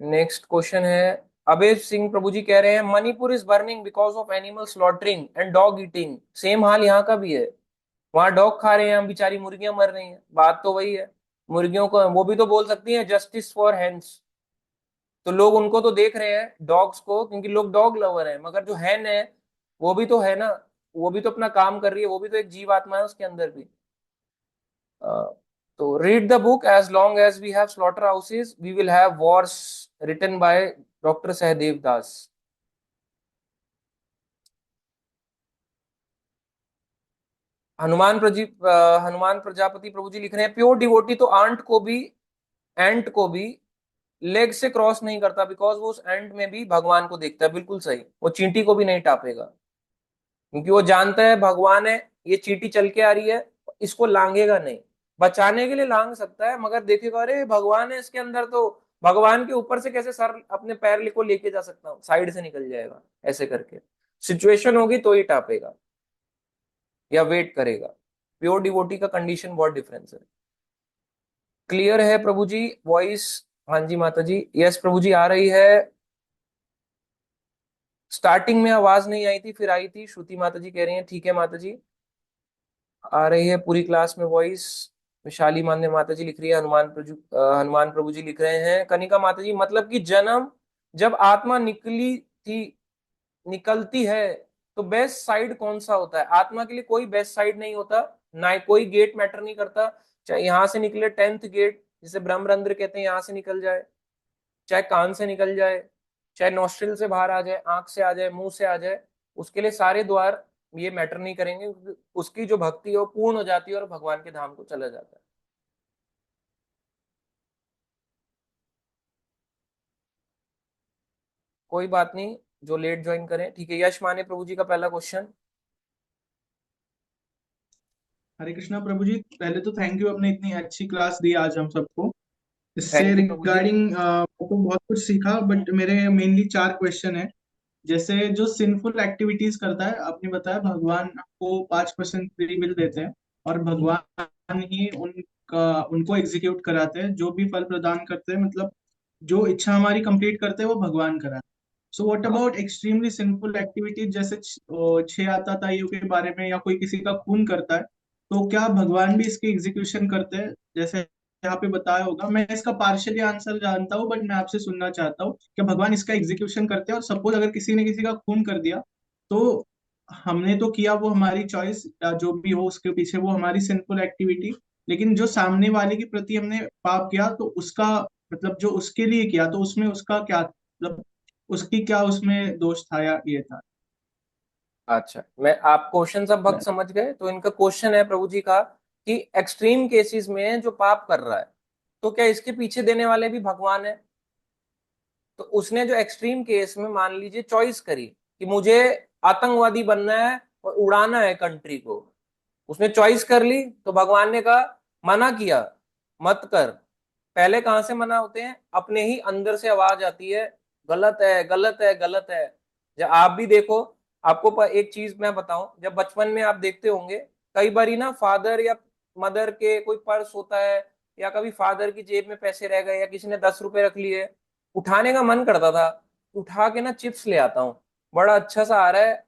नेक्स्ट क्वेश्चन है अभय सिंह प्रभु जी कह रहे हैं Manipur is burning because of animal slaughtering and dog eating. Same हाल यहाँ का भी है, वहां डॉग खा रहे हैं, हम बेचारी मुर्गियां मर रही हैं, बात तो वही है। मुर्गियों को वो भी तो बोल सकती हैं जस्टिस फॉर हेन्स। तो लोग उनको तो देख रहे हैं डॉग्स को, क्योंकि लोग डॉग लवर है, मगर जो हैन है वो भी तो है ना, वो भी तो अपना काम कर रही है, वो भी तो एक जीव आत्मा है उसके अंदर भी। तो read the book as long as we have slaughter houses we will have wars written by doctor Sahadev Das. Hanuman Prajapati प्रभु जी लिख रहे हैं प्योर डिवोटी तो आंट को भी, एंट को भी लेग से क्रॉस नहीं करता बिकॉज वो उस एंट में भी भगवान को देखता है, बिल्कुल सही। वो चींटी को भी नहीं टापेगा क्योंकि वो जानता है भगवान है, ये चींटी चल के आ रही है, इसको लांगेगा नहीं। बचाने के लिए लांग सकता है मगर देखेगा अरे भगवान है इसके अंदर, तो भगवान के ऊपर से कैसे सर अपने पैर को लेके जा सकता हूँ, साइड से निकल जाएगा। ऐसे करके सिचुएशन होगी तो ही टापेगा या वेट करेगा। प्योर डिवोटी का कंडीशन बहुत डिफरेंस है। क्लियर है प्रभु जी वॉइस? हाँ जी माता जी, यस प्रभु जी आ रही है। स्टार्टिंग में आवाज नहीं आई थी फिर आई थी, श्रुति माता जी कह रही हैं ठीक है माता जी। आ रही है पूरी क्लास में वॉइस। विशाली मान्य माता जी लिख रही है हनुमान प्रभु जी लिख रहे हैं। कनिका माता जी मतलब कि जन्म जब आत्मा निकलती है तो बेस्ट साइड कौन सा होता है? आत्मा के लिए कोई बेस्ट साइड नहीं होता, ना ही कोई गेट मैटर नहीं करता। चाहे यहां से निकले 10th गेट जिसे ब्रह्मरंध्र कहते हैं, यहां से निकल जाए, चाहे कान से निकल जाए, चाहे नोस्ट्रिल से बाहर आ जाए, आंख से आ जाए, मुंह से आ जाए, उसके लिए सारे द्वार ये मैटर नहीं करेंगे क्योंकि उसकी जो भक्ति है वो पूर्ण हो जाती है और भगवान के धाम को चला जाता है। कोई बात नहीं, जो लेट ज्वाइन करें ठीक है। यश माने प्रभु जी का पहला क्वेश्चन। हरे कृष्णा प्रभु जी, पहले तो थैंक यू, आपने इतनी अच्छी क्लास दी आज हम सबको। इससे thank you Prabhu ji. Regarding तो बहुत कुछ सीखा, बट मेरे मेनली 4 क्वेश्चन है। जैसे जो सिंफुल एक्टिविटीज करता है, आपने बताया भगवान को 5% फ्री विल देते हैं और भगवान ही उनका उनको एग्जीक्यूट कराते हैं, जो भी फल प्रदान करते हैं, मतलब जो इच्छा हमारी कंप्लीट करते हैं वो भगवान कराते हैं। So what about extremely sinful activities, जैसे 6 आताताइयों के बारे में, या कोई किसी का खून करता है, तो क्या भगवान भी इसकी एग्जीक्यूशन करते हैं जैसे यहाँ पे बताया होगा? मैं इसका पार्शियली आंसर जानता हूँ, बट मैं आपसे सुनना चाहता हूँ कि भगवान इसका एग्जीक्यूशन करते हैं। और सपोज अगर किसी ने किसी का खून कर दिया, तो हमने तो किया, वो हमारी चॉइस, जो भी हो उसके पीछे वो हमारी सिंफुल एक्टिविटी, लेकिन जो सामने वाले के प्रति हमने पाप किया तो उसका, मतलब जो उसके लिए किया तो उसमें उसका क्या, मतलब उसकी क्या उसमें दोष था या ये था? अच्छा, मैं आप क्वेश्चन सब भक्त समझ गए। तो इनका क्वेश्चन है प्रभु जी का कि एक्सट्रीम केसेस में जो पाप कर रहा है तो क्या इसके पीछे देने वाले भी भगवान है? तो उसने जो एक्सट्रीम केस में मान लीजिए चॉइस करी कि मुझे आतंकवादी बनना है और उड़ाना है कंट्री को, उसने चॉइस कर ली, तो भगवान ने कहा, मना किया मत कर। पहले कहां से मना होते हैं? अपने ही अंदर से आवाज आती है गलत है गलत है गलत है। जब आप भी देखो, आपको एक चीज मैं बताऊं, जब बचपन में आप देखते होंगे कई बारी ना फादर या मदर के कोई पर्स होता है, या कभी फादर की जेब में पैसे रह गए, या किसी ने 10 रुपए रख लिए, उठाने का मन करता था, उठा के ना चिप्स ले आता हूँ, बड़ा अच्छा सा आ रहा है,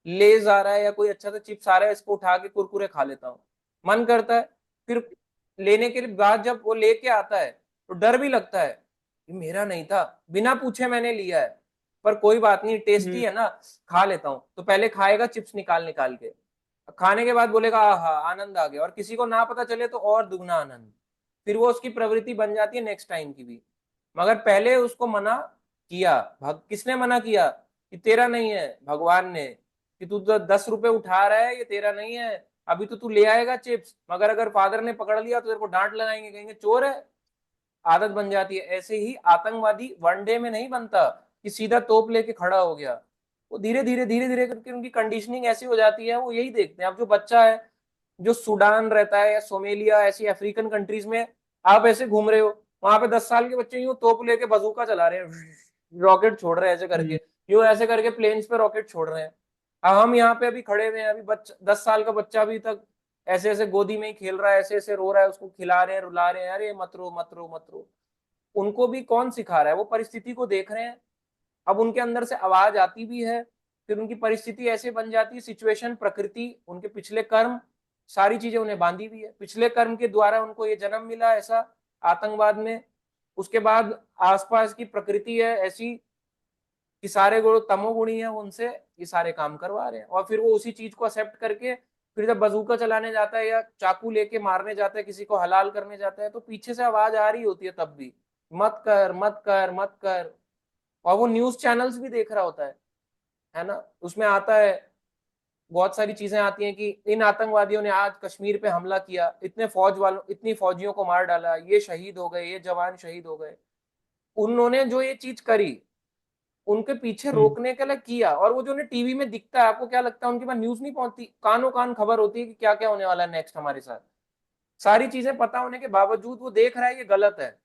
लेज आ रहा है या कोई अच्छा सा चिप्स आ रहा है, इसको उठा के कुरकुरे खा लेता हूँ, मन करता है। फिर लेने के बाद जब वो लेके आता है तो डर भी लगता है, ये मेरा नहीं था, बिना पूछे मैंने लिया है, पर कोई बात नहीं, टेस्टी हम्म। है ना, खा लेता हूँ। तो पहले खाएगा चिप्स निकाल निकाल के, खाने के बाद बोलेगा आहा आनंद आ गया, और किसी को ना पता चले तो और दुगना आनंद। फिर वो उसकी प्रवृत्ति बन जाती है नेक्स्ट टाइम की भी। मगर पहले उसको मना किया, किसने मना किया? कि तेरा नहीं है, भगवान ने, कि तू तो 10 रुपए उठा रहा है, ये तेरा नहीं है, अभी तो तू ले आएगा चिप्स, मगर अगर फादर ने पकड़ लिया तो तेरे को डांट लगाएंगे, कहेंगे चोर है। आदत बन जाती है। ऐसे ही आतंकवादी वन डे में नहीं बनता कि सीधा तोप लेके खड़ा हो गया, वो धीरे धीरे करके उनकी कंडीशनिंग ऐसी हो जाती है, वो यही देखते हैं। अब जो बच्चा है जो सूडान रहता है या सोमेलिया ऐसी अफ्रीकन कंट्रीज में, आप ऐसे घूम रहे हो, वहां पे 10 साल के बच्चे यूं तोप लेके बजूका चला रहे हैं, रॉकेट छोड़ रहे हैं ऐसे हम्म। करके, यूं ऐसे करके प्लेन्स पे रॉकेट छोड़ रहे हैं। अब हम यहाँ पे अभी खड़े हुए हैं, अभी बच्चा 10 साल का बच्चा अभी तक ऐसे ऐसे गोदी में ही खेल रहा है, ऐसे ऐसे रो रहा है, उसको खिला रहे हैं रुला रहे हैं, अरे मत रो मत रो मत रो। उनको भी कौन सिखा रहा है? वो परिस्थिति को देख रहे हैं। अब उनके अंदर से आवाज आती भी है, फिर उनकी परिस्थिति ऐसे बन जाती है, सिचुएशन, प्रकृति, उनके पिछले कर्म, सारी चीजें उन्हें बांधी भी है, पिछले कर्म के द्वारा उनको ये जन्म मिला ऐसा आतंकवाद में। उसके बाद आसपास की प्रकृति है ऐसी कि सारे गुण तमोगुणी है, उनसे ये सारे काम करवा रहे हैं, और फिर वो उसी चीज को एक्सेप्ट करके फिर जब बजूका चलाने जाता है या चाकू लेके मारने जाता है, किसी को हलाल करने जाता है, तो पीछे से आवाज आ रही होती है तब भी, मत कर मत कर मत कर। और वो न्यूज चैनल्स भी देख रहा होता है ना, उसमें आता है, बहुत सारी चीजें आती हैं कि इन आतंकवादियों ने आज कश्मीर पे हमला किया, इतने फौज वालों, इतनी फौजियों को मार डाला, ये शहीद हो गए, ये जवान शहीद हो गए। उन्होंने जो ये चीज करी, उनके पीछे हम्म। रोकने के लिए किया, और वो जो उन्हें टीवी में दिखता है, आपको क्या लगता है उनके पास न्यूज नहीं पहुंचती? कानों कान खबर होती है कि क्या क्या होने वाला है नेक्स्ट हमारे साथ। सारी चीजें पता होने के बावजूद वो देख रहा है ये गलत है,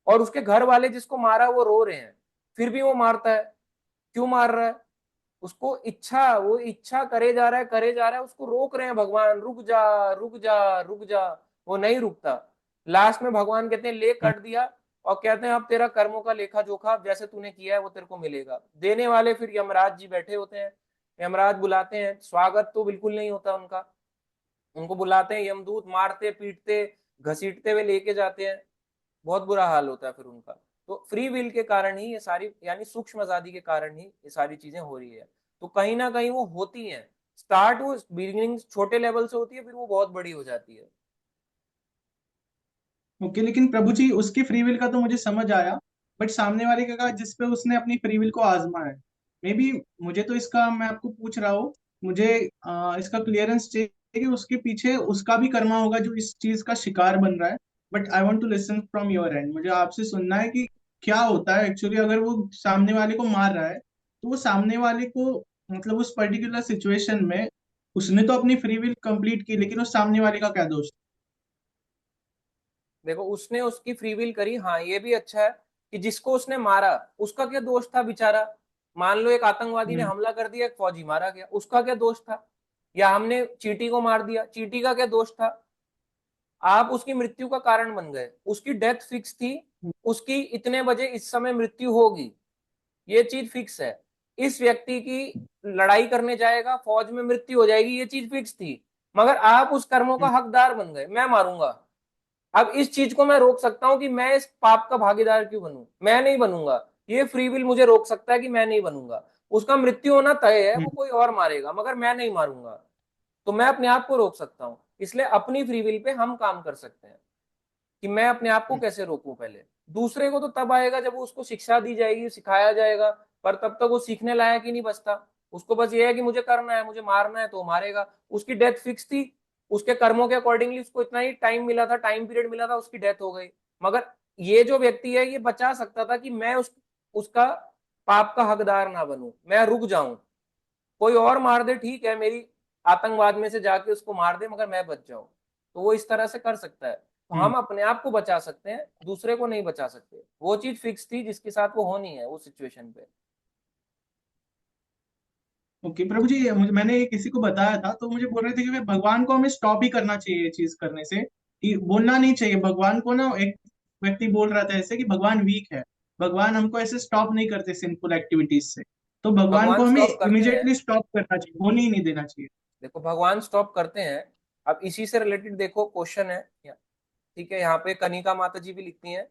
और उसके घर वाले जिसको मारा वो रो रहे हैं, फिर भी वो मारता है। क्यों मार रहा है? उसको इच्छा, वो इच्छा करे जा रहा है करे जा रहा है, उसको रोक रहे हैं भगवान, रुक जा रुक जा रुक जा, वो नहीं रुकता। लास्ट में भगवान कहते हैं ले हम्म। कर दिया, और कहते हैं अब तेरा कर्मों का लेखा जोखा, अब जैसे तूने किया है वो तेरे को मिलेगा। देने वाले फिर यमराज जी बैठे होते हैं, यमराज बुलाते हैं, स्वागत तो बिल्कुल नहीं होता उनका, उनको बुलाते हैं यमदूत, मारते पीटते घसीटते हुए लेके जाते हैं, बहुत बुरा हाल होता है फिर उनका। तो फ्री विल के कारण ही ये सारी, यानी सूक्ष्म आजादी के कारण ही ये सारी चीजें हो रही है। तो कहीं ना कहीं वो होती हैं, स्टार्ट वो बिगिनिंग छोटे लेवल से होती है, फिर वो बहुत बड़ी हो जाती है। ओके, लेकिन प्रभु जी उसकी फ्री विल का तो मुझे समझ आया, बट सामने वाले का जिस पे उसने अपनी फ्री विल को आजमा है, मे बी, मुझे तो इसका, मैं आपको पूछ रहा हूँ, मुझे इसका क्लियरेंस चाहिए कि उसके पीछे उसका भी कर्मा होगा जो इस चीज का शिकार बन रहा है। But I want to listen from your end, मुझे आपसे सुनना है कि क्या होता है एक्चुअली अगर वो सामने वाले को मार रहा है, तो वो सामने वाले को, मतलब उस पर्टिकुलर सिचुएशन में उसने तो अपनी फ्री विल कंप्लीट की, लेकिन उस सामने वाले का क्या दोष? देखो उसने उसकी फ्री विल करी, हाँ ये भी अच्छा है कि जिसको उसने मारा उसका क्या दोष था बेचारा। मान लो एक आतंकवादी ने हम्म। हमला कर दिया, एक फौजी मारा गया, उसका क्या दोष था? या हमने चींटी को मार दिया, चींटी का क्या दोष था? आप उसकी मृत्यु का कारण बन गए, उसकी डेथ फिक्स थी, उसकी इतने बजे इस समय मृत्यु होगी, ये चीज फिक्स है। इस व्यक्ति की लड़ाई करने जाएगा, फौज में मृत्यु हो जाएगी, ये चीज फिक्स थी। मगर आप उस कर्मों का हकदार बन गए, मैं मारूंगा। अब इस चीज को मैं रोक सकता हूं कि मैं इस पाप का भागीदार क्यों बनूं, मैं नहीं बनूंगा। ये फ्री विल मुझे रोक सकता है कि मैं नहीं बनूंगा। उसका मृत्यु होना तय है, वो हम्म। कोई और मारेगा मगर मैं नहीं मारूंगा। तो मैं अपने आप को रोक सकता हूं, इसलिए अपनी फ्री विल पे हम काम कर सकते हैं कि मैं अपने आप को कैसे रोकूं। पहले दूसरे को तो तब आएगा जब उसको शिक्षा दी जाएगी, सिखाया जाएगा, पर तब तक वो सीखने लायक ही नहीं बचता। उसको बस ये है कि मुझे करना है, मुझे मारना है, तो वो मारेगा। उसकी डेथ फिक्स थी, उसके कर्मों के अकॉर्डिंगली उसको इतना ही टाइम मिला था, टाइम पीरियड मिला था, उसकी डेथ हो गई। मगर ये जो व्यक्ति है ये बचा सकता था कि मैं उसका पाप का हकदार ना बनूं, मैं रुक जाऊं, कोई और मार दे ठीक है, मेरी आतंकवाद में से जाके उसको मार दे, मगर मैं बच जाऊं। तो वो इस तरह से कर सकता है। तो हम्म। हम अपने आप को बचा सकते हैं, दूसरे को नहीं बचा सकते। वो चीज फिक्स थी जिसके साथ वो होनी है उस सिचुएशन पे। ओके प्रभु जी, मुझे मैंने किसी को बताया था तो मुझे बोल रहे थे कि भाई भगवान को हमें स्टॉप ही करना चाहिए ये चीज करने से, कि बोलना नहीं चाहिए भगवान को ना। एक व्यक्ति बोल रहा था ऐसे कि भगवान वीक है, भगवान हमको ऐसे स्टॉप नहीं करते सिंफुल एक्टिविटीज से, तो भगवान को भगवान हमें स्टॉप करते हैं। इमिडिएटली स्टॉप करना चाहिए, होने ही नहीं देना चाहिए। देखो भगवान स्टॉप करते हैं। अब इसी से रिलेटेड देखो क्वेश्चन है, ठीक है, यहाँ पे कनिका माता जी भी लिखती हैं,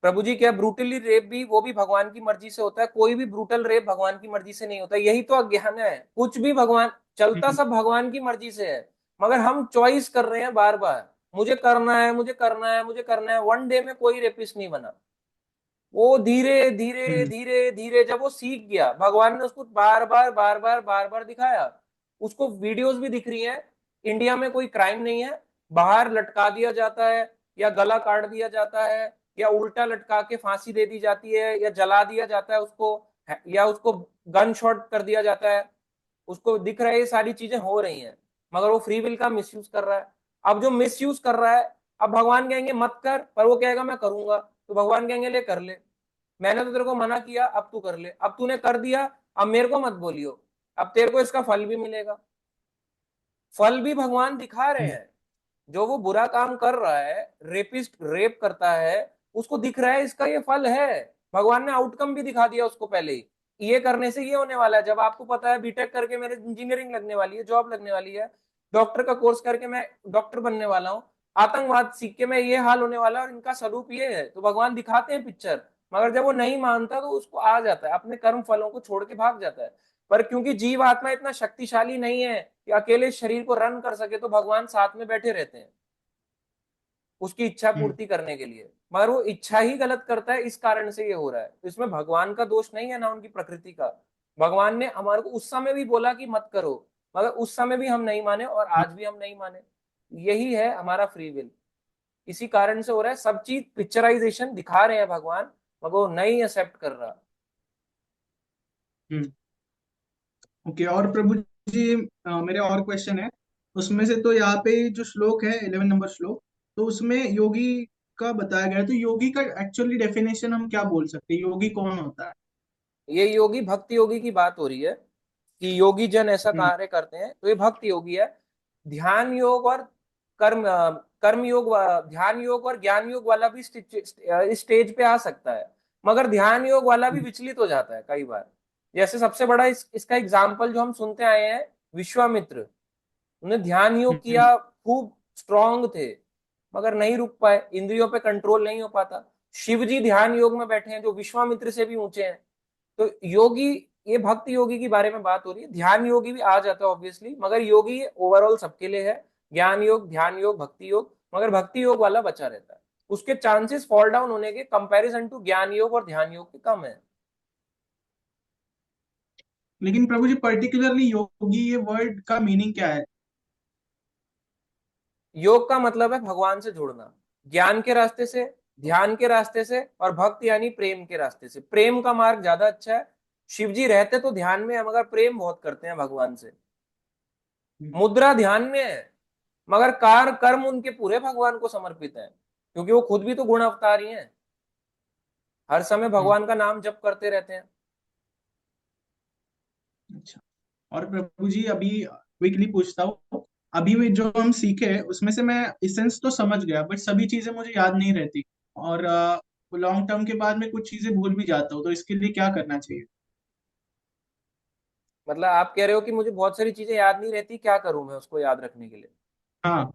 प्रभु जी क्या ब्रूटली रेप भी वो भी भगवान की मर्जी से होता है? कोई भी ब्रूटल रेप भगवान की मर्जी से नहीं होता। यही तो अज्ञान है। कुछ भी भगवान चलता हम्म। सब भगवान की मर्जी से है, मगर हम चॉइस कर रहे हैं बार बार, मुझे करना है, मुझे करना है, मुझे करना है। वन डे में कोई रेपिस्ट नहीं बना। वो धीरे धीरे हम्म। धीरे धीरे जब वो सीख गया, भगवान ने उसको बार बार बार बार बार बार दिखाया। उसको वीडियोस भी दिख रही हैं। इंडिया में कोई क्राइम नहीं है, बाहर लटका दिया जाता है, या गला काट दिया जाता है, या उल्टा लटका के फांसी दे दी जाती है, या जला दिया जाता है उसको, या उसको गन शॉट कर दिया जाता है। उसको दिख रहा है ये सारी चीजें हो रही हैं, मगर वो फ्री विल का मिसयूज कर रहा है। अब जो मिसयूज कर रहा है, अब भगवान कहेंगे मत कर, पर वो कहेगा मैं करूंगा, तो भगवान कहेंगे ले कर ले, मैंने तो तेरे को मना किया, अब तू कर ले, अब तूने कर दिया, अब मेरे को मत बोलियो, अब तेरे को इसका फल भी मिलेगा। फल भी भगवान दिखा रहे हम्म। हैं। जो वो बुरा काम कर रहा है, रेपिस्ट रेप करता है, उसको दिख रहा है इसका ये फल है। भगवान ने आउटकम भी दिखा दिया उसको पहले ही, ये करने से ये होने वाला है। जब आपको पता है बीटेक करके मेरे इंजीनियरिंग लगने वाली है, जॉब लगने वाली है, डॉक्टर का कोर्स करके मैं डॉक्टर बनने वाला हूँ, आतंकवाद सीख के मैं ये हाल होने वाला है और इनका स्वरूप ये है, तो भगवान दिखाते हैं पिक्चर। मगर जब वो नहीं मानता तो उसको आ जाता है, अपने कर्म फलों को छोड़ के भाग जाता है। पर क्योंकि जीव आत्मा इतना शक्तिशाली नहीं है कि अकेले शरीर को रन कर सके, तो भगवान साथ में बैठे रहते हैं उसकी इच्छा हम्म। पूर्ति करने के लिए। मगर वो इच्छा ही गलत करता है, इस कारण से ये हो रहा है। तो इसमें भगवान का दोष नहीं है ना उनकी प्रकृति का। भगवान ने हमारे को उस समय भी बोला कि मत करो, मगर उस समय भी हम नहीं माने, और आज भी हम नहीं माने। यही है हमारा फ्री विल। इसी कारण से हो रहा है, सब चीज पिक्चराइजेशन दिखा रहे हैं भगवान, मगर वो नहीं एक्सेप्ट कर रहा। हम्म। ओके, और प्रभु जी मेरे और क्वेश्चन है। उसमें से तो यहाँ पे जो श्लोक है 11 नंबर श्लोक, तो उसमें योगी का बताया गया है, तो योगी का एक्चुअली डेफिनेशन हम क्या बोल सकते हैं, योगी कौन होता है? ये योगी भक्ति योगी की बात हो रही है, कि योगी जन ऐसा हम्म। कार्य करते हैं, तो ये भक्ति योगी है। ध्यान योग और कर्म योग ध्यान योग और ज्ञान योग वाला भी स्टेज पे आ सकता है, मगर ध्यान योग वाला भी हम्म। विचलित हो जाता है कई बार। जैसे सबसे बड़ा इसका एग्जाम्पल जो हम सुनते आए हैं, विश्वामित्र, उन्हें ध्यान योग हम्म। किया, खूब स्ट्रांग थे, मगर नहीं रुक पाए, इंद्रियों पे कंट्रोल नहीं हो पाता। शिव जी ध्यान योग में बैठे हैं, जो विश्वामित्र से भी ऊंचे हैं। तो योगी, ये भक्ति योगी के बारे में बात हो रही है। ध्यान योगी भी आ जाता है ऑब्वियसली, मगर योगी ओवरऑल सबके लिए है। ज्ञान योग, ध्यान योग, भक्ति योग, मगर भक्ति योग वाला बचा रहता है। उसके चांसेस फॉल डाउन होने के कंपैरिजन टू ज्ञान योग और ध्यान योग के कम है। लेकिन प्रभु जी पर्टिकुलरली योगी ये वर्ड का मीनिंग क्या है? योग का मतलब है भगवान से जुड़ना, ज्ञान के रास्ते से, ध्यान के रास्ते से, और भक्त यानी प्रेम के रास्ते से। प्रेम का मार्ग ज्यादा अच्छा है। शिव जी रहते तो ध्यान में है, मगर प्रेम बहुत करते हैं भगवान से। हम्म। मुद्रा ध्यान में है, मगर कार कर्म उनके पूरे भगवान को समर्पित है, क्योंकि वो खुद भी तो गुण अवतारी हैं, हर समय हम्म। भगवान का नाम जप करते रहते हैं। अच्छा। और प्रभु जी अभी क्विकली पूछता हूँ, अभी भी जो हम सीखे उसमें से मैं इसेंस तो समझ गया, बट सभी चीजें मुझे याद नहीं रहती, और लॉन्ग टर्म के बाद में कुछ चीजें भूल भी जाता हूँ, तो इसके लिए क्या करना चाहिए? मतलब आप कह रहे हो कि मुझे बहुत सारी चीजें याद नहीं रहती, क्या करूं मैं उसको याद रखने के लिए? हाँ,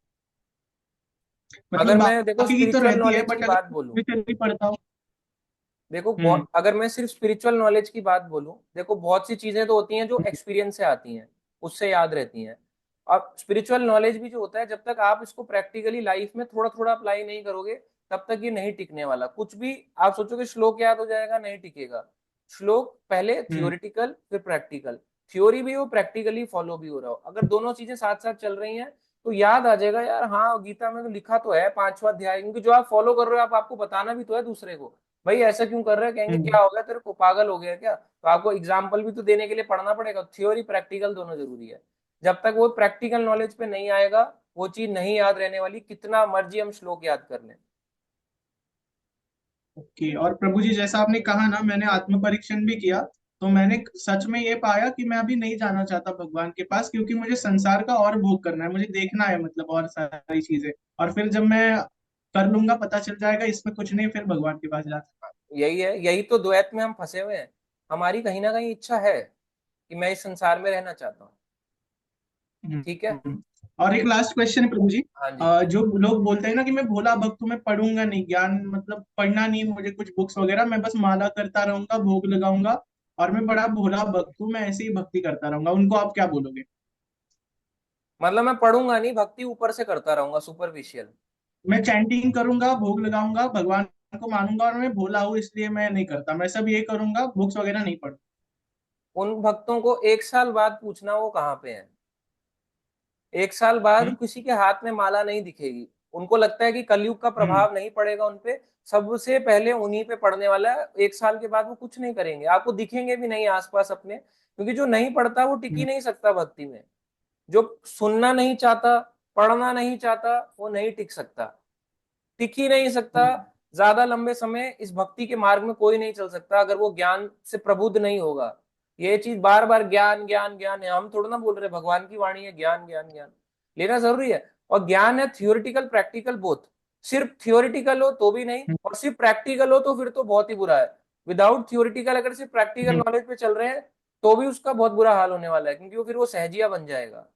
अगर मतलब मैं देखो बाकी की तो स्पिरिचुअल रहती है, नॉलेज की बट अगर बात बोलूं, भी पढ़ता हूँ। देखो हम्म। बहुत, अगर मैं सिर्फ स्पिरिचुअल नॉलेज की बात बोलूं, देखो बहुत सी चीजें तो होती हैं जो एक्सपीरियंस से आती हैं, उससे याद रहती हैं। अब स्पिरिचुअल नॉलेज भी जो होता है, जब तक आप इसको प्रैक्टिकली लाइफ में थोड़ा थोड़ा अप्लाई नहीं करोगे, तब तक ये नहीं टिकने वाला। कुछ भी आप सोचोगे श्लोक याद हो जाएगा, नहीं टिकेगा। श्लोक पहले हम्म। थियोरिटिकल फिर प्रैक्टिकल, थ्योरी भी हो प्रैक्टिकली फॉलो भी हो रहा हो, अगर दोनों चीजें साथ साथ चल रही हैं, तो याद आ जाएगा यार, हाँ गीता में तो लिखा तो है पांचवा अध्याय, क्योंकि जो आप फॉलो कर रहे हो, आप आपको बताना भी तो है दूसरे को, भाई ऐसा क्यों कर रहे हैं, कहेंगे हम्म। क्या हो गया तेरे को, पागल हो गया क्या, तो आपको एग्जाम्पल भी तो देने के लिए पढ़ना पड़ेगा। थ्योरी प्रैक्टिकल दोनों जरूरी है। जब तक वो प्रैक्टिकल नॉलेज पे नहीं आएगा, वो चीज नहीं याद रहने वाली, कितना मर्जी हम श्लोक याद कर लें। ओके, और प्रभु जी जैसा आपने कहा ना, मैंने आत्म परीक्षण भी किया, तो मैंने सच में ये पाया कि मैं अभी नहीं जाना चाहता भगवान के पास, क्योंकि मुझे संसार का और भोग करना है, मुझे देखना है मतलब और सारी चीजें। और फिर जब मैं कर लूंगा, पता चल जाएगा इसमें कुछ नहीं, फिर भगवान के पास जा सकता यही है, यही तो द्वैत में हम फंसे हुए हैं। हमारी कहीं ना कहीं इच्छा है कि मैं इस संसार में रहना चाहता हूँ। हूँ। ठीक है। और एक लास्ट क्वेश्चन है प्रभु जी। हाँ जी। जो लोग बोलते हैं ना कि मैं भोला भक्त हूँ, मैं पढ़ूंगा नहीं, ज्ञान मतलब पढ़ना नहीं मुझे कुछ बुक्स वगैरह, मैं बस माला करता रहूंगा, भोग लगाऊंगा, और मैं बड़ा भोला भक्त हूँ, मैं ऐसे ही भक्ति करता रहूंगा, उनको आप क्या बोलोगे? मतलब मैं पढ़ूंगा नहीं, भक्ति ऊपर से करता रहूंगा, सुपरफिशियल। मैं चैंटिंग करूंगा, भोग लगाऊंगा, भगवान को मानूंगा, और मैं भोला हूँ इसलिए मैं नहीं करता, मैं सब ये करूंगा, बुक्स वगैरह नहीं पढ़ूंगा। उन भक्तों को 1 साल बाद पूछना वो कहाँ पे है। 1 साल बाद हम्म। किसी के हाथ में माला नहीं दिखेगी। उनको लगता है कि कलयुग का हम्म। प्रभाव नहीं पड़ेगा उनपे, सबसे पहले उन्हीं पे पड़ने वाला है। 1 साल के बाद वो कुछ नहीं करेंगे, आपको दिखेंगे भी नहीं आसपास अपने, क्योंकि जो नहीं पढ़ता वो टिक ही हम्म। नहीं सकता भक्ति में। जो सुनना नहीं चाहता, पढ़ना नहीं चाहता, वो नहीं टिक सकता, टिक ही नहीं सकता। हम्म। ज्यादा लंबे समय इस भक्ति के मार्ग में कोई नहीं चल सकता अगर वो ज्ञान से प्रबुद्ध नहीं होगा। ये चीज बार बार ज्ञान ज्ञान ज्ञान है, हम थोड़ा ना बोल रहे, भगवान की वाणी है, ज्ञान ज्ञान ज्ञान लेना जरूरी है। और ज्ञान है थियोरिटिकल प्रैक्टिकल बोथ। सिर्फ थियोरिटिकल हो तो भी नहीं, हम्म। और सिर्फ प्रैक्टिकल हो तो फिर तो बहुत ही बुरा है। विदाउट थियोरिटिकल अगर सिर्फ प्रैक्टिकल हम्म। नॉलेज पे चल रहे हैं तो भी उसका बहुत बुरा हाल होने वाला है, क्योंकि वो फिर वो सहजिया बन जाएगा।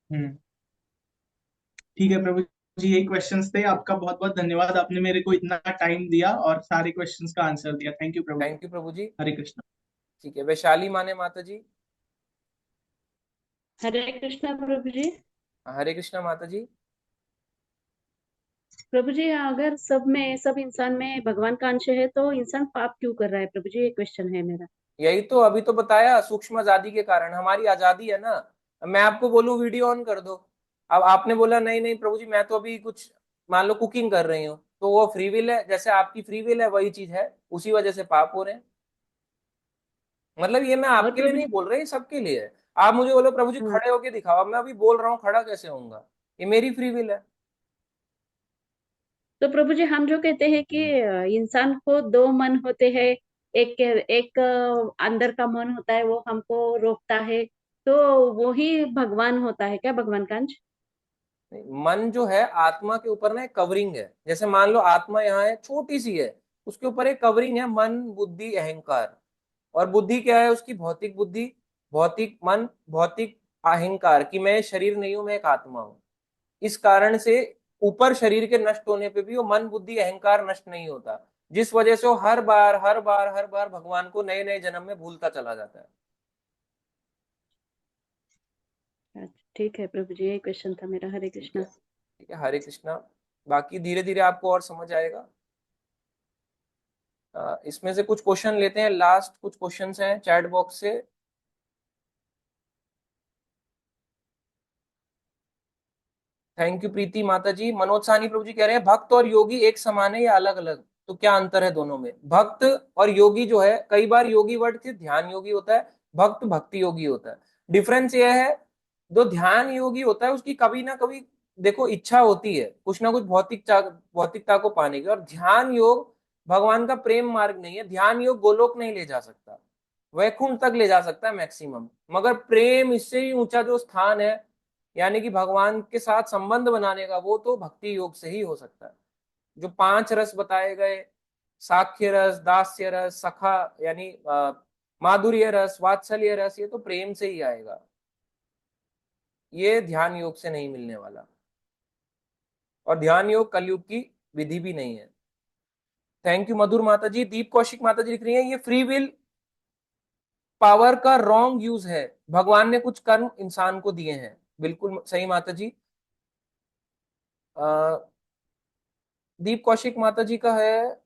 हम्म। ठीक है प्रभु जी, यही क्वेश्चंस थे। आपका बहुत बहुत धन्यवाद, आपने मेरे को इतना टाइम दिया और सारे क्वेश्चंस का आंसर दिया। थैंक यू प्रभु जी। थैंक यू प्रभु जी। हरे कृष्ण। ठीक है, वैशाली माने माता जी। हरे कृष्णा प्रभु जी। हरे कृष्णा माता जी। प्रभु जी, अगर सब में, सब इंसान में भगवान का अंश है तो इंसान पाप क्यों कर रहा है प्रभु जी? ये क्वेश्चन है मेरा। यही तो अभी तो बताया, सूक्ष्म आजादी के कारण, हमारी आजादी है ना। मैं आपको बोलूं वीडियो ऑन कर दो, अब आपने बोला नहीं नहीं प्रभु जी मैं तो अभी कुछ, मान लो कुकिंग कर रही हूँ, तो वो फ्री विल है, जैसे आपकी फ्री विल है वही चीज है, उसी वजह से पाप हो रहे हैं। मतलब ये मैं और आपके लिए प्रभु नहीं जी। बोल रही, सबके लिए है। आप मुझे बोलो प्रभु जी हाँ। खड़े होके दिखाओ, अब मैं अभी बोल रहा हूँ, खड़ा कैसे होऊंगा? ये मेरी फ्री विल है। तो प्रभु जी, हम जो कहते हैं कि इंसान को दो मन होते हैं, एक एक अंदर का मन होता है, वो हमको रोकता है, तो वो ही भगवान होता है क्या, भगवान का अंश? मन जो है आत्मा के ऊपर ना एक कवरिंग है, जैसे मान लो आत्मा यहाँ है, छोटी सी है, उसके ऊपर एक कवरिंग है, मन बुद्धि अहंकार। और बुद्धि क्या है उसकी? भौतिक बुद्धि, भौतिक मन, भौतिक अहंकार, कि मैं शरीर नहीं हूं, मैं एक आत्मा हूं। इस कारण से ऊपर शरीर के नष्ट होने पे भी वो मन बुद्धि अहंकार नष्ट नहीं होता, जिस वजह से वो हर बार हर बार हर बार भगवान को नए नए जन्म में भूलता चला जाता है। अच्छा, ठीक है प्रभु जी, यही क्वेश्चन था मेरा। हरे ठीक है। कृष्णा। ठीक है, हरे कृष्णा। बाकी धीरे धीरे आपको और समझ आएगा। इसमें से कुछ क्वेश्चन लेते हैं, लास्ट कुछ क्वेश्चंस हैं चैट बॉक्स से। थैंक यू प्रीति माता जी। मनोज साहनी प्रभु जी कह रहे हैं भक्त और योगी एक समान है या अलग अलग, तो क्या अंतर है दोनों में? भक्त और योगी जो है, कई बार योगी वर्ड से ध्यान योगी होता है, भक्त भक्ति योगी होता है। डिफरेंस ये है, जो ध्यान योगी होता है उसकी कभी ना कभी देखो इच्छा होती है कुछ ना कुछ भौतिकता को पाने की, और ध्यान योग भगवान का प्रेम मार्ग नहीं है। ध्यान योग गोलोक नहीं ले जा सकता, वैकुंठ तक ले जा सकता है मैक्सिमम, मगर प्रेम इससे ही ऊंचा जो स्थान है, यानी कि भगवान के साथ संबंध बनाने का, वो तो भक्ति योग से ही हो सकता है। जो 5 रस बताए गए, साख्य रस, दास्य रस, सखा यानी माधुर्य रस, वात्सल्य रस, ये तो प्रेम से ही आएगा, ये ध्यान योग से नहीं मिलने वाला। और ध्यान योग कलयुग की विधि भी नहीं है। थैंक यू मधुर माता जी। दीप कौशिक माता जी लिख रही है ये फ्री विल पावर का रॉन्ग यूज है, भगवान ने कुछ कर्म इंसान को दिए हैं। बिल्कुल सही माता जी। दीप कौशिक माता जी का है,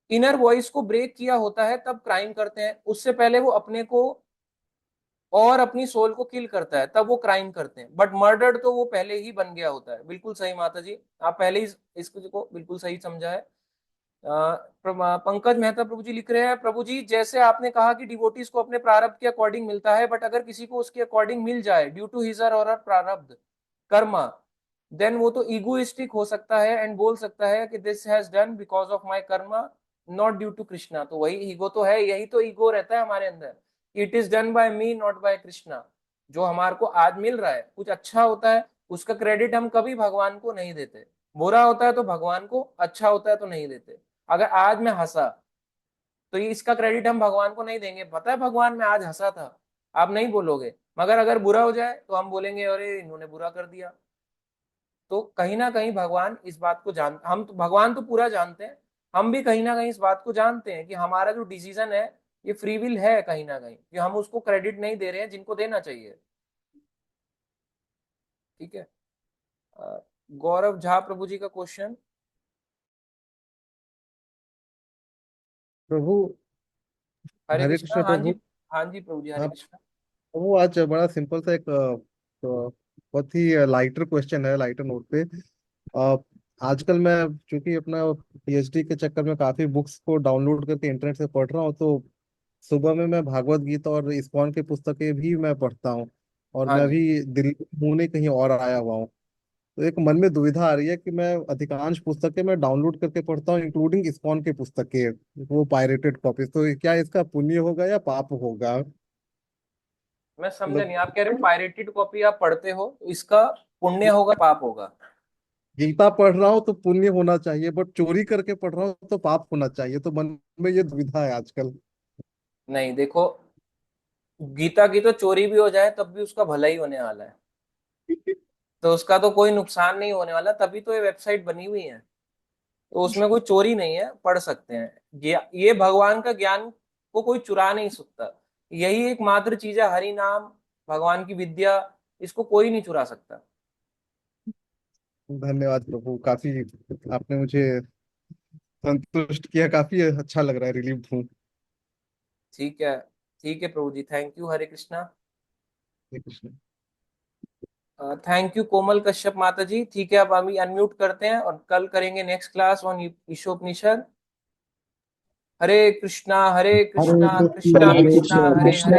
इनर वॉइस को ब्रेक किया होता है तब क्राइम करते हैं, उससे पहले वो अपने को और अपनी सोल को किल करता है तब वो क्राइम करते हैं, बट मर्डर तो वो पहले ही बन गया होता है। बिल्कुल सही माता जी, आप पहले ही इसको बिल्कुल सही समझा है। पंकज मेहता प्रभु जी लिख रहे हैं प्रभु जी, जैसे आपने कहा कि डिवोटीज को अपने प्रारब्ध के अकॉर्डिंग मिलता है, बट अगर किसी को उसके अकॉर्डिंग मिल जाए ड्यू टू हिज और हर प्रारब्ध कर्मा, देन वो तो ईगोइस्टिक हो सकता है एंड बोल सकता है कि this has done because of my karma, not due to Krishna. तो वही ईगो तो है, यही तो ईगो रहता है हमारे अंदर, it is done by me not by Krishna. जो हमारे को आज मिल रहा है, कुछ अच्छा होता है, उसका क्रेडिट हम कभी भगवान को नहीं देते, बुरा होता है तो भगवान को, अच्छा होता है तो नहीं देते। अगर आज मैं हंसा तो ये इसका क्रेडिट हम भगवान को नहीं देंगे, पता है भगवान मैं आज हंसा था, आप नहीं बोलोगे। मगर अगर बुरा हो जाए तो हम बोलेंगे अरे इन्होंने बुरा कर दिया। तो कहीं ना कहीं भगवान इस बात को जान, हम तो भगवान तो पूरा जानते हैं, हम भी कहीं ना कहीं इस बात को जानते हैं कि हमारा जो डिसीजन है ये फ्री विल है कहीं ना कहीं, कि हम उसको क्रेडिट नहीं दे रहे हैं जिनको देना चाहिए। ठीक है। गौरव झा प्रभु जी का क्वेश्चन। प्रभु। हरे हरे कृष्णा, कृष्ण हाँ जी। प्रभु। हाँ जी प्रभु जी, हरे हाँ कृष्णा। प्रभु, आज बड़ा सिंपल सा एक बहुत ही लाइटर क्वेश्चन है, लाइटर नोट पे। अ, आजकल मैं चूंकि अपना पीएचडी के चक्कर में काफी बुक्स को डाउनलोड करके इंटरनेट से पढ़ रहा हूँ, तो सुबह में मैं भागवत गीता और इस्कॉन की पुस्तकें भी मैं पढ़ता हूँ। और हाँ मैं जी। भी दिल्ली हूँ नहीं, कहीं और आया हुआ हूँ। तो एक मन में दुविधा आ रही है कि मैं अधिकांश पुस्तकें मैं डाउनलोड करके पढ़ता हूँ, इंक्लूडिंग इस्कॉन की पुस्तकें, वो पायरेटेड कॉपीज। तो क्या इसका पुण्य होगा या पाप होगा? मैं समझा मतलब नहीं, आप कह रहे हो पायरेटेड कॉपी आप पढ़ते हो तो इसका पुण्य होगा पाप होगा? गीता पढ़ रहा हूँ तो पुण्य होना चाहिए, बट चोरी करके पढ़ रहा हूँ तो पाप होना चाहिए। तो मन में ये दुविधा है आजकल। नहीं देखो, गीता की तो चोरी भी हो जाए तब भी उसका भला ही होने वाला है, तो उसका तो कोई नुकसान नहीं होने वाला, तभी तो ये वेबसाइट बनी हुई है। तो उसमें कोई चोरी नहीं है, पढ़ सकते हैं। ये भगवान का ज्ञान को कोई चुरा नहीं सकता, यही एकमात्र चीज है, हरि नाम, भगवान की विद्या, इसको कोई नहीं चुरा सकता। धन्यवाद प्रभु, काफी आपने मुझे संतुष्ट किया, काफी अच्छा लग रहा है, रिलीव हूँ। ठीक है। ठीक है प्रभु जी, thank you, Hare Krishna. Hare Krishna. Thank you Komal Kashyap माता जी। ठीक है, अब अभी अनम्यूट करते हैं और कल करेंगे next class on Ishopanishad. Hare Hare Krishna Krishna Krishna हरे कृष्णा हरे कृष्णा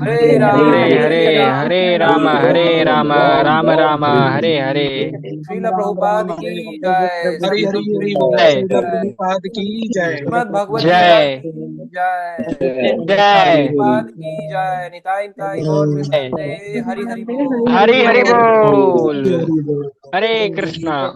हरे, हरे हरे हरे राम हरे हरे राम हरे राम राम हरे राम राम हरे राम हरे। राम हरे हरे। श्रील राम प्रभुपाद हरे की हरे जय, हरि श्रील हरि हरि बोल प्रभुपाद जय की श्रील जय, प्रभुपाद की जय। श्रीमद् भगवत गीता जय की जय, श्रील जय प्रभुपाद की जय, निताई निताई गौर जय। प्रेमानंदे, हरि हरि बोल। हरि हरि बोल। हरि हरि बोल। हरे कृष्णा।